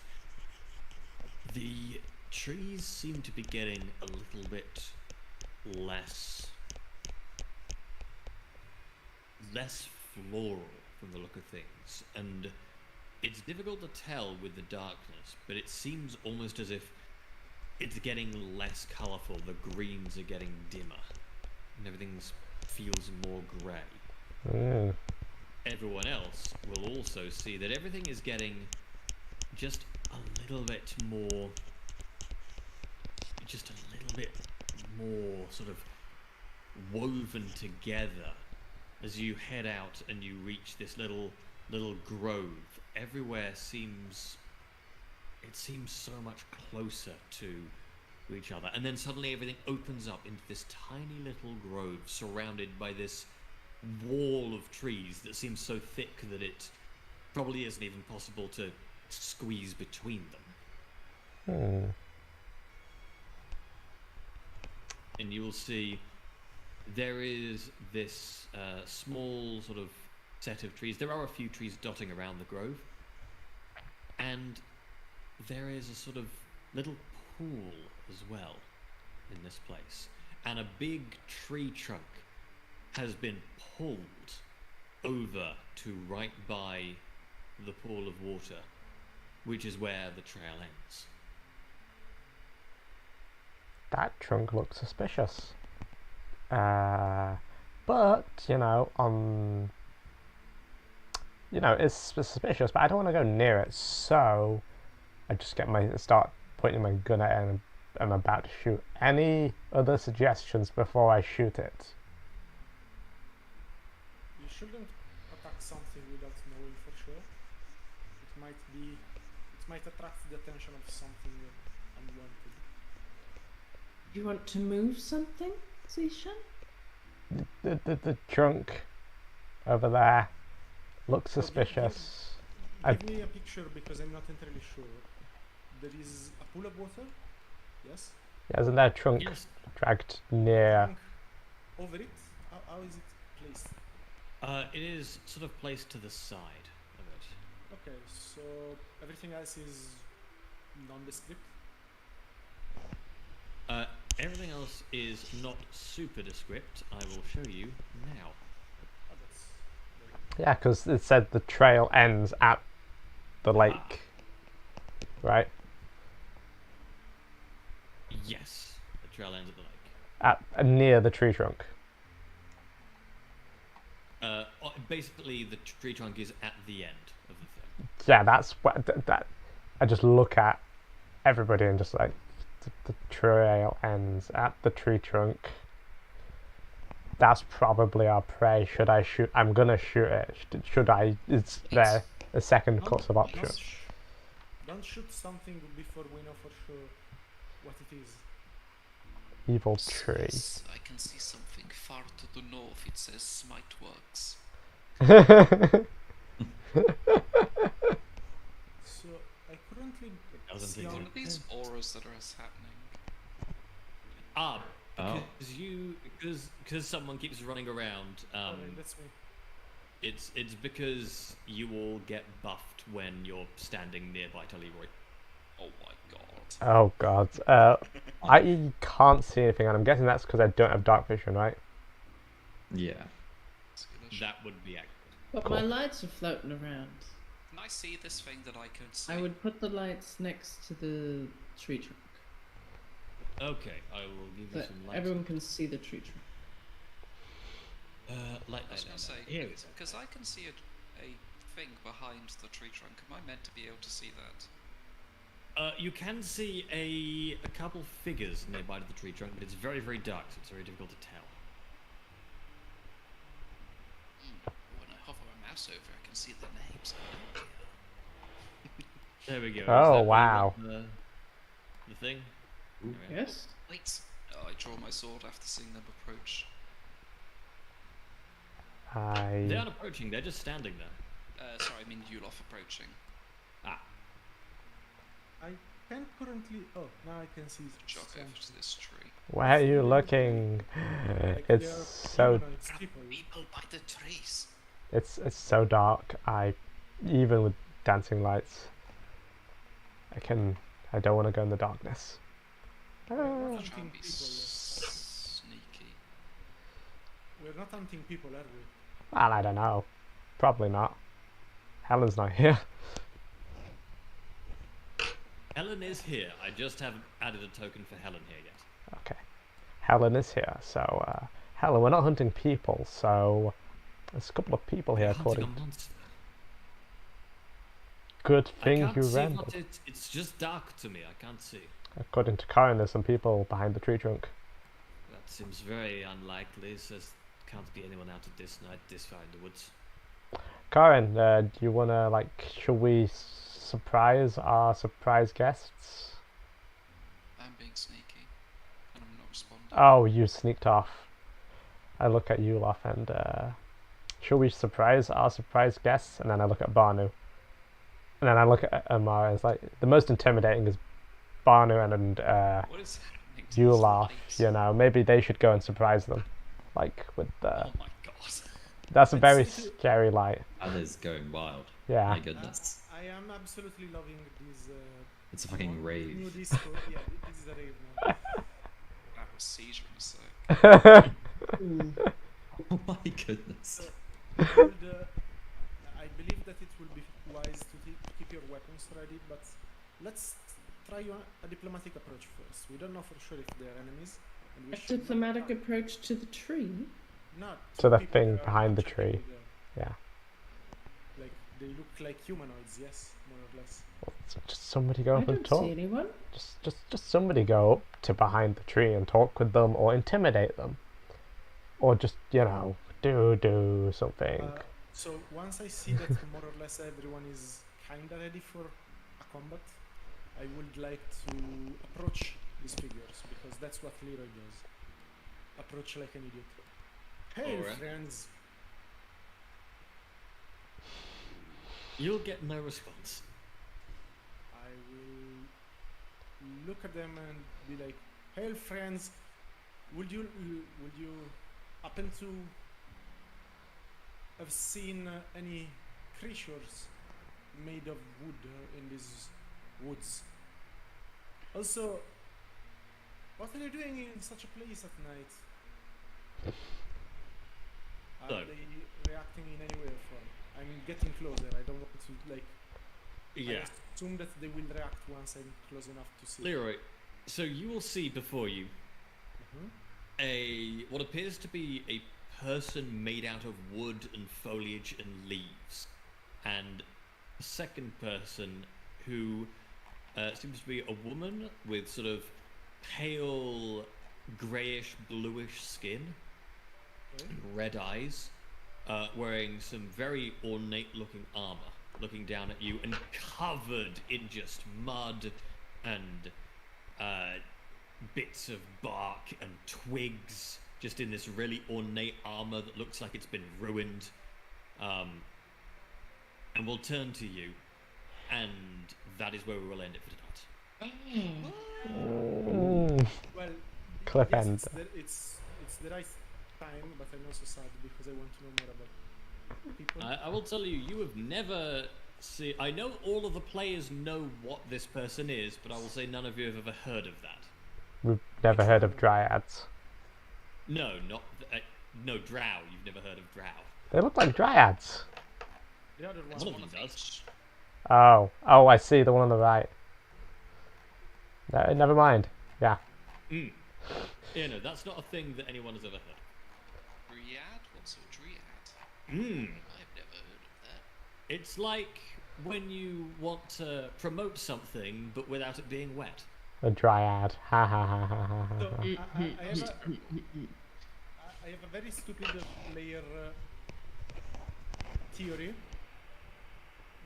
the trees seem to be getting a little bit less floral from the look of things, and it's difficult to tell with the darkness, but it seems almost as if it's getting less colourful. The greens are getting dimmer, and everything feels more grey. Everyone else will also see that everything is getting just a little bit more sort of woven together as you head out and you reach this little grove. Everywhere seems so much closer to each other, and then suddenly everything opens up into this tiny little grove surrounded by this wall of trees that seems so thick that it probably isn't even possible to squeeze between them. And you will see there is this small sort of set of trees. There are a few trees dotting around the grove, and there is a sort of little pool as well in this place, and a big tree trunk has been pulled over to right by the pool of water, which is where the trail ends. That trunk looks suspicious. But it's suspicious, but I don't want to go near it, so I just start pointing my gun at it, and I'm about to shoot. Any other suggestions before I shoot it? You shouldn't attack something without knowing for sure. It might attract the attention of something unwanted. You want to move something, Zishan? The trunk over there looks suspicious. Give me a picture because I'm not entirely sure. There is a pool of water. Yes. Yeah, isn't there a trunk Yes. dragged near? Trunk over it. How is it placed? It is sort of placed to the side of it. Okay, so everything else is nondescript. Everything else is not super descript. I will show you now. Oh, that's Yeah, because it said the trail ends at the lake, right? Yes, the trail ends at the lake. Near the tree trunk. Basically, the tree trunk is at the end of the thing. Yeah, that's what that. I just look at everybody and just like the trail ends at the tree trunk. That's probably our prey. Should I shoot? I'm gonna shoot it. Should I? Is there a second course of option? Don't shoot something before we know for sure what it is. Evil tree. Yes, I can see something far to the north. It says Smite Works. So I currently Doesn't see think on One of these auras that are happening. Ah, Oh. because someone keeps running around. that's me. It's because you all get buffed when you're standing nearby to Leroy. Oh my god. Oh god. I can't see anything, and I'm guessing that's because I don't have dark vision, right? Yeah. Skittish. That would be accurate. But Cool. my lights are floating around. Can I see this thing that I can see? I would put the lights next to the tree trunk. Okay, I will give you That some light. everyone can see the tree trunk. Light. I was going to say, Here. because I can see a thing behind the tree trunk. Am I meant to be able to see that? You can see a couple figures nearby to the tree trunk, but it's very, very dark, so it's very difficult to tell. When I hover my mouse over, I can see the names. There we go. Is Oh, that where you wow. want the thing? There we go. Yes? Wait. Oh, I draw my sword after seeing them approach. They I aren't approaching, they're just standing there. Sorry, I mean Yulof approaching. Ah, I can't currently. Oh, now I can see. Jog over something. to this tree. where are you looking? Like It's they are so humanoids, people. People by the trees. it's so dark. Even with dancing lights, I don't want to go in the darkness. We're Ah. not Try hunting and be people. sneaky. We're not hunting people, are we? Well, I don't know. Probably not. Helen's not here. Helen is here. I just haven't added a token for Helen here yet. Okay. Helen is here. So, Helen, we're not hunting people. So, there's a couple of people here. You're hunting According a monster. good I thing can't you see ran. what it's just dark to me. I can't see. According to Karen, there's some people behind the tree trunk. That seems very unlikely. Says can't be anyone out at this night this far in the woods. Karen, do you wanna should we surprise our surprise guests? I'm being sneaky, and I'm not responding. Oh, you sneaked off. I look at Yulof and should we surprise our surprise guests? And then I look at Barnu. And then I look at Amara. It's like the most intimidating is Barnu and What is happening to these Yulof. lights? You know, maybe they should go and surprise them. With Oh my god. that's a very It's- scary light. That is going wild. Yeah. My goodness. I am absolutely loving this. It's a fucking New rave. disco. Yeah, this is a rave now. That was seizure in a sec. Oh my goodness. I believe that it will be wise to keep your weapons ready, but let's try a diplomatic approach first. We don't know for sure if they are enemies, and we A should not diplomatic attack. approach to the tree? Not To the people thing that are behind the actually tree. there. Yeah. Like they look like humanoids, yes, more or less. Just somebody go I up and don't talk. see anyone. Just somebody go up to behind the tree and talk with them, or intimidate them, or just do something. So once I see that more or less everyone is kinda ready for a combat, I would like to approach these figures because that's what Leroy does. Approach like an idiot. Hey Alright. friends! You'll get no response. I will look at them and be like, "Hey friends, would you happen to have seen any creatures made of wood in these woods? Also, what are you doing in such a place at night? Are So- they reacting in any way or form? I'm getting closer. I don't want to I Yeah. assume that they will react once I'm close enough to see. Leroy, so you will see before you Mhm. what appears to be a person made out of wood and foliage and leaves, and a second person who seems to be a woman with sort of pale greyish bluish skin Okay. and red eyes, wearing some very ornate looking armor. looking down at you and covered in just mud and bits of bark and twigs, just in this really ornate armor that looks like it's been ruined. And we'll turn to you, and that is where we will end it for tonight. Well, Cliff yes, end. it's the right time, but I'm also sad because I want to know more about people. I will tell you, you have never seen... I know all of the players know what this person is, but I will say none of you have ever heard of that. We've never heard of dryads. No, not... no, drow. You've never heard of drow. They look like dryads. The other One one. of them does. Oh, I see, the one on the right. No, never mind. Yeah. Yeah, no, that's not a thing that anyone has ever heard. Dryad? What's a dryad? I've never heard of that. It's like when you want to promote something, but without it being wet. A dryad. Ha ha ha ha ha So, ha. I have a very stupid player theory.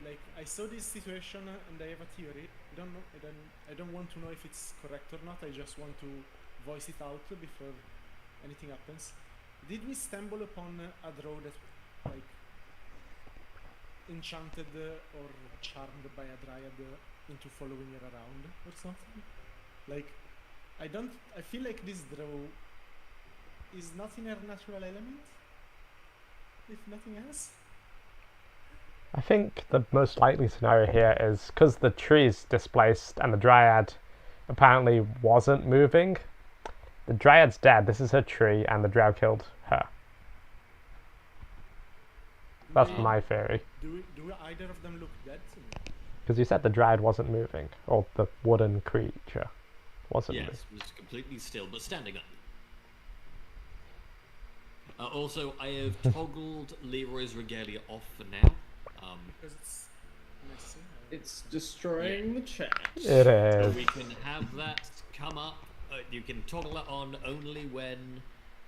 Like, I saw this situation and I have a theory. I don't know. I don't want to know if it's correct or not. I just want to voice it out before anything happens. Did we stumble upon a draw that, like, enchanted or charmed by a dryad into following her around or something? Like, I feel like this draw is not in her natural element, if nothing else. I think the most likely scenario here is because the tree's displaced and the dryad apparently wasn't moving. The dryad's dead. This is her tree, and the drow killed her. That's my theory. Do either of them look dead to me? Because you said the dryad wasn't moving, or the wooden creature wasn't moving. Yes, it was completely still, but standing up. Also, I have toggled Leroy's regalia off for now. Because it's messy. It's destroying the chat. It So is. we can have that come up. You can toggle it on only when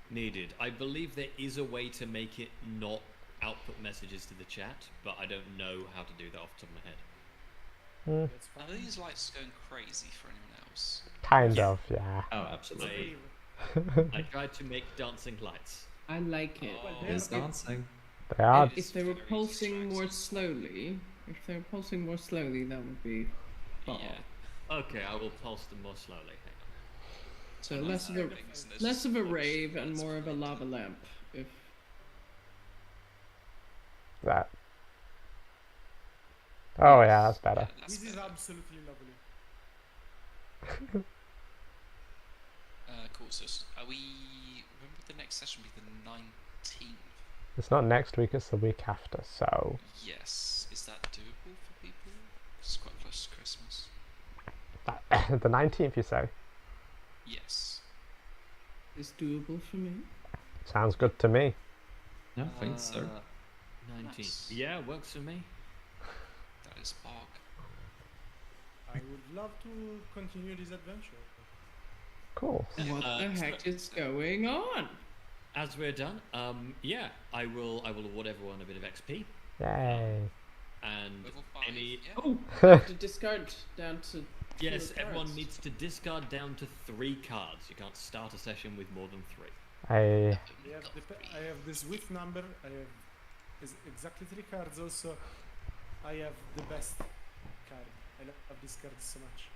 needed. I believe there is a way to make it not output messages to the chat, but I don't know how to do that off the top of my head. That's Are fine. these lights going crazy for anyone else? Kind of, yeah. Oh, It's absolutely. okay. I tried to make dancing lights. I like it. Well, It's dancing. They are. It is If they were very pulsing more distracting. slowly, that would be fun. Yeah. Okay, I will pulse them more slowly. Hang So I'm less of a unloading, so there's less just of a lots rave and lights more of a behind lava it. lamp. If That. Oh yeah, that's better. Yeah, that's This is better. absolutely lovely. Cool. So are we? When would the next session be? The 19th. It's not next week, it's the week after, so... Yes. Is that doable for people? It's quite close to Christmas. the 19th, you say? Yes. it's doable for me. Sounds good to me. I think so. 19th. Nice. Yeah, works for me. That is Bog. I would love to continue this adventure. Cool. What the heck is going on? As we're done, yeah, I will award everyone a bit of XP Yay. and Level 5. any. Yeah. Oh, I have to discard down to Yes, fewer everyone cards. needs to discard down to 3 cards. You can't start a session with more than 3. I... Only got I 3. have this with number. I have exactly 3 cards. Also, I have the best card. I love this card so much.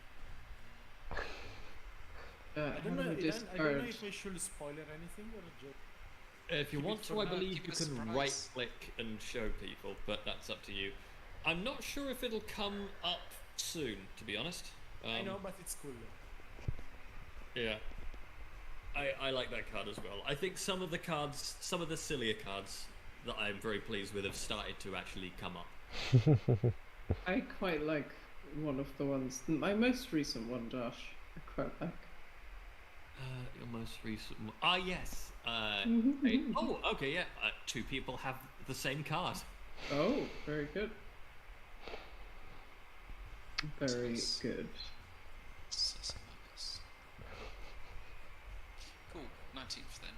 I How don't know. do we I don't know discard? if I should spoiler anything or just. If you Keep it want to, for I now. believe Keep you it a can surprise. right click and show people, but that's up to you. I'm not sure if it'll come up soon, to be honest. I know, but it's cool. Yeah. I like that card as well. I think some of the cards, some of the sillier cards that I'm very pleased with have started to actually come up. I quite like one of the ones. My most recent one, Josh. I quite like. Your most recent one. Ah, yes. Mm-hmm. Oh, okay, yeah. 2 people have the same card. Oh, very good. Very Nice. good. Cool. 19th then.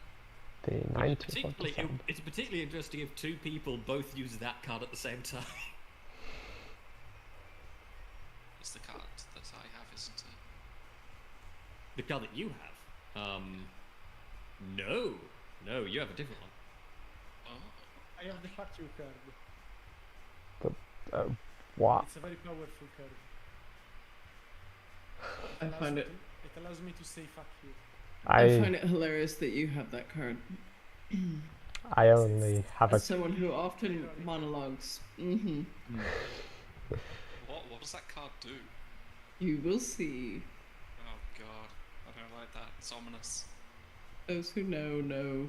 The 19th of Particularly, December. it's particularly interesting if 2 people both use that card at the same time. isn't it? The card that you have? No. No, you have a different one. Oh, I have the Fuck You card. What? It's a very powerful card. I find it. It allows me to say fuck you. I find it hilarious that you have that card. I only have a. As someone who often monologues. what does that card do? You will see. Oh god, I don't like that. It's ominous. Those who know.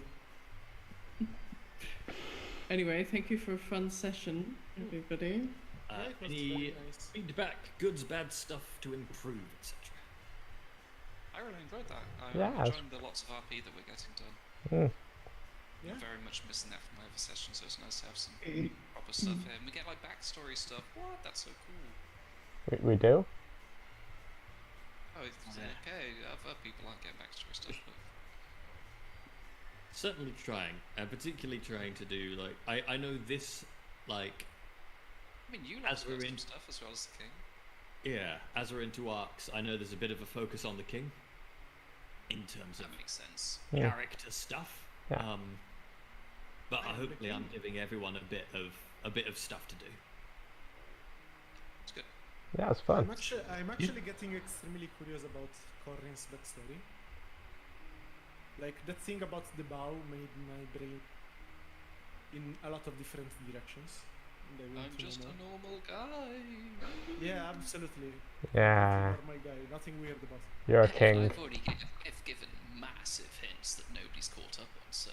Anyway, thank you for a fun session, everybody. Yeah, it was Any very nice. feedback, goods, bad stuff to improve, etc. I really enjoyed that. I'm Yeah, enjoying the lots of RP that we're getting done. Yeah. I'm very much missing that from my other sessions, so it's nice to have some proper stuff here. And we get like backstory stuff. What? That's so cool. We do? Oh, it's okay. Other people aren't getting backstory stuff, but Certainly trying, and particularly trying to do like I know this like I mean, you As lot we're got in- some stuff as well as the king. yeah, as we're into arcs, I know there's a bit of a focus on the king in terms of That makes sense. Yeah. character stuff. Yeah. But hopefully I'm giving everyone a bit of stuff to do. It's good. Yeah, it's fun. I'm actually getting extremely curious about Corrin's backstory. Like that thing about the bow made my brain in a lot of different directions. And I want I'm to know just more. a normal guy. Yeah, absolutely. Yeah, Normal guy, nothing weird about it. you're a king. I've already given massive hints that nobody's caught up on, so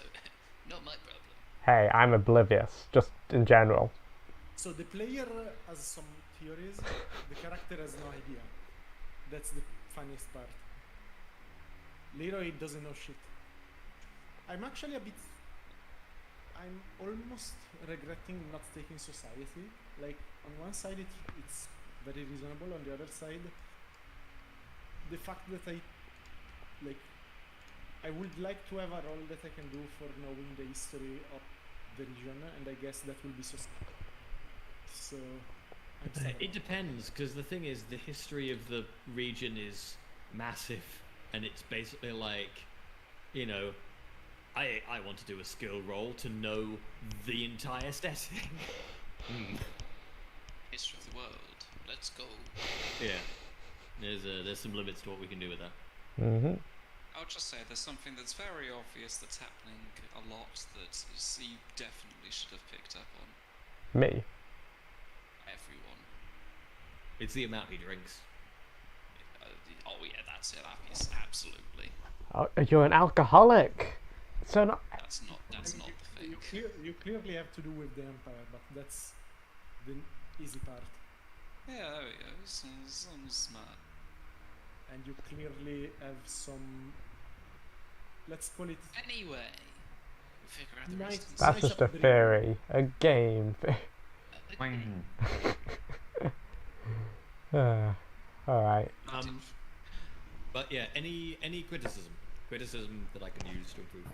not my problem. Hey, I'm oblivious, just in general. So the player has some theories, the character has no idea. That's the funniest part. Leroy doesn't know shit. I'm almost regretting not taking society. Like, on one side it's very reasonable, on the other side, the fact that I would like to have a role that I can do for knowing the history of the region, and I guess that will be society. So, I'm sad It about depends, because the thing is, the history of the region is massive, and it's basically like, you know, I want to do a skill roll to know the entire setting. History of the world. Let's go. Yeah, there's some limits to what we can do with that. Mm-hmm. I'll just say there's something that's very obvious that's happening a lot that you definitely should have picked up on. Me. Everyone. It's the amount he drinks. Oh yeah, that's it. Absolutely. Oh, you're an alcoholic. So not. That's not the thing. you clearly have to do with the Empire, but that's the easy part. Yeah, there we go. Someone's smart. And you clearly have some, let's call it, Anyway, we'll figure out the Nice. rest. That's Nice just a upbringing. theory, a game. All right. But yeah, any criticism that I can use to improve,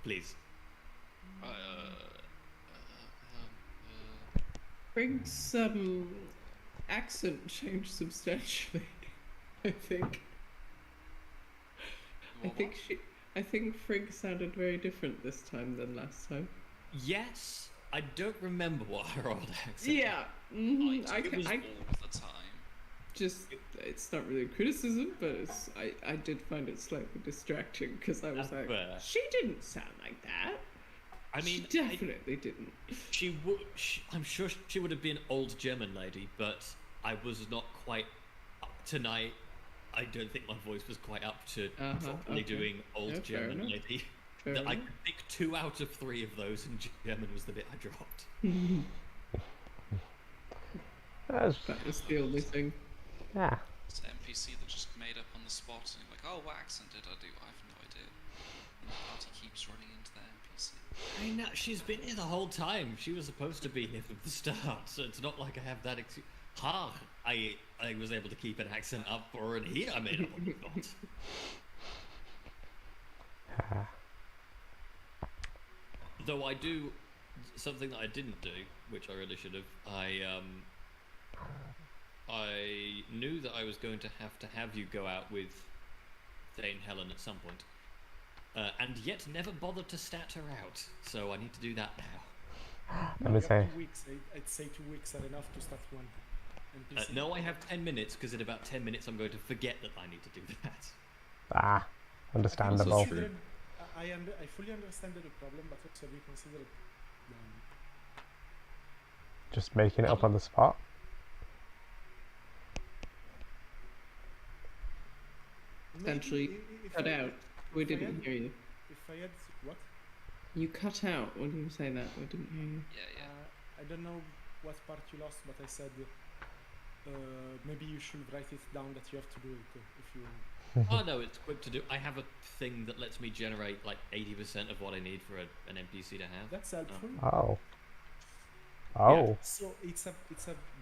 please. Frank's accent changed substantially. I think. I think Frigg sounded very different this time than last time. Yes, I don't remember what her old accent. Yeah, I I think it was I all the time. just it's not really a criticism, but I did find it slightly distracting because I was That's like, fair. she didn't sound like that. I mean, she definitely didn't. she would. I'm sure she would have been old German lady, but I was not quite up tonight. I don't think my voice was quite up to properly okay. doing old Yeah, fair German enough. lady. Fair I enough. could pick 2 out of 3 of those, and German was the bit I dropped. That's, That was the only thing. yeah. It's an NPC that just made up on the spot, and you're like, oh, what accent did I do? I have no idea. And the party keeps running into the NPC. I know, she's been here the whole time. She was supposed to be here from the start, so it's not like I have that excuse. I was able to keep an accent up for her, and here I made up on the spot. Though I do something that I didn't do, which I really should have. I knew that I was going to have you go out with Thane Helen at some point, and yet never bothered to stat her out. So I need to do that now. Let me You have say. 2 weeks. I'd say 2 weeks are enough to start one NPC. No, I have 10 minutes because in about 10 minutes I'm going to forget that I need to do that. Ah, understandable. Also true. I fully understand the problem, but also we consider Just making it up on the spot. Essentially, cut out. We didn't hear you. If I had what? You cut out when you say that. We didn't hear you. Yeah, I don't know what part you lost, but I said maybe you should write it down that you have to do it if you. Oh no, it's quick to do. I have a thing that lets me generate like 80% of what I need for an NPC to have. That's helpful. Oh. Oh. So it's a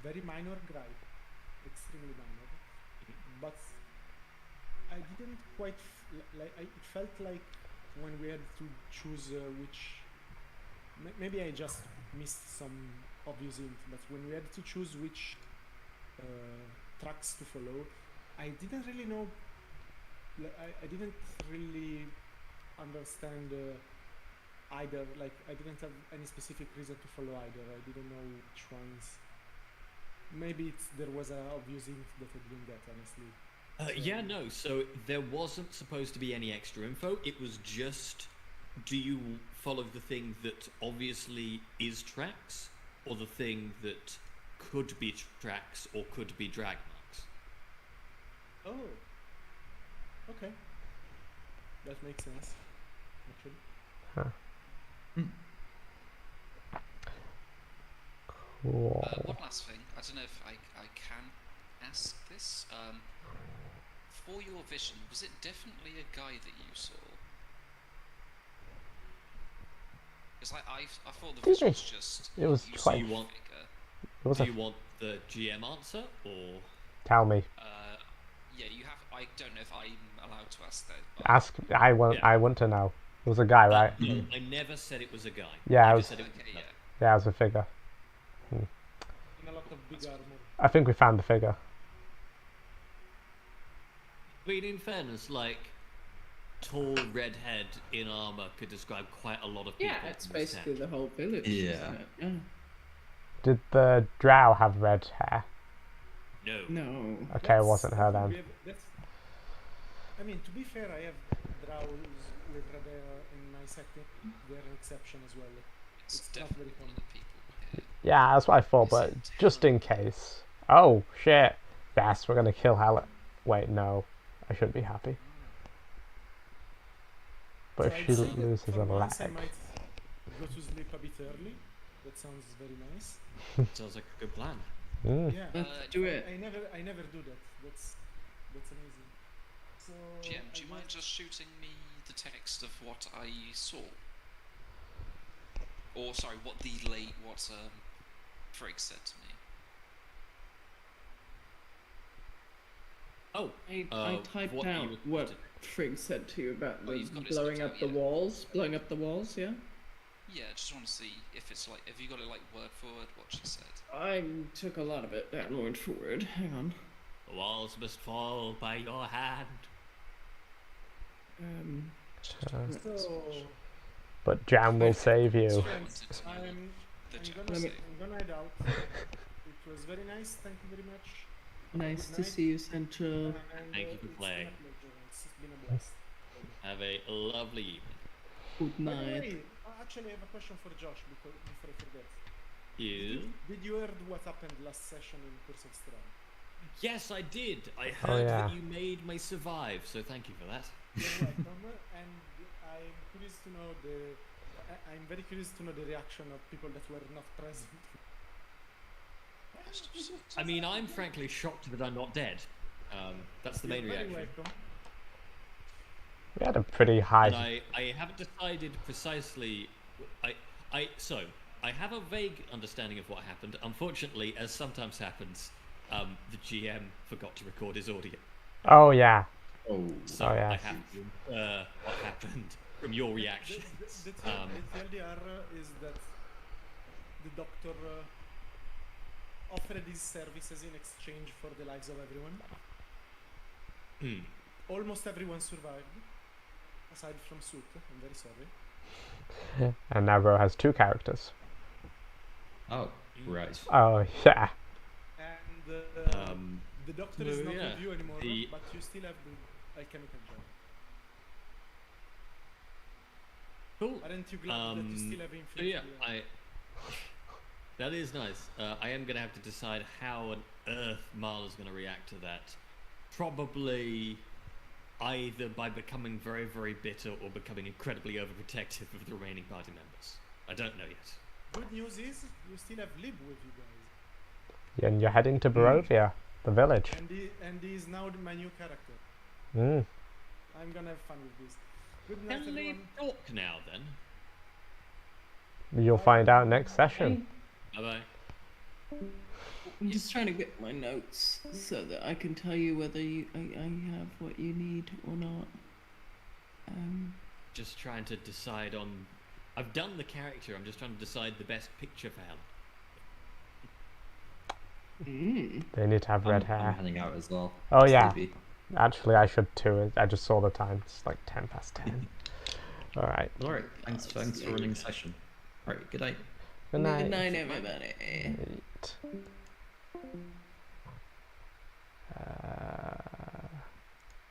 very minor gripe, extremely minor, but I didn't quite like. It felt like when we had to choose which. Maybe I just missed some obvious hint, but when we had to choose which tracks to follow, I didn't really know. I didn't really understand either. Like I didn't have any specific reason to follow either. I didn't know which ones. Maybe there was an obvious hint that I didn't get, honestly. Yeah, no. So there wasn't supposed to be any extra info. It was just, do you follow the thing that obviously is tracks, or the thing that could be tracks or could be drag marks? Oh. Okay. That makes sense. Actually. Cool. One last thing. I don't know if I can ask this. For your vision, was it definitely a guy that you saw? Because I thought the vision was just. It was you quite- saw Do you a want- figure. It was Do a you want the GM answer or? tell me. Yeah, you have. I don't know if I'm allowed to ask that. But Ask. I want. Yeah. I want to know. It was a guy, right? No, I never said it was a guy. Yeah, I I just was- said it Okay, yeah. Yeah, it was a figure. In a lot of big armor. I think we found the figure. I mean, in fairness, like, tall redhead in armor could describe quite a lot of people. Yeah, it's in this basically set. the whole village. Yeah. isn't it? Yeah. Did the drow have red hair? No. No. Okay, it wasn't her we then. have- that's- I mean, to be fair, I have drows with red hair in my setting. They're an exception as well. It's It's not definitely very one of the people here. Yeah, that's what I thought, but just in case. Oh shit! Yes, we're gonna kill Helen. Wait, no, I shouldn't be happy. But So if I'd she say that loses for a once I leg, might go to sleep a bit early. That sounds very nice. Sounds like a good plan. Yeah. Let's do it. I never do that. That's amazing. So GM, do I you mind guess- just shooting me the text of what I saw? Or sorry, what Frigg said to me. Oh, I typed what you out requested. what Frigg said to you about Oh, the you've got it blowing spelled up out, the yeah. walls. Blowing up the walls, yeah? Yeah, just want to see if it's like, have you got it like word for word what she said? I took a lot of it down word for word. Hang on. The walls must fall by your hand. So but Jam will save you. friends, I'm The chat gonna Let me- I'm gonna head out. It was very nice. Thank you very much. Nice Good to night. see you, Central. And, Thank you for it's playing. Been a pleasure. It's been a blast. Have a lovely evening. Good By the night. way, actually, I have a question for Josh before I forget. You? Did you heard what happened last session in Curse of Strahd? Yes, I did. I Oh, heard yeah. that you made me survive, so thank you for that. You're welcome. And I'm curious to know I'm very curious to know the reaction of people that were not present. I mean, I'm frankly shocked that I'm not dead. That's the main You're very reaction. welcome. We had a pretty high. And I haven't decided precisely. So I have a vague understanding of what happened. Unfortunately, as sometimes happens, the GM forgot to record his audio, Oh yeah. Oh, so Oh, yeah. I have to infer what happened from your reaction. The TLDR is that the doctor offer these services in exchange for the lives of everyone. Almost everyone survived, aside from Soot. I'm very sorry. And now Ro has 2 characters. Oh, right. Oh, yeah. And the doctor is not with you anymore, but you still have the alchemical gem. Cool. Aren't you glad that you still have So infinite? yeah, that is nice. I am going to have to decide how on earth Marla's going to react to that. Probably either by becoming very, very bitter or becoming incredibly overprotective of the remaining party members. I don't know yet. Good news is you still have Lib with you guys. And you're heading to Barovia, the village. And he is now my new character. Mm. I'm gonna have fun with this. Good night, Can we everyone. talk now then? You'll find out next session. Bye bye. I'm just trying to get my notes so that I can tell you whether I have what you need or not. Just trying to decide on. I've done the character. I'm just trying to decide the best picture for Helen. They need to have red I'm hair. heading out as well. Oh, yeah. Sleepy. Actually, I should too. I just saw the time. It's like 10 past 10. Alright. Alright, thanks for running the session. Alright, good night. Good night. Good night, everybody. Night.